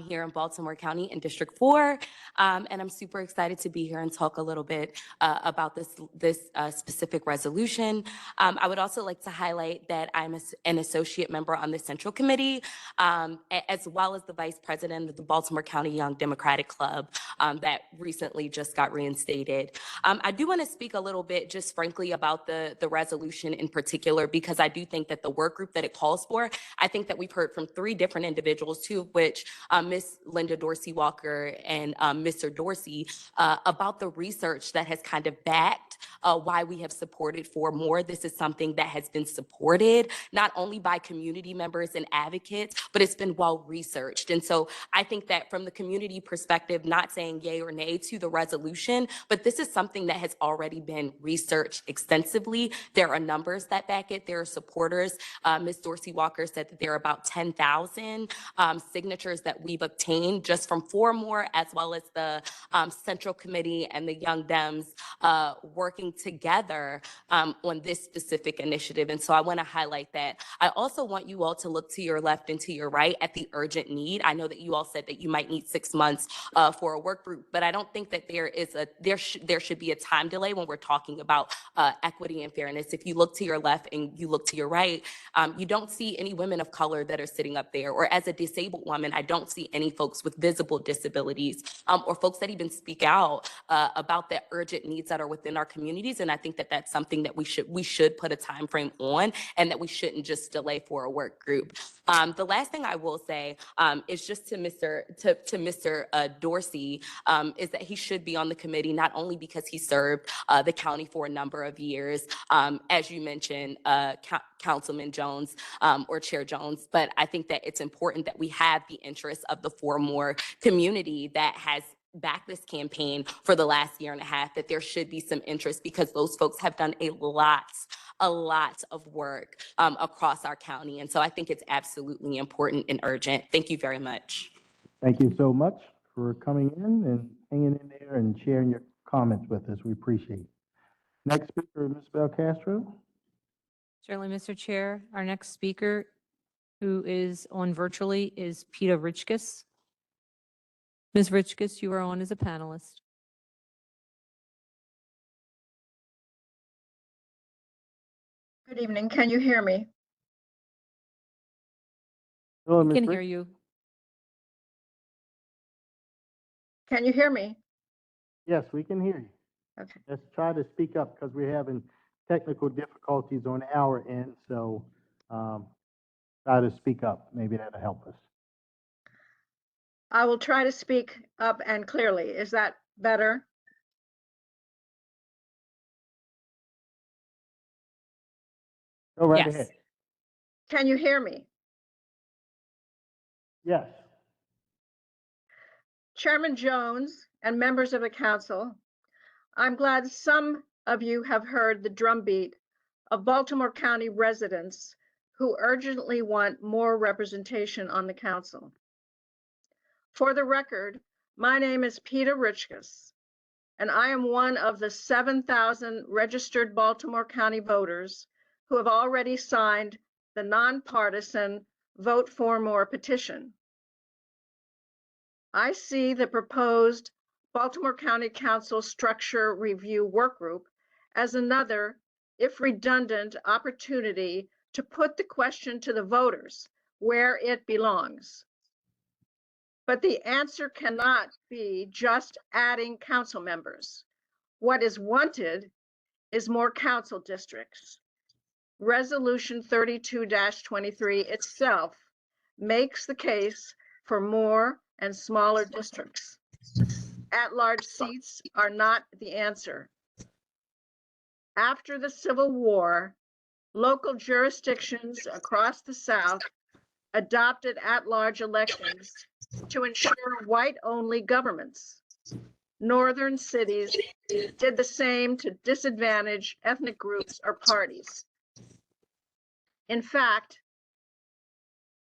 here in Baltimore County in District 4. And I'm super excited to be here and talk a little bit about this specific resolution. I would also like to highlight that I'm an associate member on the Central Committee, as well as the vice president of the Baltimore County Young Democratic Club that recently just got reinstated. I do want to speak a little bit just frankly about the resolution in particular, because I do think that the work group that it calls for, I think that we've heard from 3 different individuals, 2 of which Ms. Linda Dorsey Walker and Mr. Dorsey, about the research that has kind of backed why we have supported 4 more. This is something that has been supported not only by community members and advocates, but it's been well researched. And so I think that from the community perspective, not saying yay or nay to the resolution, but this is something that has already been researched extensively. There are numbers that back it. There are supporters. Ms. Dorsey Walker said that there are about 10,000 signatures that we've obtained just from 4 more, as well as the Central Committee and the Young Dems working together on this specific initiative. And so I want to highlight that. I also want you all to look to your left and to your right at the urgent need. I know that you all said that you might need 6 months for a work group, but I don't think that there should be a time delay when we're talking about equity and fairness. If you look to your left and you look to your right, you don't see any women of color that are sitting up there. Or as a disabled woman, I don't see any folks with visible disabilities or folks that even speak out about the urgent needs that are within our communities. And I think that that's something that we should put a time frame on, and that we shouldn't just delay for a work group. The last thing I will say is just to Mr. Dorsey, is that he should be on the committee, not only because he served the county for a number of years, as you mentioned, Councilman Jones or Chair Jones, but I think that it's important that we have the interests of the 4 more community that has backed this campaign for the last year and a half, that there should be some interest, because those folks have done a lot of work across our county. And so I think it's absolutely important and urgent. Thank you very much. Thank you so much for coming in and hanging in there and sharing your comments with us. We appreciate it. Next speaker, Ms. Belcastro. Certainly, Mr. Chair. Our next speaker, who is on virtually, is Peter Richkes. Ms. Richkes, you are on as a panelist. Good evening. Can you hear me? Hello, We Ms. can Rick. hear you. Can you hear me? Yes, we can hear you. Okay. Let's try to speak up, because we're having technical difficulties on our end. So try to speak up. Maybe that'll help us. I will try to speak up and clearly. Is that better? Go right Yes. ahead. Can you hear me? Yes. Chairman Jones and members of the council, I'm glad some of you have heard the drumbeat of Baltimore County residents who urgently want more representation on the council. For the record, my name is Peter Richkes, and I am one of the 7,000 registered Baltimore County voters who have already signed the nonpartisan Vote for More petition. I see the proposed Baltimore County Council Structure Review Workgroup as another, if redundant, opportunity to put the question to the voters where it belongs. But the answer cannot be just adding council members. What is wanted is more council districts. Resolution 32-23 itself makes the case for more and smaller districts. At-large seats are not the answer. After the Civil War, local jurisdictions across the South adopted at-large elections to ensure white-only governments. Northern cities did the same to disadvantage ethnic groups or parties. In fact,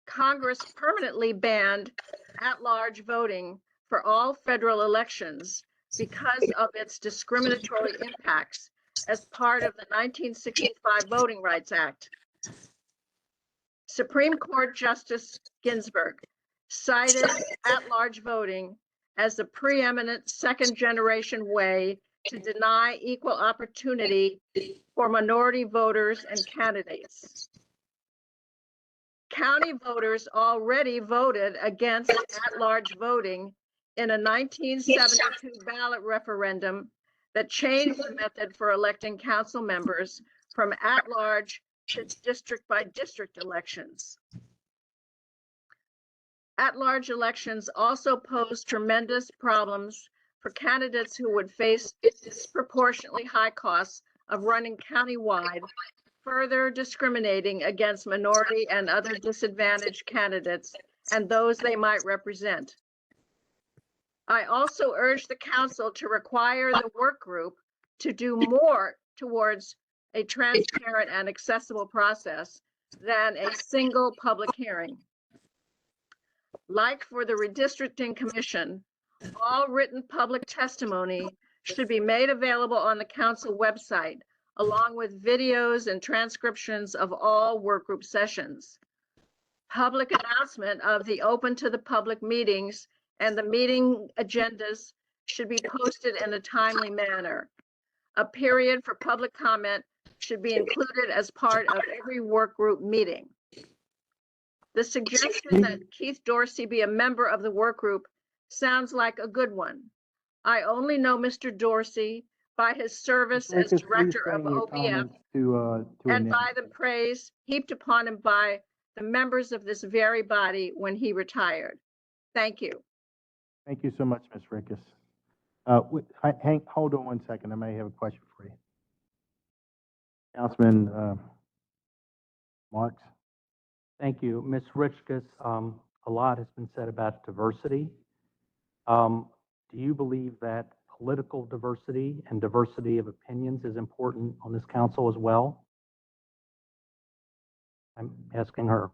Congress permanently banned at-large voting for all federal elections because of its discriminatory impacts as part of the 1965 Voting Rights Act. Supreme Court Justice Ginsburg cited at-large voting as the preeminent second-generation way to deny equal opportunity for minority voters and candidates. County voters already voted against at-large voting in a 1972 ballot referendum that changed the method for electing council members from at-large to district-by-district elections. At-large elections also pose tremendous problems for candidates who would face disproportionately high costs of running countywide, further discriminating against minority and other disadvantaged candidates and those they might represent. I also urge the council to require the work group to do more towards a transparent and accessible process than a single public hearing. Like for the redistricting commission, all written public testimony should be made available on the council website, along with videos and transcriptions of all workgroup sessions. Public announcement of the open to the public meetings and the meeting agendas should be posted in a timely manner. A period for public comment should be included as part of every workgroup meeting. The suggestion that Keith Dorsey be a member of the work group sounds like a good one. I only know Mr. Dorsey by his service as Lucas, please director of bring your OPM comments to an and end. by the praise heaped upon him by the members of this very body when he retired. Thank you. Thank you so much, Ms. Rickus. Hank, hold on one second. I may have a question for you. Councilman Marks? Thank you. Ms. Richkus, a lot has been said about diversity. Do you believe that political diversity and diversity of opinions is important on this council as well? I'm asking her.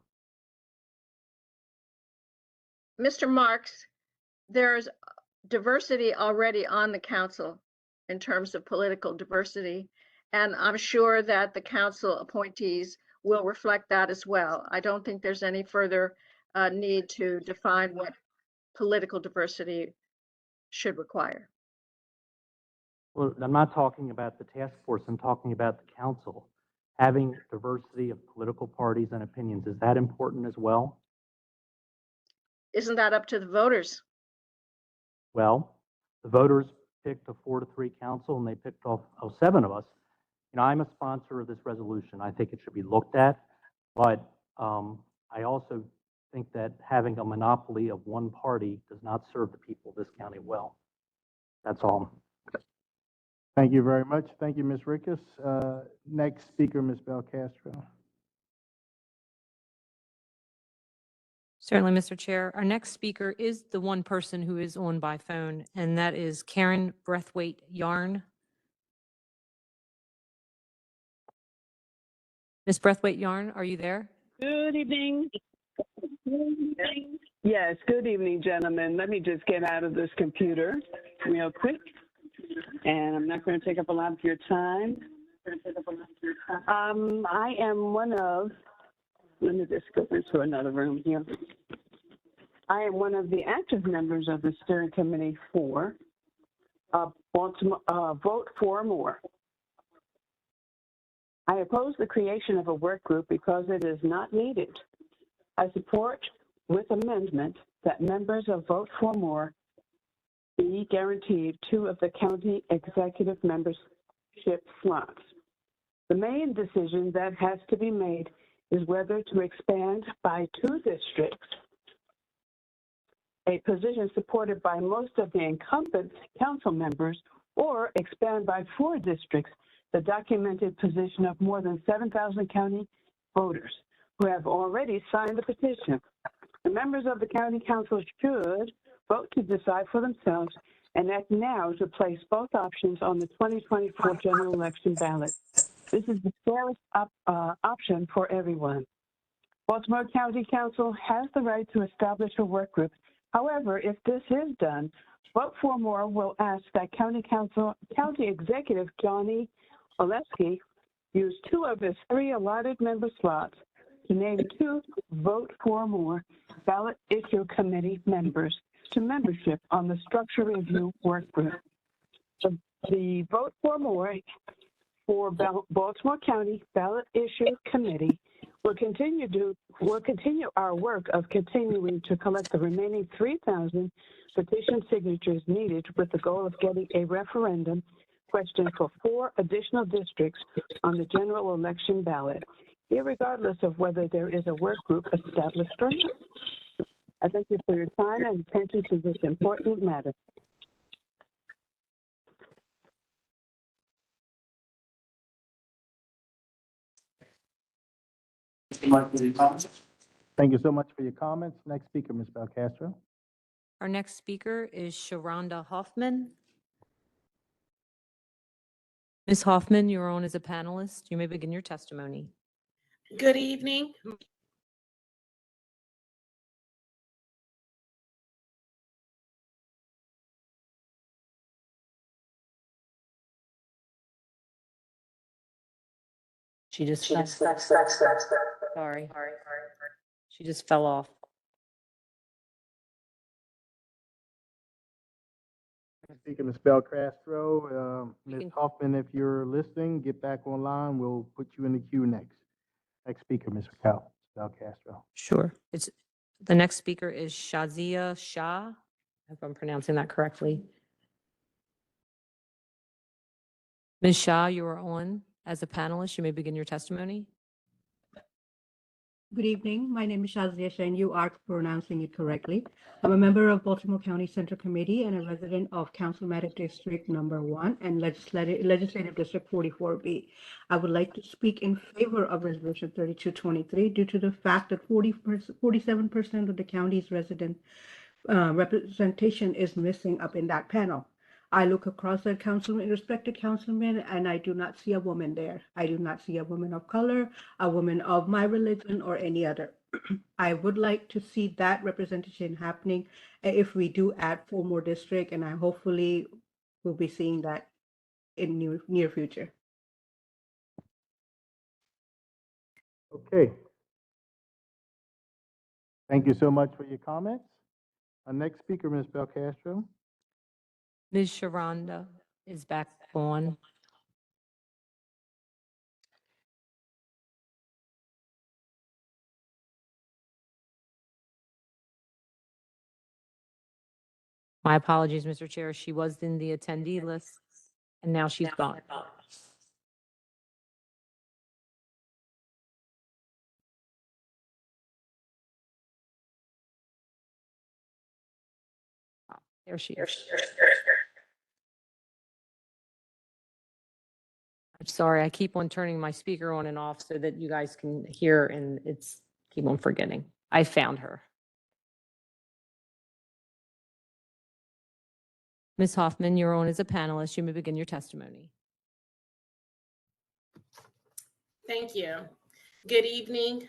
Mr. Marks, there's diversity already on the council in terms of political diversity, and I'm sure that the council appointees will reflect that as well. I don't think there's any further need to define what political diversity should require. Well, I'm not talking about the task force. I'm talking about the council. Having diversity of political parties and opinions, is that important as well? Isn't that up to the voters? Well, the voters picked a 4-3 council and they picked off 7 of us. You know, I'm a sponsor of this resolution. I think it should be looked at, but I also think that having a monopoly of one party does not serve the people of this county well. That's all. Thank you very much. Thank you, Ms. Rickus. Next speaker, Ms. Belcastro. Certainly, Mr. Chair. Our next speaker is the one person who is on by phone, and that is Karen Brathwaite Yarn. Ms. Brathwaite Yarn, are you there? Good evening. Yes, good evening, gentlemen. Let me just get out of this computer real quick. And I'm not going to take up a lot of your time. I am one of, let me just go into another room here. I am one of the active members of the steering committee for Baltimore, Vote for More. I oppose the creation of a work group because it is not needed. I support with amendment that members of Vote for More be guaranteed 2 of the county executive membership slots. The main decision that has to be made is whether to expand by 2 districts, a position supported by most of the incumbent council members, or expand by 4 districts, the documented position of more than 7,000 county voters who have already signed the petition. The members of the county council should vote to decide for themselves and act now to place both options on the 2024 general election ballot. This is the fairest option for everyone. Baltimore County Council has the right to establish a work group However, if this is done, Vote for More will ask that County Executive Johnny Oleski use 2 of his 3 allotted member slots to name 2 Vote for More ballot issue committee members to membership on the structure review work group. The Vote for More for Baltimore County Ballot Issue Committee will continue our work of continuing to collect the remaining 3,000 petition signatures needed with the goal of getting a referendum question for 4 additional districts on the general election ballot, irregardless of whether there is a work group established or not. I thank you for your time and attention to this important matter. Thank you so much for your comments. Next speaker, Ms. Belcastro. Our next speaker is Sharonda Hoffman. Ms. Hoffman, you're on as a panelist. You may begin your testimony. Good evening. She just fell. Sorry. She just fell off. Speaker, Ms. Belcastro, Ms. Hoffman, if you're listening, get back online. We'll put you in the queue next. Next speaker, Ms. Belcastro. Sure. The next speaker is Shazia Shah. I hope I'm pronouncing that correctly. Ms. Shah, you are on as a panelist. You may begin your testimony. Good evening. My name is Shazia Shah, and you are pronouncing it correctly. I'm a member of Baltimore County Central Committee and a resident of Councilmanic District Number 1 and Legislative District 44B. I would like to speak in favor of Resolution 3223 due to the fact that 47% of the county's resident representation is missing up in that panel. I look across at respected councilmen, and I do not see a woman there. I do not see a woman of color, a woman of my religion, or any other. I would like to see that representation happening if we do add 4 more districts, and I hopefully will be seeing that in near future. Okay. Thank you so much for your comments. Our next speaker, Ms. Belcastro. Ms. Sharonda is back on. My apologies, Mr. Chair. She was in the attendee list, and now she's gone. There she is. I'm sorry, I keep on turning my speaker on and off so that you guys can hear, and keep on forgetting. I found her. Ms. Hoffman, you're on as a panelist. You may begin your testimony. Thank you. Good evening,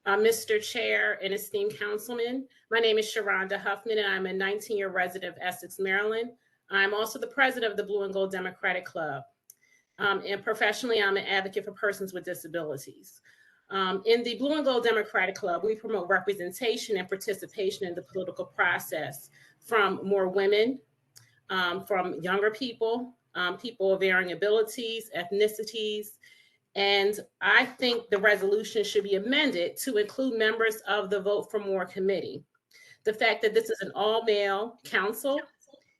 Mr. Chair and esteemed councilmen. My name is Sharonda Huffman, and I'm a 19-year resident of Essex, Maryland. I'm also the president of the Blue and Gold Democratic Club. And professionally, I'm an advocate for persons with disabilities. In the Blue and Gold Democratic Club, we promote representation and participation in the political process from more women, from younger people, people of varying abilities, ethnicities, and I think the resolution should be amended to include members of the Vote for More committee. The fact that this is an all-male council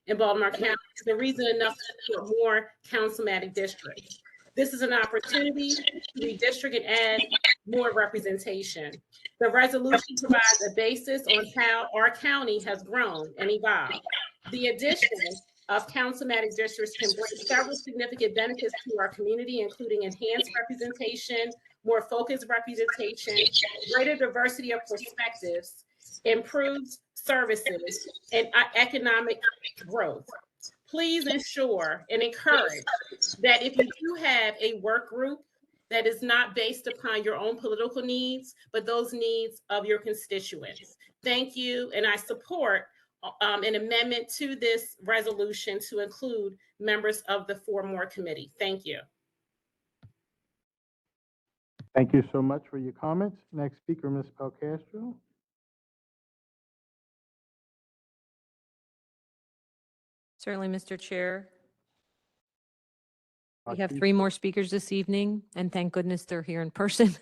in Baltimore County is the reason enough to put more councilmanic districts. This is an opportunity to redistrict and add more representation. The resolution provides a basis on how our county has grown and evolved. The addition of councilmanic districts can bring several significant benefits to our community, including enhanced representation, more focused representation, greater diversity of perspectives, improved services, and economic growth. Please ensure and encourage that if you do have a work group that is not based upon your own political needs, but those needs of your constituents, Thank you, and I support an amendment to this resolution to include members of the For More Committee. Thank you. Thank you so much for your comments. Next speaker, Ms. Belcastro. Certainly, Mr. Chair. We have Archie. 3 more speakers this evening, and thank goodness they're here in person.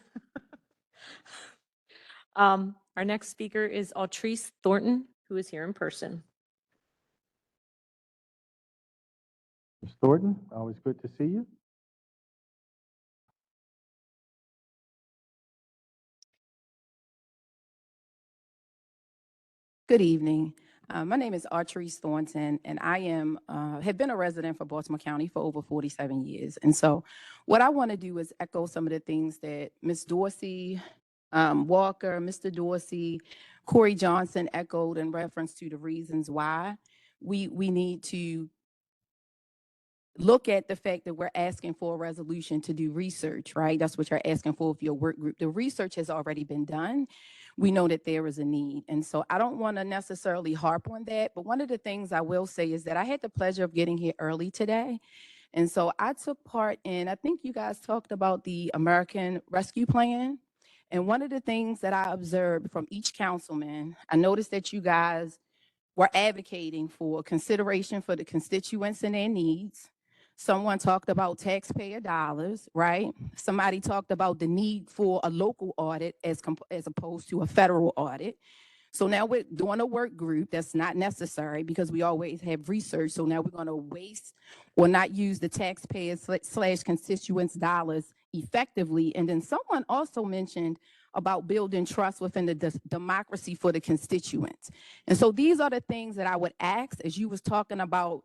Our next speaker is Altrice Thornton, who is here in person. Ms. Thornton, always good to see you. Good evening. My name is Artrice Thornton, and I have been a resident for Baltimore County for over 47 years. And so what I want to do is echo some of the things that Ms. Dorsey, Walker, Mr. Dorsey, Corey Johnson echoed in reference to the reasons why we need to look at the fact that we're asking for a resolution to do research, right? That's what you're asking for with your work group. The research has already been done. We know that there is a need. And so I don't want to necessarily harp on that. But one of the things I will say is that I had the pleasure of getting here early today. And so I took part in, I think you guys talked about the American Rescue Plan. And one of the things that I observed from each councilman, I noticed that you guys were advocating for consideration for the constituents and their needs. Someone talked about taxpayer dollars, right? Somebody talked about the need for a local audit as opposed to a federal audit. So now we're doing a work group that's not necessary because we always have research. So now we're going to waste or not use the taxpayers / constituents dollars effectively. And then someone also mentioned about building trust within the democracy for the constituents. And so these are the things that I would ask as you was talking about.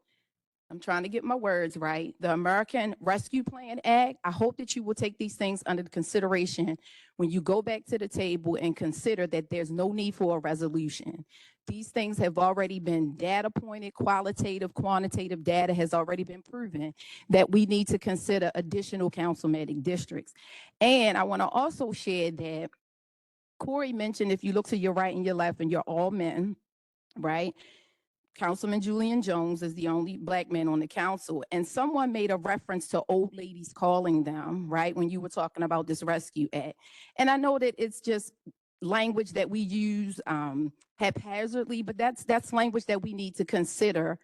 I'm trying to get my words right. The American Rescue Plan Act, I hope that you will take these things under consideration when you go back to the table and consider that there's no need for a resolution. These things have already been data pointed, qualitative, quantitative data has already been proven that we need to consider additional councilmanic districts. And I want to also share that Corey mentioned if you look to your right and your left and you're all men, right? Councilman Julian Jones is the only Black man on the council. And someone made a reference to old ladies calling them, right, when you were talking about this Rescue Act. And I know that it's just language that we use haphazardly, but that's language that we need to consider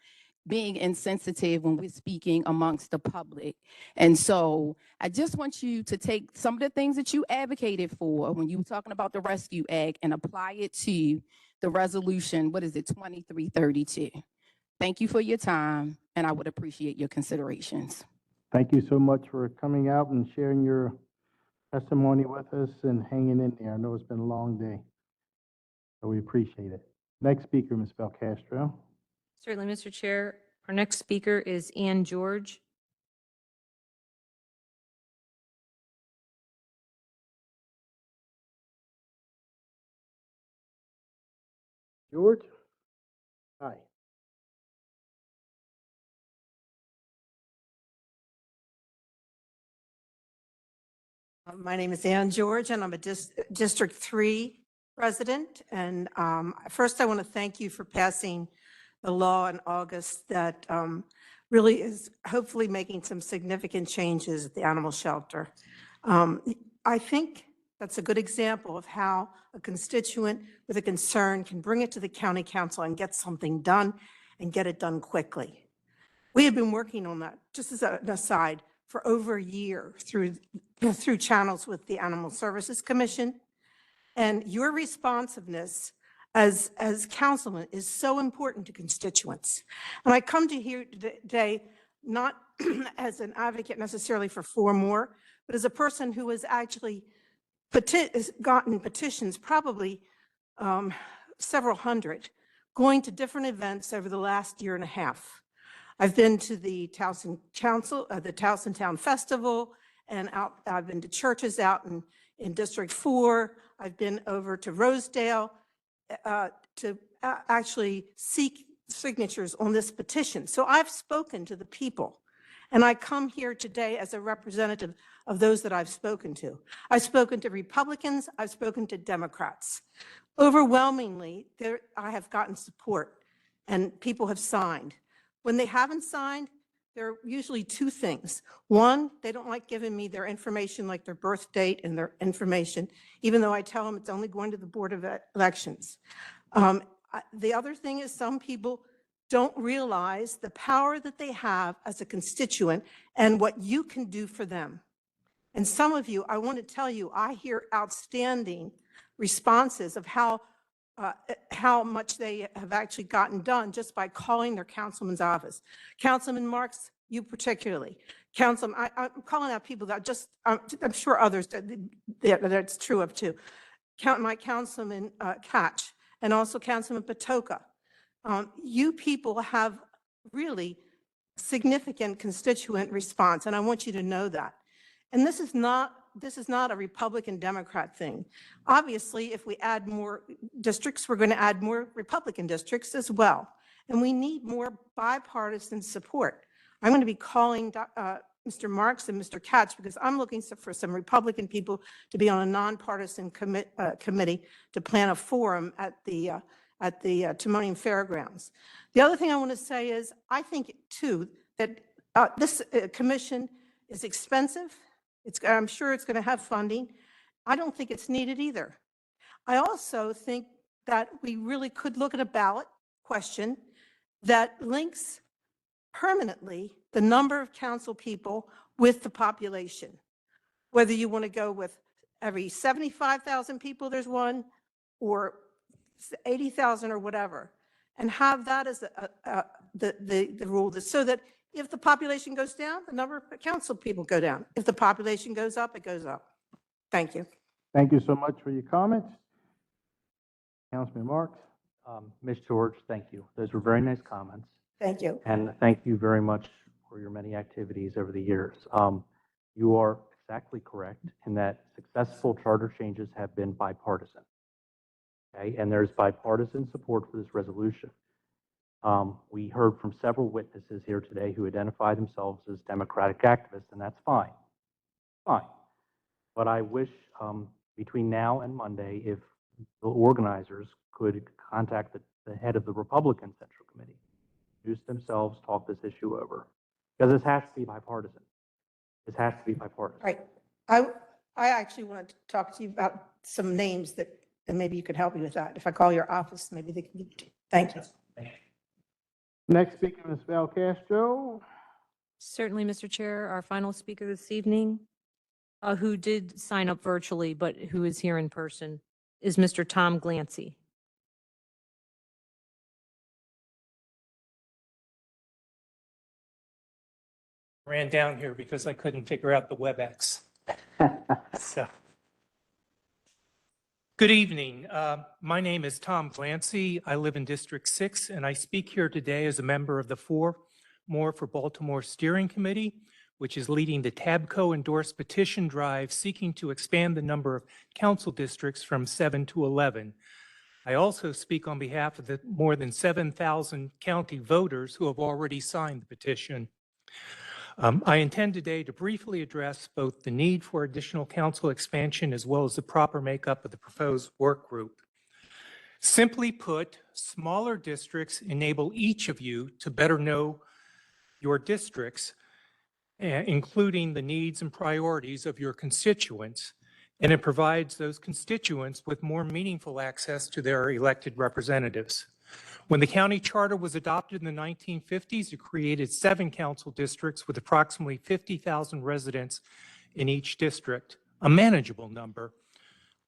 being insensitive when we're speaking amongst the public. And so I just want you to take some of the things that you advocated for when you were talking about the Rescue Act and apply it to the resolution, what is it, 2332. Thank you for your time, and I would appreciate your considerations. Thank you so much for coming out and sharing your testimony with us and hanging in there. I know it's been a long day, so we appreciate it. Next speaker, Ms. Belcastro. Certainly, Mr. Chair. Our next speaker is Ann George. George? Hi. My name is Ann George, and I'm a District 3 resident. And first, I want to thank you for passing the law in August that really is hopefully making some significant changes at the animal shelter. I think that's a good example of how a constituent with a concern can bring it to the county council and get something done and get it done quickly. We have been working on that, just as an aside, for over a year through channels with the Animal Services Commission. And your responsiveness as councilman is so important to constituents. And I come to here today not as an advocate necessarily for 4 More, but as a person who has actually gotten petitions, probably several hundred, going to different events over the last year and a half. I've been to the Towson Town Festival, and I've been to churches out in District 4. I've been over to Rosedale to actually seek signatures on this petition. So I've spoken to the people, and I come here today as a representative of those that I've spoken to. I've spoken to Republicans, I've spoken to Democrats. Overwhelmingly, I have gotten support and people have signed. When they haven't signed, there are usually two things. One, they don't like giving me their information, like their birth date and their information, even though I tell them it's only going to the Board of Elections. The other thing is some people don't realize the power that they have as a constituent and what you can do for them. And some of you, I want to tell you, I hear outstanding responses of how much they have actually gotten done just by calling their councilman's office. Councilman Marks, you particularly. Councilman, I'm calling out people that just, I'm sure others that's true of too. My Councilman Catch and also Councilman Patoka. You people have really significant constituent response, and I want you to know that. And this is not a Republican Democrat thing. Obviously, if we add more districts, we're going to add more Republican districts as well. And we need more bipartisan support. I'm going to be calling Mr. Marks and Mr. Katz because I'm looking for some Republican people to be on a nonpartisan committee to plan a forum at the Timonium Fairgrounds. The other thing I want to say is I think too that this commission is expensive. I'm sure it's going to have funding. I don't think it's needed either. I also think that we really could look at a ballot question that links permanently the number of council people with the population. Whether you want to go with every 75,000 people, there's one, or 80,000 or whatever, and have that as the rule, so that if the population goes down, the number of council people go down. If the population goes up, it goes up. Thank you. Thank you so much for your comments. Councilman Marks. Ms. George, thank you. Those were very nice comments. Thank you. And thank you very much for your many activities over the years. You are exactly correct in that successful charter changes have been bipartisan. Okay, and there's bipartisan support for this resolution. We heard from several witnesses here today who identify themselves as Democratic activists, and that's fine. Fine. But I wish between now and Monday, if the organizers could contact the head of the Republican Central Committee, introduce themselves, talk this issue over. Because this has to be bipartisan. This has to be bipartisan. Right. I actually wanted to talk to you about some names that, and maybe you could help me with that. If I call your office, maybe they can. Thank you. Next speaker, Ms. Val Castro. Certainly, Mr. Chair, our final speaker this evening, who did sign up virtually, but who is here in person, is Mr. Tom Glancy. Ran down here because I couldn't figure out the WebEx. So, good evening. My name is Tom Glancy. I live in District 6, and I speak here today as a member of the For More for Baltimore Steering Committee, which is leading the TABCO endorsed petition drive seeking to expand the number of council districts from 7 to 11. I also speak on behalf of the more than 7,000 county voters who have already signed the petition. I intend today to briefly address both the need for additional council expansion as well as the proper makeup of the proposed work group. Simply put, smaller districts enable each of you to better know your districts, including the needs and priorities of your constituents, and it provides those constituents with more meaningful access to their elected representatives. When the county charter was adopted in the 1950s, it created 7 council districts with approximately 50,000 residents in each district, a manageable number.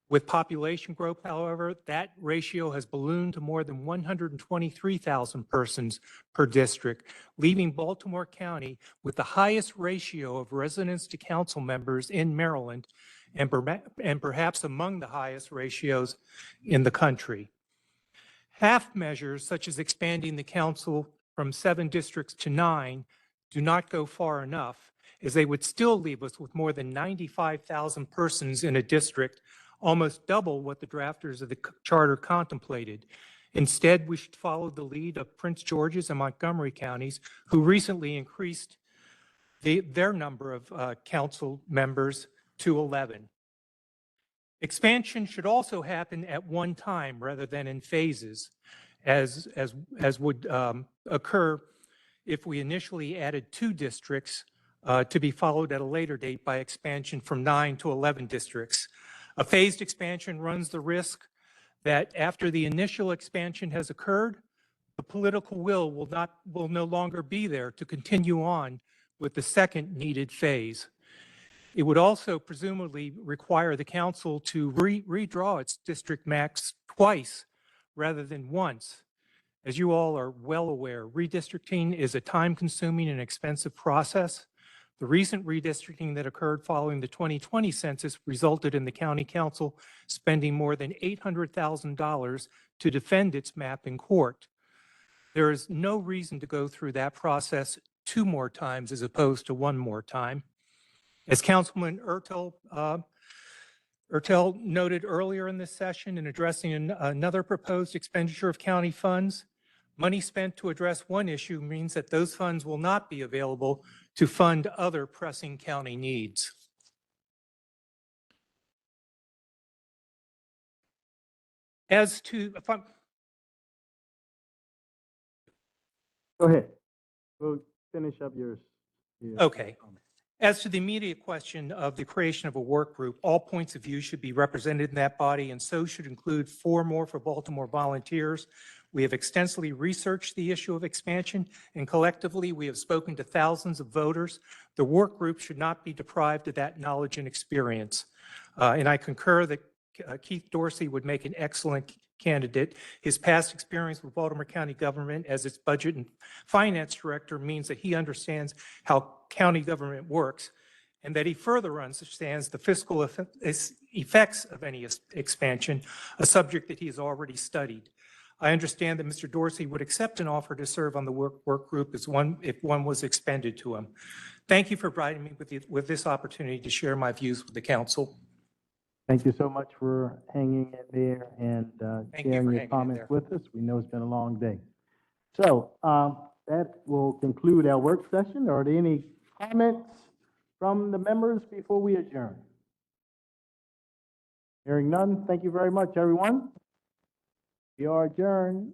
With population growth, however, that ratio has ballooned to more than 123,000 persons per district, leaving Baltimore County with the highest ratio of residents to council members in Maryland and perhaps among the highest ratios in the country. Half measures, such as expanding the council from 7 districts to 9, do not go far enough, as they would still leave us with more than 95,000 persons in a district, almost double what the drafters of the charter contemplated. Instead, we should follow the lead of Prince George's and Montgomery counties, who recently increased their number of council members to 11. Expansion should also happen at one time rather than in phases, as would occur if we initially added 2 districts to be followed at a later date by expansion from 9 to 11 districts. A phased expansion runs the risk that after the initial expansion has occurred, the political will will no longer be there to continue on with the second needed phase. It would also presumably require the council to redraw its district maps twice rather than once. As you all are well aware, redistricting is a time-consuming and expensive process. The recent redistricting that occurred following the 2020 census resulted in the county council spending more than $800,000 to defend its map in court. There is no reason to go through that process 2 more times as opposed to 1 more time. As Councilman Ertel noted earlier in this session in addressing another proposed expenditure of county funds, money spent to address one issue means that those funds will not be available to fund other pressing county needs. As to, Go ahead. We'll finish up yours. Okay. As to the immediate question of the creation of a work group, all points of view should be represented in that body, and so should include 4 more for Baltimore volunteers. We have extensively researched the issue of expansion, and collectively we have spoken to thousands of voters. The work group should not be deprived of that knowledge and experience. And I concur that Keith Dorsey would make an excellent candidate. His past experience with Baltimore County government as its budget and finance director means that he understands how county government works, and that he further understands the fiscal effects of any expansion, a subject that he has already studied. I understand that Mr. Dorsey would accept an offer to serve on the work group if one was extended to him. Thank you for providing me with this opportunity to share my views with the council. Thank you so much for hanging in there and Thank you sharing for your hanging in comments there. with us. We know it's been a long day. So that will conclude our work session. Are there any comments from the members before we adjourn? Hearing none, thank you very much, everyone. We are adjourned.